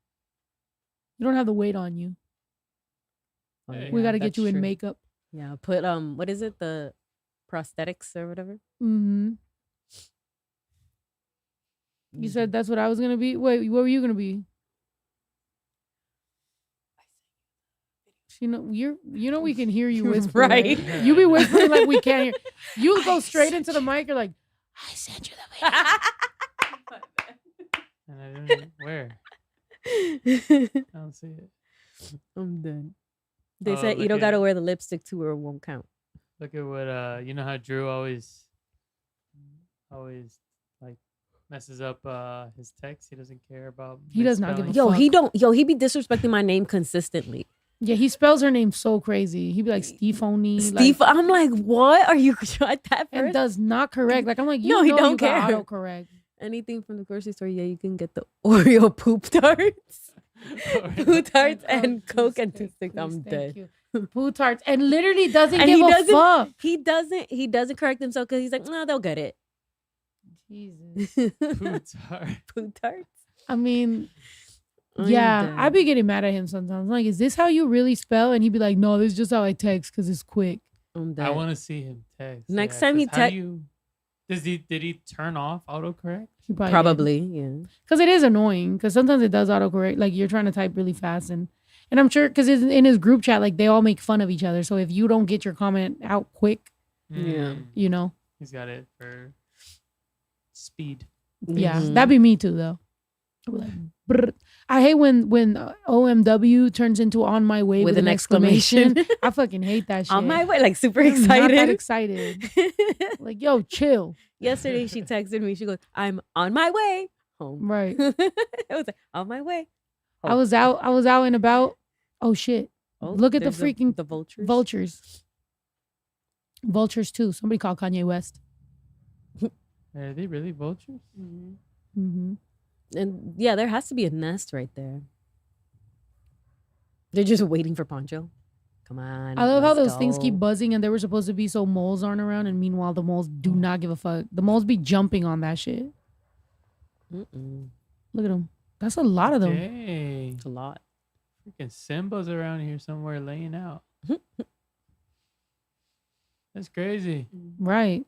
Speaker 1: You don't have the weight on you.
Speaker 3: Hey,
Speaker 1: We got to get
Speaker 2: that's
Speaker 1: you in
Speaker 2: true.
Speaker 1: makeup.
Speaker 2: Yeah, put what is it? The prosthetics or whatever.
Speaker 1: Mm-hmm. You said that's what I was gonna be. Wait, what were you gonna be? You know we can hear you whisper, right?
Speaker 2: Right.
Speaker 1: You be whispering like we can't hear. You go straight into the mic. You're like, I sent you the
Speaker 3: And I didn't where? I don't see it.
Speaker 2: I'm done. They
Speaker 3: Oh,
Speaker 2: said
Speaker 3: look
Speaker 2: Ito
Speaker 3: at-
Speaker 2: gotta wear the lipstick too or it won't count.
Speaker 3: Look at what you know how Drew always like messes up his text. He doesn't care about.
Speaker 1: He does not give a
Speaker 3: misspelling.
Speaker 1: fuck.
Speaker 2: He be disrespecting my name consistently.
Speaker 1: Yeah, he spells her name so crazy. He'd be like Stephanie.
Speaker 2: Steve,
Speaker 1: like,
Speaker 2: I'm like, what are you at that
Speaker 1: and
Speaker 2: first?
Speaker 1: does not correct. Like I'm like, you
Speaker 2: No,
Speaker 1: know
Speaker 2: he
Speaker 1: you
Speaker 2: don't
Speaker 1: got
Speaker 2: care.
Speaker 1: autocorrect.
Speaker 2: Anything from the grocery store, yeah, you can get the Oreo poop tarts. Poop tarts and Coke and
Speaker 1: Please,
Speaker 2: toothpicks. I'm
Speaker 1: thank
Speaker 2: dead.
Speaker 1: you. Poo tarts and literally doesn't
Speaker 2: And
Speaker 1: give
Speaker 2: he
Speaker 1: a
Speaker 2: doesn't-
Speaker 1: fuck.
Speaker 2: He doesn't correct himself because he's like, no, they'll get it.
Speaker 1: Jesus.
Speaker 3: Poop tart.
Speaker 2: Poop tarts.
Speaker 1: I mean,
Speaker 2: I'm
Speaker 1: yeah,
Speaker 2: dead.
Speaker 1: I be getting mad at him sometimes. I'm like, is this how you really spell? And he'd be like, no, this is just how I text because it's quick.
Speaker 2: I'm dead.
Speaker 3: I want to see him text.
Speaker 2: Next
Speaker 3: Yeah,
Speaker 2: time he
Speaker 3: 'cause how
Speaker 2: text,
Speaker 3: do you- did he turn off autocorrect?
Speaker 1: He
Speaker 2: probably, yeah.
Speaker 1: Because it is annoying. Because sometimes it does autocorrect. Like you're trying to type really fast, and I'm sure because in his group chat, like they all make fun of each other. So if you don't get your comment out quick,
Speaker 2: Yeah.
Speaker 1: you know,
Speaker 3: He's got it for speed.
Speaker 1: yeah,
Speaker 2: Mhm.
Speaker 1: that'd be me too, though. I'd be like, brr. I hate when OMW turns into on my way with an exclamation. I fucking hate that shit.
Speaker 2: On my way, like super
Speaker 1: I'm not that
Speaker 2: excited.
Speaker 1: excited. Like, yo, chill.
Speaker 2: Yesterday she texted me. She goes, "I'm on my way home."
Speaker 1: Right.
Speaker 2: I was like, "On my way."
Speaker 1: I was out and about. Oh shit.
Speaker 2: Oh,
Speaker 1: Look at the
Speaker 2: there's
Speaker 1: freaking
Speaker 2: the vultures.
Speaker 1: vultures. Vultures too. Somebody called Kanye West.
Speaker 3: Are they really vultures?
Speaker 1: Mm-hmm.
Speaker 2: And yeah, there has to be a nest right there. They're just waiting for Poncho. Come on.
Speaker 1: I love how
Speaker 2: let's
Speaker 1: those things keep
Speaker 2: go.
Speaker 1: buzzing and they were supposed to be so moles aren't around, and meanwhile the moles do not give a fuck. The moles be jumping on that shit.
Speaker 2: Mm-mm.
Speaker 1: Look at them. That's a lot of them.
Speaker 3: Dang.
Speaker 2: It's a lot.
Speaker 3: Freaking Simba's around here somewhere laying out. That's crazy.
Speaker 1: Right.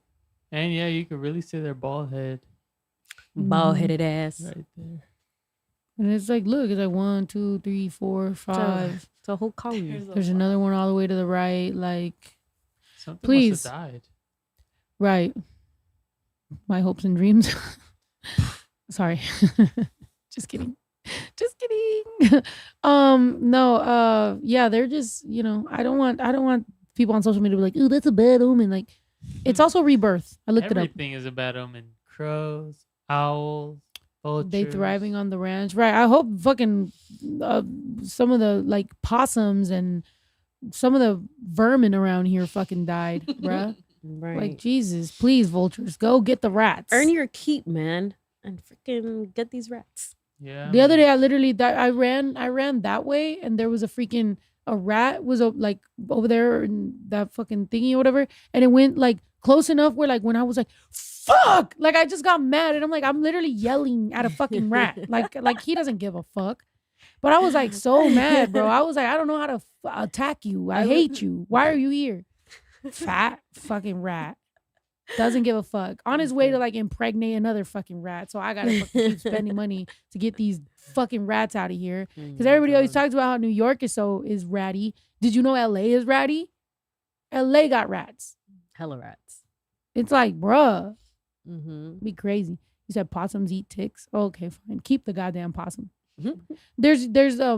Speaker 3: And yeah, you could really see their bald head
Speaker 2: Bald headed ass.
Speaker 3: right there.
Speaker 1: And it's like, look, it's like 1, 2, 3, 4, 5.
Speaker 2: It's a whole colony.
Speaker 1: There's another one all the way to the right. Like,
Speaker 3: Something
Speaker 1: please.
Speaker 3: must have died.
Speaker 1: Right. My hopes and dreams. Sorry. Just kidding. Just kidding. No, yeah, they're just, you know, I don't want people on social media to be like, ooh, that's a bad omen. Like, it's also rebirth. I looked it up.
Speaker 3: Everything is a bad omen. Crows, owls, vultures.
Speaker 1: They thriving on the ranch. Right. I hope fucking some of the like possums and some of the vermin around here fucking died, bruh.
Speaker 2: Right.
Speaker 1: Like, Jesus, please, vultures, go get the rats.
Speaker 2: Earn your keep, man, and freaking get these rats.
Speaker 3: Yeah.
Speaker 1: The other day, I literally I ran that way, and there was a rat was like over there in that fucking thingy or whatever, and it went like close enough where like when I was like, fuck, like I just got mad, and I'm like, I'm literally yelling at a fucking rat, like he doesn't give a fuck. But I was like so mad, bro. I was like, I don't know how to attack you. I hate you. Why are you here? Fat fucking rat. Doesn't give a fuck. On his way to like impregnate another fucking rat. So I gotta fucking keep spending money to get these fucking rats out of here. Because everybody always talks about how New York is ratty. Did you know LA is ratty? LA got rats.
Speaker 2: Hella rats.
Speaker 1: It's like, bruh.
Speaker 2: Mm-hmm.
Speaker 1: Be crazy. You said possums eat ticks. Oh, okay, fine. Keep the goddamn possum.
Speaker 2: Mm-hmm.
Speaker 1: There's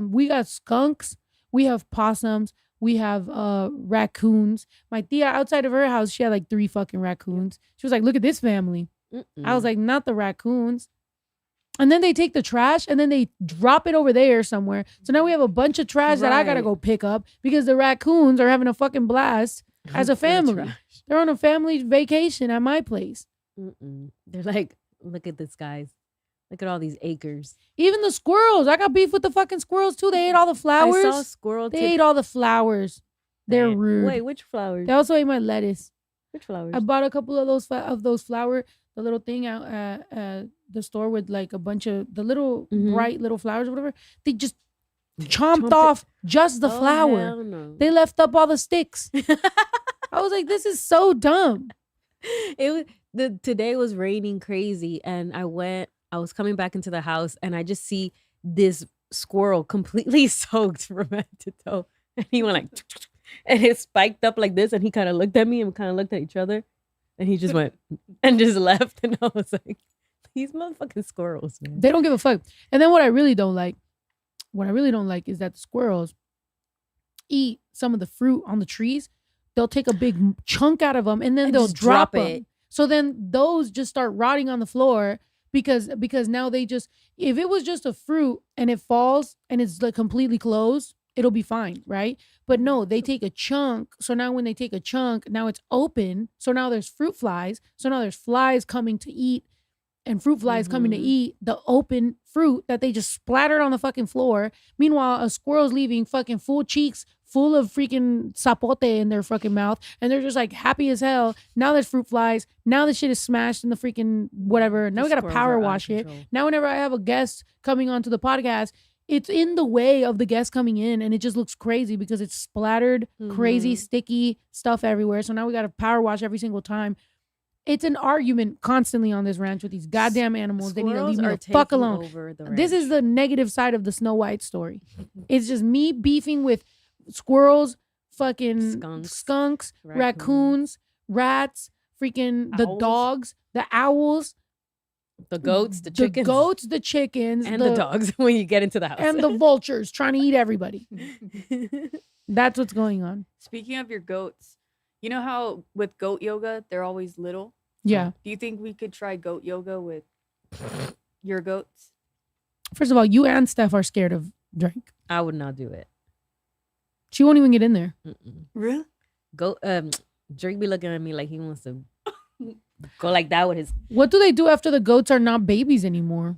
Speaker 1: we got skunks. We have possums. We have raccoons. My tia, outside of her house, she had like 3 fucking raccoons. She was like, look at this family. I was like, not the raccoons. And then they take the trash and then they drop it over there somewhere. So now we have a bunch of trash that I gotta go pick up because the raccoons are having a fucking blast as a family. They're on a family vacation at my place.
Speaker 2: They're like, look at this, guys. Look at all these acres.
Speaker 1: Even the squirrels. I got beef with the fucking squirrels too. They ate all the flowers.
Speaker 2: I saw a squirrel.
Speaker 1: They ate all the flowers. They're rude.
Speaker 2: Wait, which flowers?
Speaker 1: They also ate my lettuce.
Speaker 2: Which flowers?
Speaker 1: I bought a couple of those flower, the little thing out at the store with like a bunch of the little bright little flowers or whatever. They just chomped off just the flower.
Speaker 2: Hell no.
Speaker 1: They left up all the sticks. I was like, this is so dumb.
Speaker 2: Today was raining crazy, and I was coming back into the house, and I just see this squirrel completely soaked from head to toe, and he went like, and it spiked up like this, and he kind of looked at me and kind of looked at each other, and he just went and just left, and I was like, these motherfucking squirrels, man.
Speaker 1: They don't give a fuck. And then what I really don't like is that the squirrels eat some of the fruit on the trees. They'll take a big chunk out of them and then they'll drop them. So then those just start rotting on the floor because now they just, if it was just a fruit and it falls and it's like completely closed, it'll be fine, right? But no, they take a chunk. So now when they take a chunk, now it's open. So now there's fruit flies. So now there's flies coming to eat and fruit flies coming to eat the open fruit that they just splattered on the fucking floor. Meanwhile, a squirrel's leaving fucking full cheeks full of freaking zapote in their fucking mouth. And they're just like happy as hell. Now there's fruit flies. Now the shit is smashed in the freaking whatever. Now we got to power wash it. Now whenever I have a guest coming onto the podcast, it's in the way of the guest coming in and it just looks crazy because it's splattered, crazy, sticky stuff everywhere. So now we got to power wash every single time. It's an argument constantly on this ranch with these goddamn animals.
Speaker 2: Squirrels
Speaker 1: they need to leave me
Speaker 2: are
Speaker 1: the fuck
Speaker 2: taking
Speaker 1: alone.
Speaker 2: over the
Speaker 1: This is the negative side of the Snow White story. It's just me beefing with squirrels, fucking skunks, raccoons, rats, freaking the dogs, the owls,
Speaker 2: the goats, the chickens,
Speaker 1: the chickens,
Speaker 2: and the dogs when you get into the house,
Speaker 1: and the vultures trying to eat everybody. That's what's going on.
Speaker 5: Speaking of your goats, you know how with goat yoga, they're always little?
Speaker 1: Yeah.
Speaker 5: Do you think we could try goat yoga with your goats?
Speaker 1: First of all, you and Steph are scared of Drake.
Speaker 2: I would not do it.
Speaker 1: She won't even get in there.
Speaker 5: Really?
Speaker 2: Drake be looking at me like he wants to go like that with his.
Speaker 1: What do they do after the goats are not babies anymore?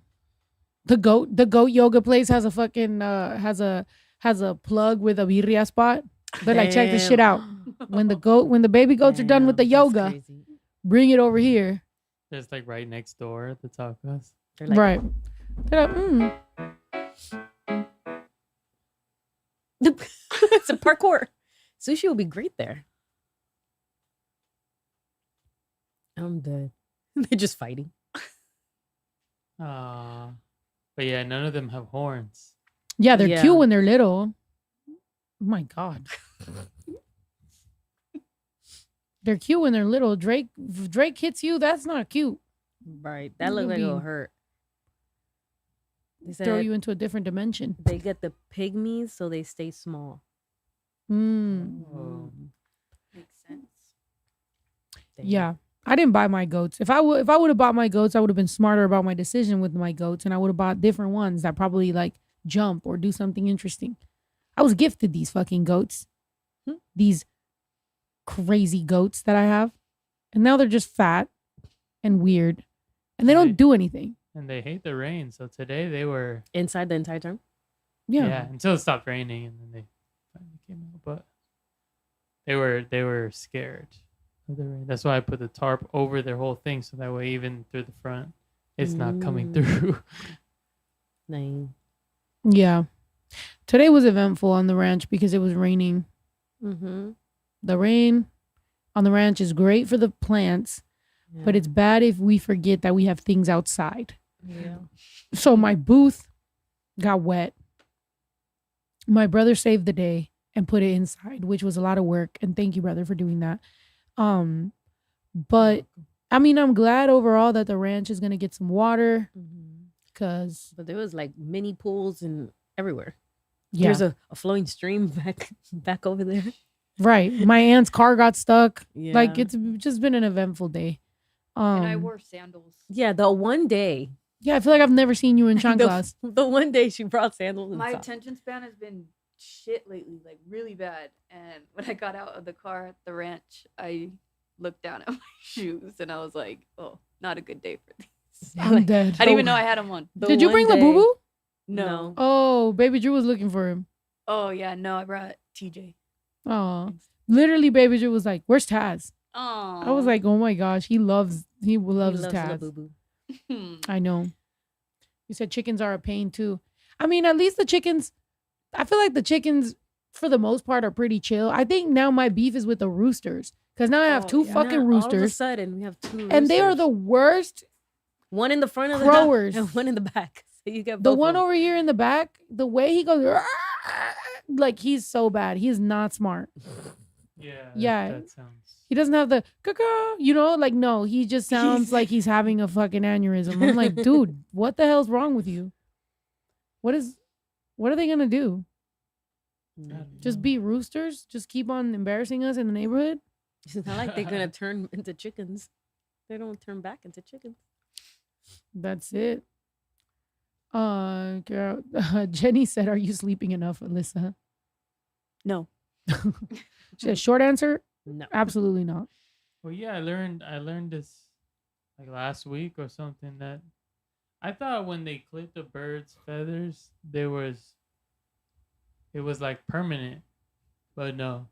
Speaker 1: The goat yoga place has a fucking has a plug with a birria spot. They're like, check this shit out. When the baby goats are done with the yoga, bring it over here.
Speaker 3: It's like right next door at the tacos.
Speaker 2: Like,
Speaker 1: right. They're like,
Speaker 2: It's a parkour. Sushi will be great there. I'm dead. They're just fighting.
Speaker 3: But yeah, none of them have horns.
Speaker 1: Yeah, they're cute when they're little. Oh my God. They're cute when they're little. If Drake hits you, that's not cute.
Speaker 2: Right. That looks like it'll hurt.
Speaker 1: They throw you into a different dimension.
Speaker 2: They get the pygmies so they stay small.
Speaker 5: Makes sense.
Speaker 1: Yeah. I didn't buy my goats. If I would have bought my goats, I would have been smarter about my decision with my goats, and I would have bought different ones that probably like jump or do something interesting. I was gifted these fucking goats. These crazy goats that I have. And now they're just fat and weird. And they don't do anything.
Speaker 3: And they hate the rain. So today they were
Speaker 2: inside the entire time?
Speaker 3: Yeah, until it stopped raining and then they finally came out. But they were scared of the rain. That's why I put the tarp over their whole thing so that way even through the front it's not coming through.
Speaker 2: Nice.
Speaker 1: Yeah. Today was eventful on the ranch because it was raining. The rain on the ranch is great for the plants, but it's bad if we forget that we have things outside.
Speaker 2: Yeah.
Speaker 1: So my booth got wet. My brother saved the day and put it inside, which was a lot of work. And thank you, brother, for doing that. But I mean, I'm glad overall that the ranch is gonna get some water.
Speaker 2: But there was like mini pools and everywhere.
Speaker 1: Yeah.
Speaker 2: There's a flowing stream back over there.
Speaker 1: Right. My aunt's car got stuck. Like
Speaker 2: Yeah.
Speaker 1: it's just been an eventful day.
Speaker 5: And I wore sandals.
Speaker 2: Yeah, the one day.
Speaker 1: Yeah, I feel like I've never seen you in chanclas.
Speaker 2: The one day she brought sandals. And
Speaker 5: My
Speaker 2: socks.
Speaker 5: attention span has been shit lately, like really bad. And when I got out of the car at the ranch, I looked down at my shoes and I was like, oh, not a good day for these.
Speaker 1: I'm dead.
Speaker 5: I didn't even know I had them on.
Speaker 1: Did you bring the boo boo?
Speaker 5: No.
Speaker 1: Oh, baby Drew was looking for him.
Speaker 5: Oh yeah, no, I brought TJ.
Speaker 1: Oh, literally, baby Drew was like, "Where's Taz?"
Speaker 5: Oh.
Speaker 1: I was like, "Oh my gosh, he loves Taz."
Speaker 2: boo-boo.
Speaker 1: I know. You said chickens are a pain too. I mean, at least the chickens. I feel like the chickens, for the most part, are pretty chill. I think now my beef is with the roosters because now I have two fucking
Speaker 2: All of a
Speaker 1: roosters,
Speaker 2: sudden, we have two roosters.
Speaker 1: and they are the worst.
Speaker 2: One in the front of the
Speaker 1: crowers
Speaker 2: and one in the back. So you get
Speaker 1: The
Speaker 2: both
Speaker 1: one
Speaker 2: of them.
Speaker 1: over here in the back, the way he goes, like he's so bad. He's not smart. Yeah.
Speaker 3: That sounds.
Speaker 1: He doesn't have the caca, like no, he just sounds like he's having a fucking aneurysm. I'm like, dude, what the hell's wrong with you? What are they gonna do? Just be roosters? Just keep on embarrassing us in the neighborhood?
Speaker 2: It's not like they're gonna turn into chickens. They don't turn back into chickens.
Speaker 1: That's it. Girl, Jenny said, "Are you sleeping enough, Alyssa?"
Speaker 5: No.
Speaker 1: She said, short answer,
Speaker 2: no,
Speaker 1: absolutely not.
Speaker 3: Well, yeah, I learned this like last week or something that I thought when they clipped the bird's feathers, it was like permanent, but no.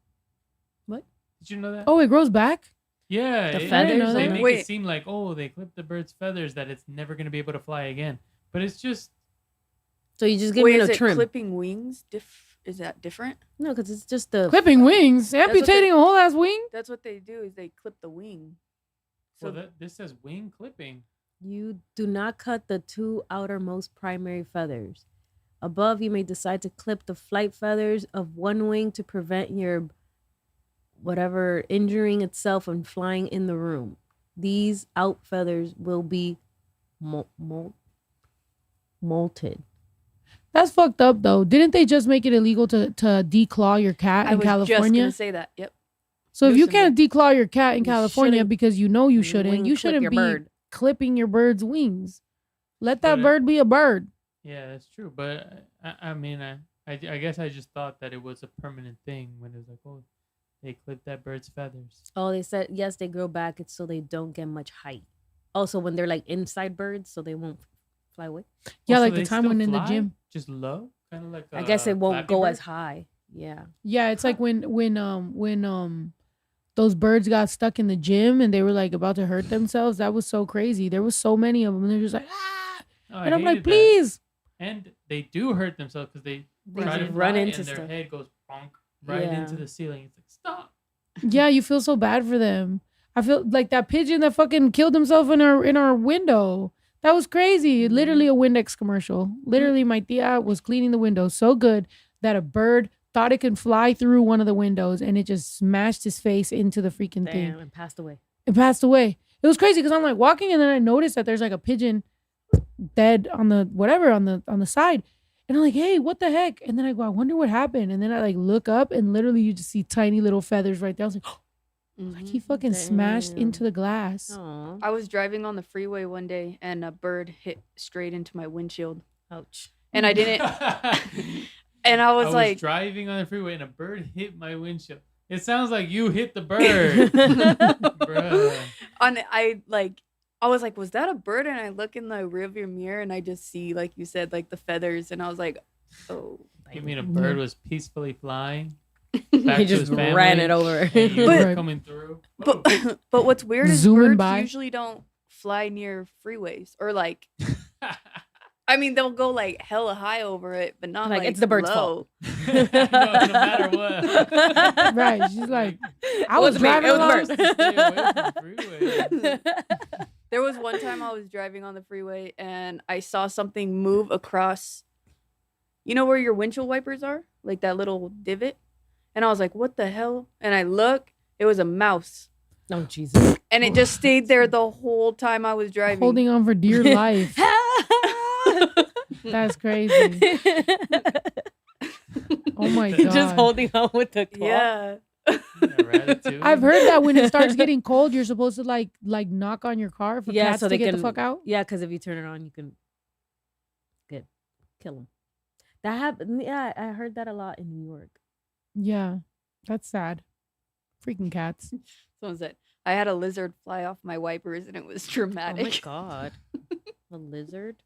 Speaker 1: What?
Speaker 3: Did you know that?
Speaker 1: Oh, it grows back?
Speaker 3: Yeah,
Speaker 1: The feathers?
Speaker 3: They make
Speaker 1: Wait.
Speaker 3: it seem like, oh, they clipped the bird's feathers, that it's never gonna be able to fly again. But it's just.
Speaker 2: So you just give
Speaker 5: Wait,
Speaker 2: it
Speaker 5: is
Speaker 2: a
Speaker 5: it
Speaker 2: trim.
Speaker 5: clipping wings? Is that different?
Speaker 2: No, because it's just the
Speaker 1: Clipping wings?
Speaker 5: That's what
Speaker 1: Amputating a whole ass wing?
Speaker 5: That's what they do. Is they clip the wing. So
Speaker 3: Well, this says wing clipping.
Speaker 2: You do not cut the two outermost primary feathers. Above, you may decide to clip the flight feathers of one wing to prevent your whatever injuring itself and flying in the room. These out feathers will be molted.
Speaker 1: That's fucked up though. Didn't they just make it illegal to declaw your cat
Speaker 5: I
Speaker 1: in
Speaker 5: was just
Speaker 1: California?
Speaker 5: gonna say that. Yep.
Speaker 1: So if you
Speaker 5: Loosen
Speaker 1: can't declaw your cat in
Speaker 2: You
Speaker 1: California
Speaker 2: shouldn't
Speaker 1: because you know you shouldn't,
Speaker 2: wing
Speaker 1: you
Speaker 2: clip
Speaker 1: shouldn't
Speaker 2: your
Speaker 1: be
Speaker 2: bird.
Speaker 1: clipping your bird's wings. Let that
Speaker 3: But,
Speaker 1: bird be a bird.
Speaker 3: Yeah, that's true. But I mean, I guess I just thought that it was a permanent thing when it was like, oh, they clipped that bird's feathers.
Speaker 2: Oh, they said yes, they grow back. It's so they don't get much height. Also, when they're like inside birds, so they won't fly away.
Speaker 1: Yeah,
Speaker 3: Oh, so
Speaker 1: like the
Speaker 3: they
Speaker 1: time
Speaker 3: still
Speaker 1: when in the
Speaker 3: fly?
Speaker 1: gym.
Speaker 3: Just low, kind of like.
Speaker 2: I guess it won't
Speaker 3: Flappy
Speaker 2: go
Speaker 3: Bird?
Speaker 2: as high. Yeah.
Speaker 1: Yeah, it's like when those birds got stuck in the gym and they were like about to hurt themselves. That was so crazy. There was so many of them. They're just like, ah.
Speaker 3: Oh, I
Speaker 1: And I'm like,
Speaker 3: hated that.
Speaker 1: please.
Speaker 3: And they do hurt themselves because they try to
Speaker 2: just run
Speaker 3: fly
Speaker 2: into
Speaker 3: and their
Speaker 2: stuff.
Speaker 3: head goes bonk right
Speaker 2: Yeah.
Speaker 3: into the ceiling. It's like, stop.
Speaker 1: Yeah, you feel so bad for them. I feel like that pigeon that fucking killed himself in our window. That was crazy. Literally a Windex commercial. Literally, my tia was cleaning the window so good that a bird thought it could fly through one of the windows and it just smashed his face into the freaking thing.
Speaker 2: Damn, and passed away.
Speaker 1: It passed away. It was crazy because I'm like walking and then I noticed that there's like a pigeon dead on the whatever on the side. And I'm like, hey, what the heck? And then I go, I wonder what happened. And then I like look up and literally you just see tiny little feathers right there. I was like, oh, like he fucking smashed into the glass.
Speaker 5: I was driving on the freeway one day and a bird hit straight into my windshield.
Speaker 2: Ouch.
Speaker 5: And I didn't. And I was like,
Speaker 3: driving on the freeway and a bird hit my windshield. It sounds like you hit the bird. Bruh.
Speaker 5: I was like, was that a bird? And I look in the rearview mirror and I just see, like you said, like the feathers. And I was like, oh.
Speaker 3: You mean a bird was peacefully flying?
Speaker 2: He
Speaker 3: Back to
Speaker 2: just
Speaker 3: his family,
Speaker 2: ran it over.
Speaker 3: and you were coming through.
Speaker 5: But what's weird is
Speaker 1: Zooming
Speaker 5: birds
Speaker 1: by.
Speaker 5: usually don't fly near freeways or like. I mean, they'll go like hella high over it, but not
Speaker 2: Like,
Speaker 5: like
Speaker 2: it's the bird's
Speaker 5: low.
Speaker 3: No matter what.
Speaker 1: Right. She's like, I was driving
Speaker 2: It was
Speaker 1: along.
Speaker 2: bird.
Speaker 3: Stay away from freeway.
Speaker 5: There was one time I was driving on the freeway and I saw something move across, you know where your windshield wipers are? Like that little divot. And I was like, what the hell? And I look, it was a mouse.
Speaker 2: Oh, Jesus.
Speaker 5: And it just stayed there the whole time I was driving.
Speaker 1: Holding on for dear life. That's crazy. Oh my god.
Speaker 2: Just holding on with the claw.
Speaker 5: Yeah.
Speaker 1: I've heard that when it starts getting cold, you're supposed to like knock on your car for cats
Speaker 2: so
Speaker 1: to
Speaker 2: they
Speaker 1: get
Speaker 2: can,
Speaker 1: the fuck out.
Speaker 2: Yeah, because if you turn it on, you can kill them. That happened. Yeah, I heard that a lot in New York.
Speaker 1: Yeah, that's sad. Freaking cats.
Speaker 5: Someone said I had a lizard fly off my wipers and it was dramatic.
Speaker 2: Oh my god, a lizard.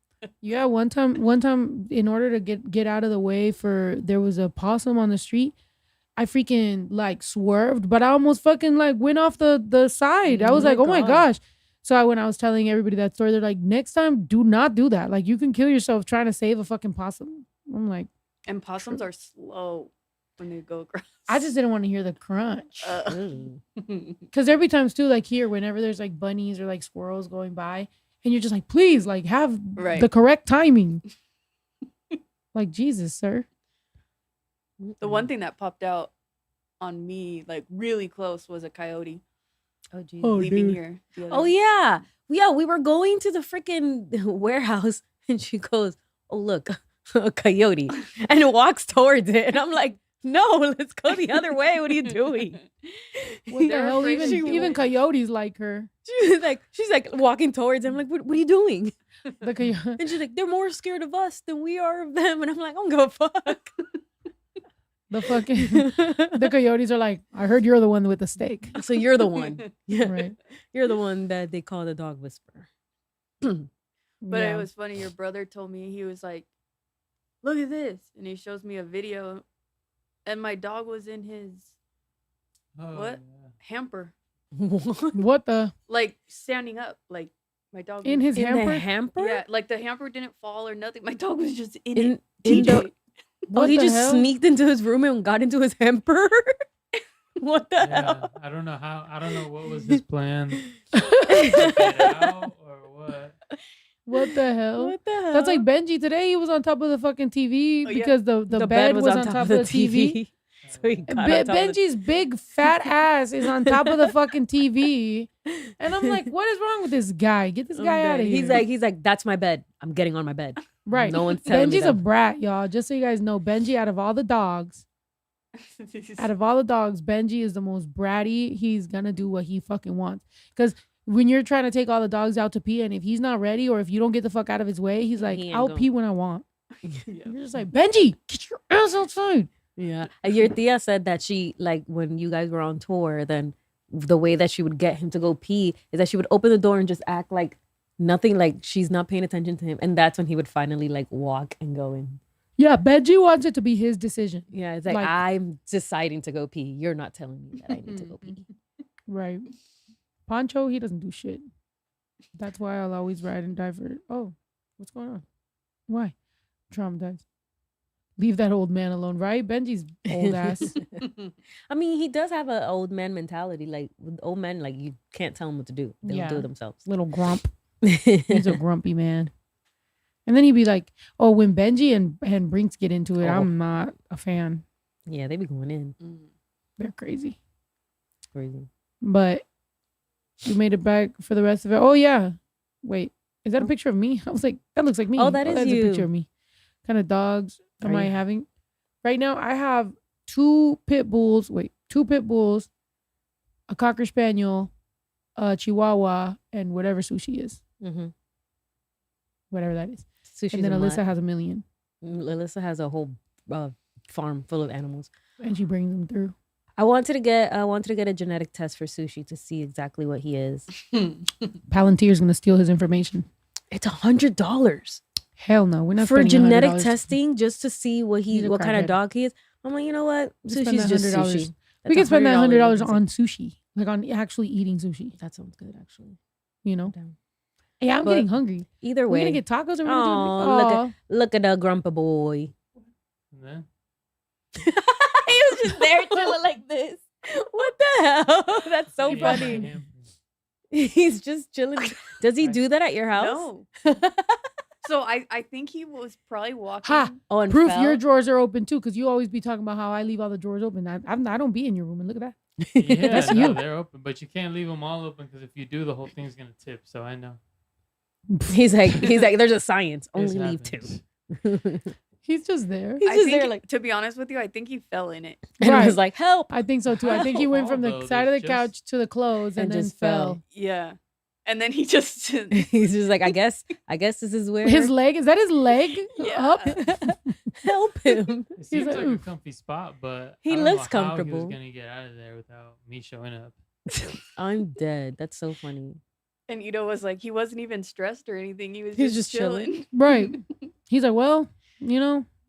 Speaker 1: Yeah, one time, in order to get out of the way there was a possum on the street. I freaking like swerved, but I almost fucking like went off the side. I was like, oh my gosh. So when I was telling everybody that story, they're like, next time, do not do that. Like, you can kill yourself trying to save a fucking possum. I'm like,
Speaker 5: and possums are slow when they go across.
Speaker 1: I just didn't want to hear the crunch. Because there'd be times too, like here, whenever there's like bunnies or like squirrels going by, and you're just like, please, like have the correct timing. Like, Jesus, sir.
Speaker 5: The one thing that popped out on me, like really close, was a coyote.
Speaker 2: Oh, geez.
Speaker 5: Leaving here.
Speaker 2: Oh, yeah. Yeah, we were going to the freaking warehouse and she goes, oh, look, a coyote. And walks towards it. And I'm like, no, let's go the other way. What are you doing?
Speaker 1: What the hell? Even coyotes like her.
Speaker 2: She's like walking towards him. I'm like, what are you doing?
Speaker 1: The coyote.
Speaker 2: And she's like, they're more scared of us than we are of them. And I'm like, I don't give a fuck.
Speaker 1: The coyotes are like, I heard you're the one with the steak.
Speaker 2: So you're the one. Yeah.
Speaker 1: Right.
Speaker 2: You're the one that they call the dog whisperer.
Speaker 5: But it was funny. Your brother told me, he was like, look at this. And he shows me a video. And my dog was in his hamper.
Speaker 1: What the?
Speaker 5: Like standing up. Like my dog
Speaker 1: in his hamper?
Speaker 2: The hamper?
Speaker 5: Yeah, like the hamper didn't fall or nothing. My dog was just in
Speaker 2: it.
Speaker 1: What
Speaker 2: he
Speaker 1: the
Speaker 2: just
Speaker 1: hell?
Speaker 2: sneaked into his room and got into his hamper? What the hell?
Speaker 3: I don't know how. I don't know what was his plan. Get out or what?
Speaker 1: What the hell?
Speaker 2: What the hell?
Speaker 1: That's like Benji today. He was on top of the fucking TV because the bed was on top of the TV.
Speaker 2: So he got on top of
Speaker 1: Benji's big fat ass is on top of the fucking TV. And I'm like, what is wrong with this guy? Get this guy out of here.
Speaker 2: He's like, that's my bed. I'm getting on my bed.
Speaker 1: Right.
Speaker 2: No one's telling me
Speaker 1: Benji's a brat, y'all. Just so you guys know, Benji, out of all the dogs, Benji is the most bratty. He's gonna do what he fucking wants. Because when you're trying to take all the dogs out to pee, and if he's not ready or if you don't get the fuck out of his way, he's like, I'll pee when I want. You're just like, Benji, get your ass outside.
Speaker 2: Yeah. Your tia said that she, like, when you guys were on tour, then the way that she would get him to go pee is that she would open the door and just act like nothing, like she's not paying attention to him. And that's when he would finally like walk and go in.
Speaker 1: Yeah, Benji wants it to be his decision.
Speaker 2: Yeah, it's like I'm deciding to go pee. You're not telling me that I need to go pee.
Speaker 1: Right. Pancho, he doesn't do shit. That's why I'll always ride and die for it. Oh, what's going on? Why? Traumatized. Leave that old man alone, right? Benji's old ass.
Speaker 2: I mean, he does have an old man mentality. Like with old men, like you can't tell them what to do. They'll do it themselves.
Speaker 1: Little grump. He's a grumpy man. And then he'd be like, oh, when Benji and Brinks get into it, I'm not a fan.
Speaker 2: Yeah, they be going in.
Speaker 1: They're crazy.
Speaker 2: Crazy.
Speaker 1: But you made it back for the rest of it. Oh, yeah. Wait, is that a picture of me? I was like, that looks like me.
Speaker 2: Oh, that's
Speaker 1: a picture of me. Kind of dogs am I having? Right now, I have two pit bulls, a Cocker Spaniel, a Chihuahua, and whatever Sushi is.
Speaker 2: Mm-hmm.
Speaker 1: Whatever that is.
Speaker 2: Sushi's
Speaker 1: and then
Speaker 2: a
Speaker 1: Alyssa
Speaker 2: mutt.
Speaker 1: has 1 million.
Speaker 2: Alyssa has a whole farm full of animals.
Speaker 1: And she brings them through.
Speaker 2: I wanted to get a genetic test for Sushi to see exactly what he is.
Speaker 1: Palantir's going to steal his information.
Speaker 2: It's $100.
Speaker 1: Hell no. We're not
Speaker 2: for
Speaker 1: spending
Speaker 2: genetic
Speaker 1: $100
Speaker 2: testing just to see what kind of dog he is. I'm like, you know what? Sushi's just sushi.
Speaker 1: We can spend that $100 on sushi. Like on actually eating sushi.
Speaker 2: That sounds good, actually.
Speaker 1: You know? Hey, I'm getting hungry.
Speaker 2: Either way.
Speaker 1: We're going to get tacos or we're going to
Speaker 2: look at the grumpy boy.
Speaker 3: Yeah.
Speaker 2: He was just there chilling like this. What the hell? That's so funny. He's just chilling. Does he do that at your house?
Speaker 5: No. So I think he was probably walking.
Speaker 1: Ha!
Speaker 2: Oh, and
Speaker 1: proof
Speaker 2: fell?
Speaker 1: your drawers are open too, because you always be talking about how I leave all the drawers open. I don't be in your room, and look at that.
Speaker 3: Yeah,
Speaker 1: that's
Speaker 3: no,
Speaker 1: you.
Speaker 3: they're open, but you can't leave them all open because if you do, the whole thing's gonna tip. So I know.
Speaker 2: He's like, there's a science. Only leave
Speaker 3: happens.
Speaker 2: 2.
Speaker 1: He's just there.
Speaker 2: He's
Speaker 5: I
Speaker 2: just
Speaker 5: think,
Speaker 2: there, like,
Speaker 5: to be honest with you, I think he fell in it.
Speaker 2: and
Speaker 1: Right.
Speaker 2: was like, help.
Speaker 1: I think so too. I think he went from the
Speaker 3: Although
Speaker 1: side of the
Speaker 3: there's
Speaker 1: couch to the clothes and
Speaker 2: And
Speaker 1: then
Speaker 2: just
Speaker 1: fell.
Speaker 2: fell.
Speaker 5: Yeah. And then he just
Speaker 2: He's just like, I guess this is where
Speaker 1: His leg, is that his leg
Speaker 5: Yeah.
Speaker 1: up?
Speaker 2: help him.
Speaker 3: It seems
Speaker 1: like,
Speaker 3: like a
Speaker 1: "Oof."
Speaker 3: comfy spot, but
Speaker 2: He
Speaker 3: I don't
Speaker 2: looks
Speaker 3: know how he
Speaker 2: comfortable.
Speaker 3: was gonna get out of there without me showing up.
Speaker 2: I'm dead. That's so funny.
Speaker 5: and Ito was like, he wasn't even stressed or anything. He was
Speaker 2: He was
Speaker 5: just
Speaker 2: just chilling.
Speaker 5: chilling.
Speaker 1: Right. He's like, well,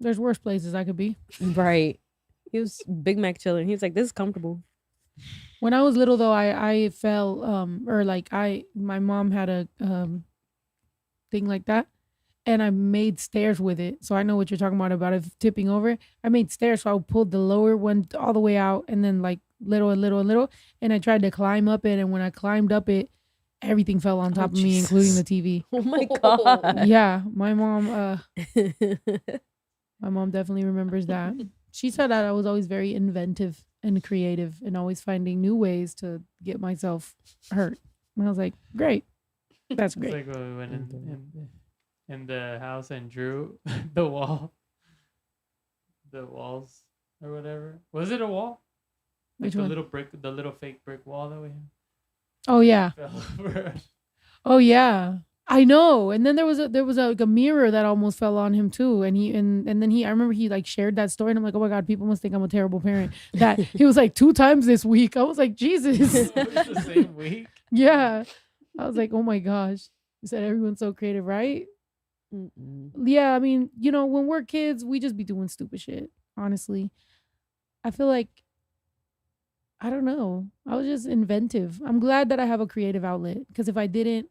Speaker 1: there's worse places I could be.
Speaker 2: Right. He was Big Mac chilling. He was like, this is comfortable.
Speaker 1: When I was little though, I fell my mom had a thing like that, and I made stairs with it. So I know what you're talking about it tipping over. I made stairs, so I pulled the lower one all the way out, and then like little and little and little, and I tried to climb up it, and when I climbed up it, everything fell on top of me, including the TV.
Speaker 2: Oh my God.
Speaker 1: Yeah, my mom definitely remembers that. She said that I was always very inventive and creative and always finding new ways to get myself hurt. And I was like, great. That's
Speaker 3: It's
Speaker 1: great.
Speaker 3: like when we went in the house and drew the walls or whatever. Was it a wall? Like
Speaker 1: Which
Speaker 3: the
Speaker 1: one?
Speaker 3: little fake brick wall that we had.
Speaker 1: Oh yeah.
Speaker 3: Fell over.
Speaker 1: Oh yeah. I know. And then there was like a mirror that almost fell on him too. And then I remember he like shared that story, and I'm like, oh my God, people must think I'm a terrible parent. That he was like 2 times this week. I was like, Jesus.
Speaker 3: It was the same week.
Speaker 1: Yeah. I was like, oh my gosh. You said everyone's so creative, right?
Speaker 2: Mm-mm.
Speaker 1: Yeah, I mean, when we're kids, we just be doing stupid shit, honestly. I feel like, I don't know. I was just inventive. I'm glad that I have a creative outlet, because if I didn't,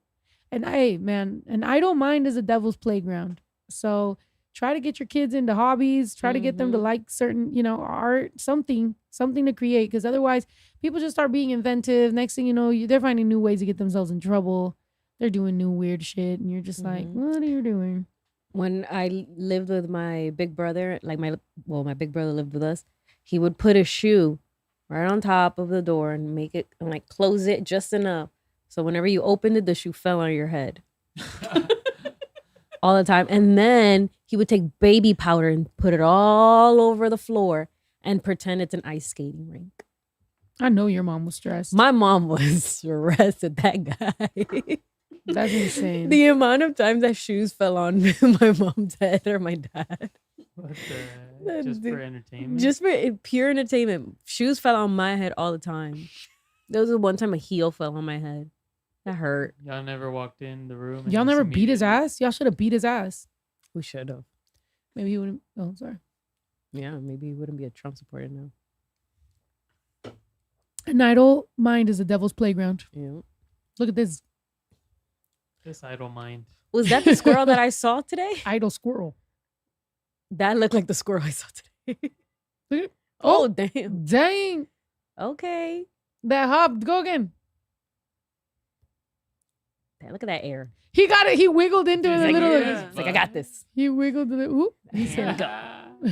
Speaker 1: and an idle mind is a devil's playground. So try to get your kids into hobbies, try to get them to like certain, art, something to create, because otherwise people just start being inventive. Next thing you know, they're finding new ways to get themselves in trouble. They're doing new weird shit, and you're just like, what are you doing?
Speaker 2: When I lived with my big brother, like my big brother lived with us, he would put a shoe right on top of the door and make it, and like close it just enough. So whenever you opened it, the shoe fell on your head. All the time. And then he would take baby powder and put it all over the floor and pretend it's an ice skating rink.
Speaker 1: I know your mom was stressed.
Speaker 2: My mom was stressed at that guy.
Speaker 1: That's insane.
Speaker 2: The amount of times that shoes fell on my mom's head or my dad.
Speaker 3: What the, just for entertainment?
Speaker 2: Just for pure entertainment. Shoes fell on my head all the time. There was one time a heel fell on my head. That hurt.
Speaker 3: Y'all never walked in the room. and
Speaker 1: Y'all
Speaker 3: just
Speaker 1: never beat his
Speaker 3: immediately-
Speaker 1: ass? Y'all should have beat his ass.
Speaker 2: We should have.
Speaker 1: Maybe he wouldn't. Oh, sorry.
Speaker 2: Yeah, maybe he wouldn't be a Trump supporter now.
Speaker 1: An idle mind is a devil's playground.
Speaker 2: Yeah.
Speaker 1: Look at this
Speaker 3: This idle mind.
Speaker 2: Was that the squirrel that I saw today?
Speaker 1: idle squirrel.
Speaker 2: That looked like the squirrel I saw today.
Speaker 1: Look at-
Speaker 2: Oh, damn.
Speaker 1: Dang.
Speaker 2: Okay.
Speaker 1: That hop. Go again.
Speaker 2: Damn, look at that air.
Speaker 1: He got it. He wiggled into it
Speaker 3: He's
Speaker 1: a
Speaker 3: like,
Speaker 1: little.
Speaker 3: yeah.
Speaker 2: It's like, I got this.
Speaker 1: He wiggled in it. Oop. He said,
Speaker 3: And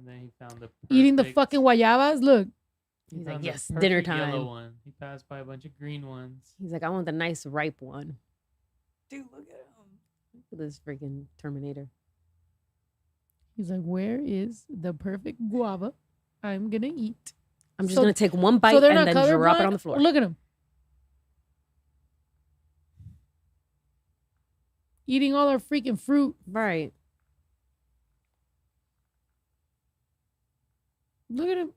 Speaker 3: then he found the
Speaker 1: eating the
Speaker 3: perfect-
Speaker 1: fucking guayabas. Look.
Speaker 3: he
Speaker 2: He's like,
Speaker 3: found the
Speaker 2: yes, dinner
Speaker 3: perfect yellow
Speaker 2: time.
Speaker 3: one. He passed by a bunch of green ones.
Speaker 2: He's like, I want the nice ripe one.
Speaker 5: Dude, look at him.
Speaker 2: Look at this freaking Terminator.
Speaker 1: He's like, where is the perfect guava I'm going to eat?
Speaker 2: I'm just
Speaker 1: So-
Speaker 2: going to take one bite
Speaker 1: So they're
Speaker 2: and
Speaker 1: not
Speaker 2: then drop it
Speaker 1: colorblind?
Speaker 2: on the floor.
Speaker 1: Look at him. Eating all our freaking fruit.
Speaker 2: Right.
Speaker 1: Look at him.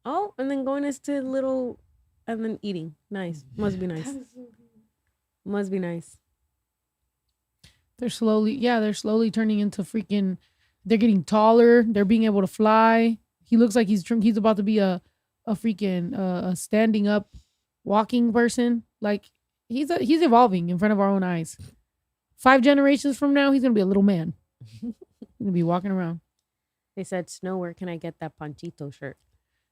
Speaker 2: Oh, and then going into little, and then eating. Nice. Must be nice. Must be nice.
Speaker 1: They're slowly turning into freaking, they're getting taller. They're being able to fly. He looks like he's about to be a freaking a standing up walking person. Like he's evolving in front of our own eyes. 5 generations from now, he's going to be a little man. He's going to be walking around.
Speaker 2: They said, Snow, where can I get that Panchito shirt?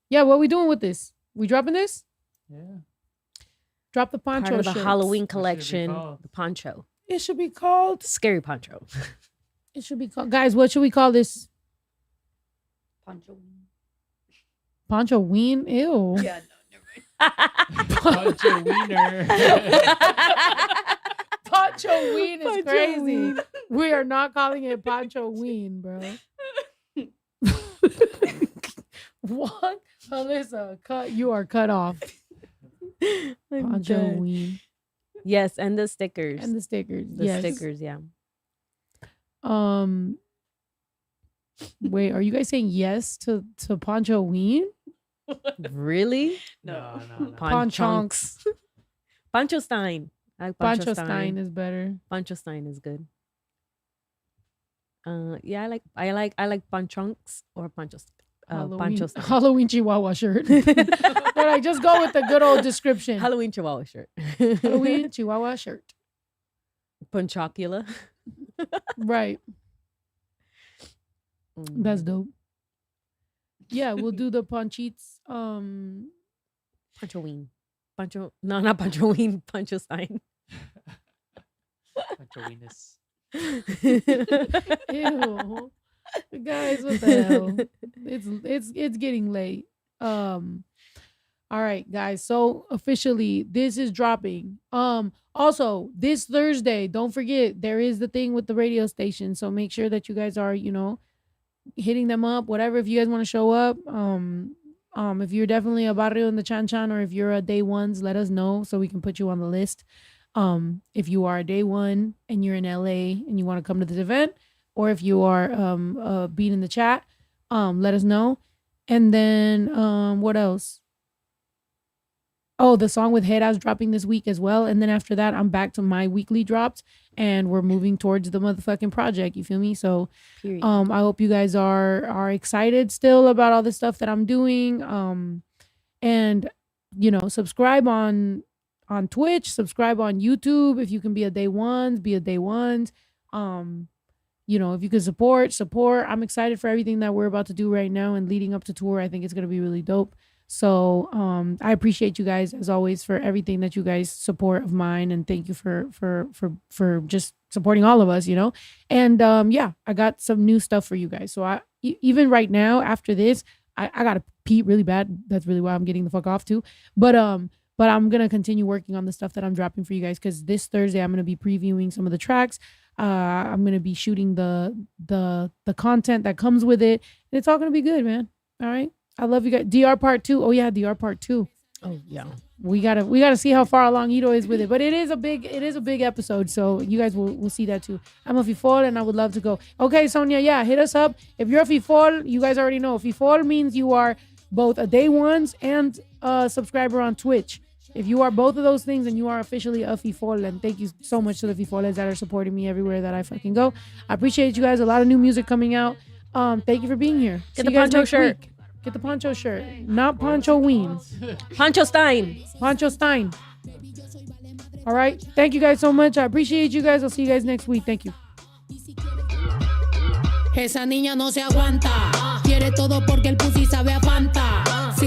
Speaker 1: Yeah, what are we doing with this? We dropping this?
Speaker 3: Yeah.
Speaker 1: Drop the poncho
Speaker 2: Part of the
Speaker 1: shirts.
Speaker 2: Halloween
Speaker 3: What should it be
Speaker 2: collection,
Speaker 3: called?
Speaker 2: the poncho.
Speaker 1: It should be called.
Speaker 2: Scary poncho.
Speaker 1: It should be called. Guys, what should we call this?
Speaker 5: Poncho.
Speaker 1: Poncho Ween? Ew.
Speaker 5: Yeah, no, never mind.
Speaker 3: Bunch of wiener.
Speaker 1: Pancho Ween is crazy. We are not calling it Pancho Ween, bro. What? Alyssa, you are cut off. Pancho Ween.
Speaker 2: Yes, and the stickers.
Speaker 1: And the stickers.
Speaker 2: The stickers, yeah.
Speaker 1: Wait, are you guys saying yes to Pancho Ween?
Speaker 2: Really?
Speaker 5: No.
Speaker 1: Panchonks.
Speaker 2: Pancho Stein. I like
Speaker 1: Pancho Stein is better.
Speaker 2: Pancho Stein is good. Yeah, I like Panchonks or Pancho Pancho Stein.
Speaker 1: Halloween Chihuahua shirt. But I just go with the good old description.
Speaker 2: Halloween Chihuahua shirt.
Speaker 1: Halloween Chihuahua shirt.
Speaker 2: Panchocula.
Speaker 1: Right. That's dope. Yeah, we'll do the Panchitos.
Speaker 2: Pancho Ween. No, not Pancho Ween. Pancho Stein.
Speaker 3: Pancho Weenus.
Speaker 1: Ew. Guys, what the hell? It's getting late. All right, guys. So officially, this is dropping. Also, this Thursday, don't forget, there is the thing with the radio station. So make sure that you guys are, hitting them up, whatever. If you guys want to show up, if you're definitely a barrio in the Chan Chan, or if you're a day ones, let us know so we can put you on the list. If you are a day one and you're in LA and you want to come to this event, or if you are being in the chat, let us know. And then what else? Oh, the song with Heda's dropping this week as well. And then after that, I'm back to my weekly drops, and we're moving towards the motherfucking project. You feel me? So I hope you guys are excited still about all the stuff that I'm doing. And subscribe on Twitch, subscribe on YouTube. If you can be a day ones, be a day ones. If you can support. I'm excited for everything that we're about to do right now and leading up to tour. I think it's gonna be really dope. So I appreciate you guys as always for everything that you guys support of mine, and thank you for just supporting all of us, And I got some new stuff for you guys. So even right now after this, I gotta pee really bad. That's really why I'm getting the fuck off too. But I'm gonna continue working on the stuff that I'm dropping for you guys, because this Thursday I'm gonna be previewing some of the tracks. I'm gonna be shooting the content that comes with it, and it's all gonna be good, man. All right. I love you guys. DR part 2. Oh yeah, DR part 2.
Speaker 2: Oh yeah.
Speaker 1: We gotta see how far along Ito is with it. But it is a big episode, so you guys will see that too. I'm a FIFOL and I would love to go. Okay, Sonia, yeah, hit us up. If you're a FIFOL, you guys already know. FIFOL means you are both a day ones and a subscriber on Twitch. If you are both of those things, then you are officially a FIFOL. And thank you so much to the FIFOLs that are supporting me everywhere that I fucking go. I appreciate you guys. A lot of new music coming out. Thank you for being here.
Speaker 2: Get the poncho shirt.
Speaker 1: Get the poncho shirt. Not Pancho Ween.
Speaker 2: Pancho Stein.
Speaker 1: Pancho Stein. All right. Thank you guys so much. I appreciate you guys. I'll see you guys next week. Thank you.
Speaker 13: Esa niña no se aguanta. Quiere todo porque el pussy sabe a Fanta.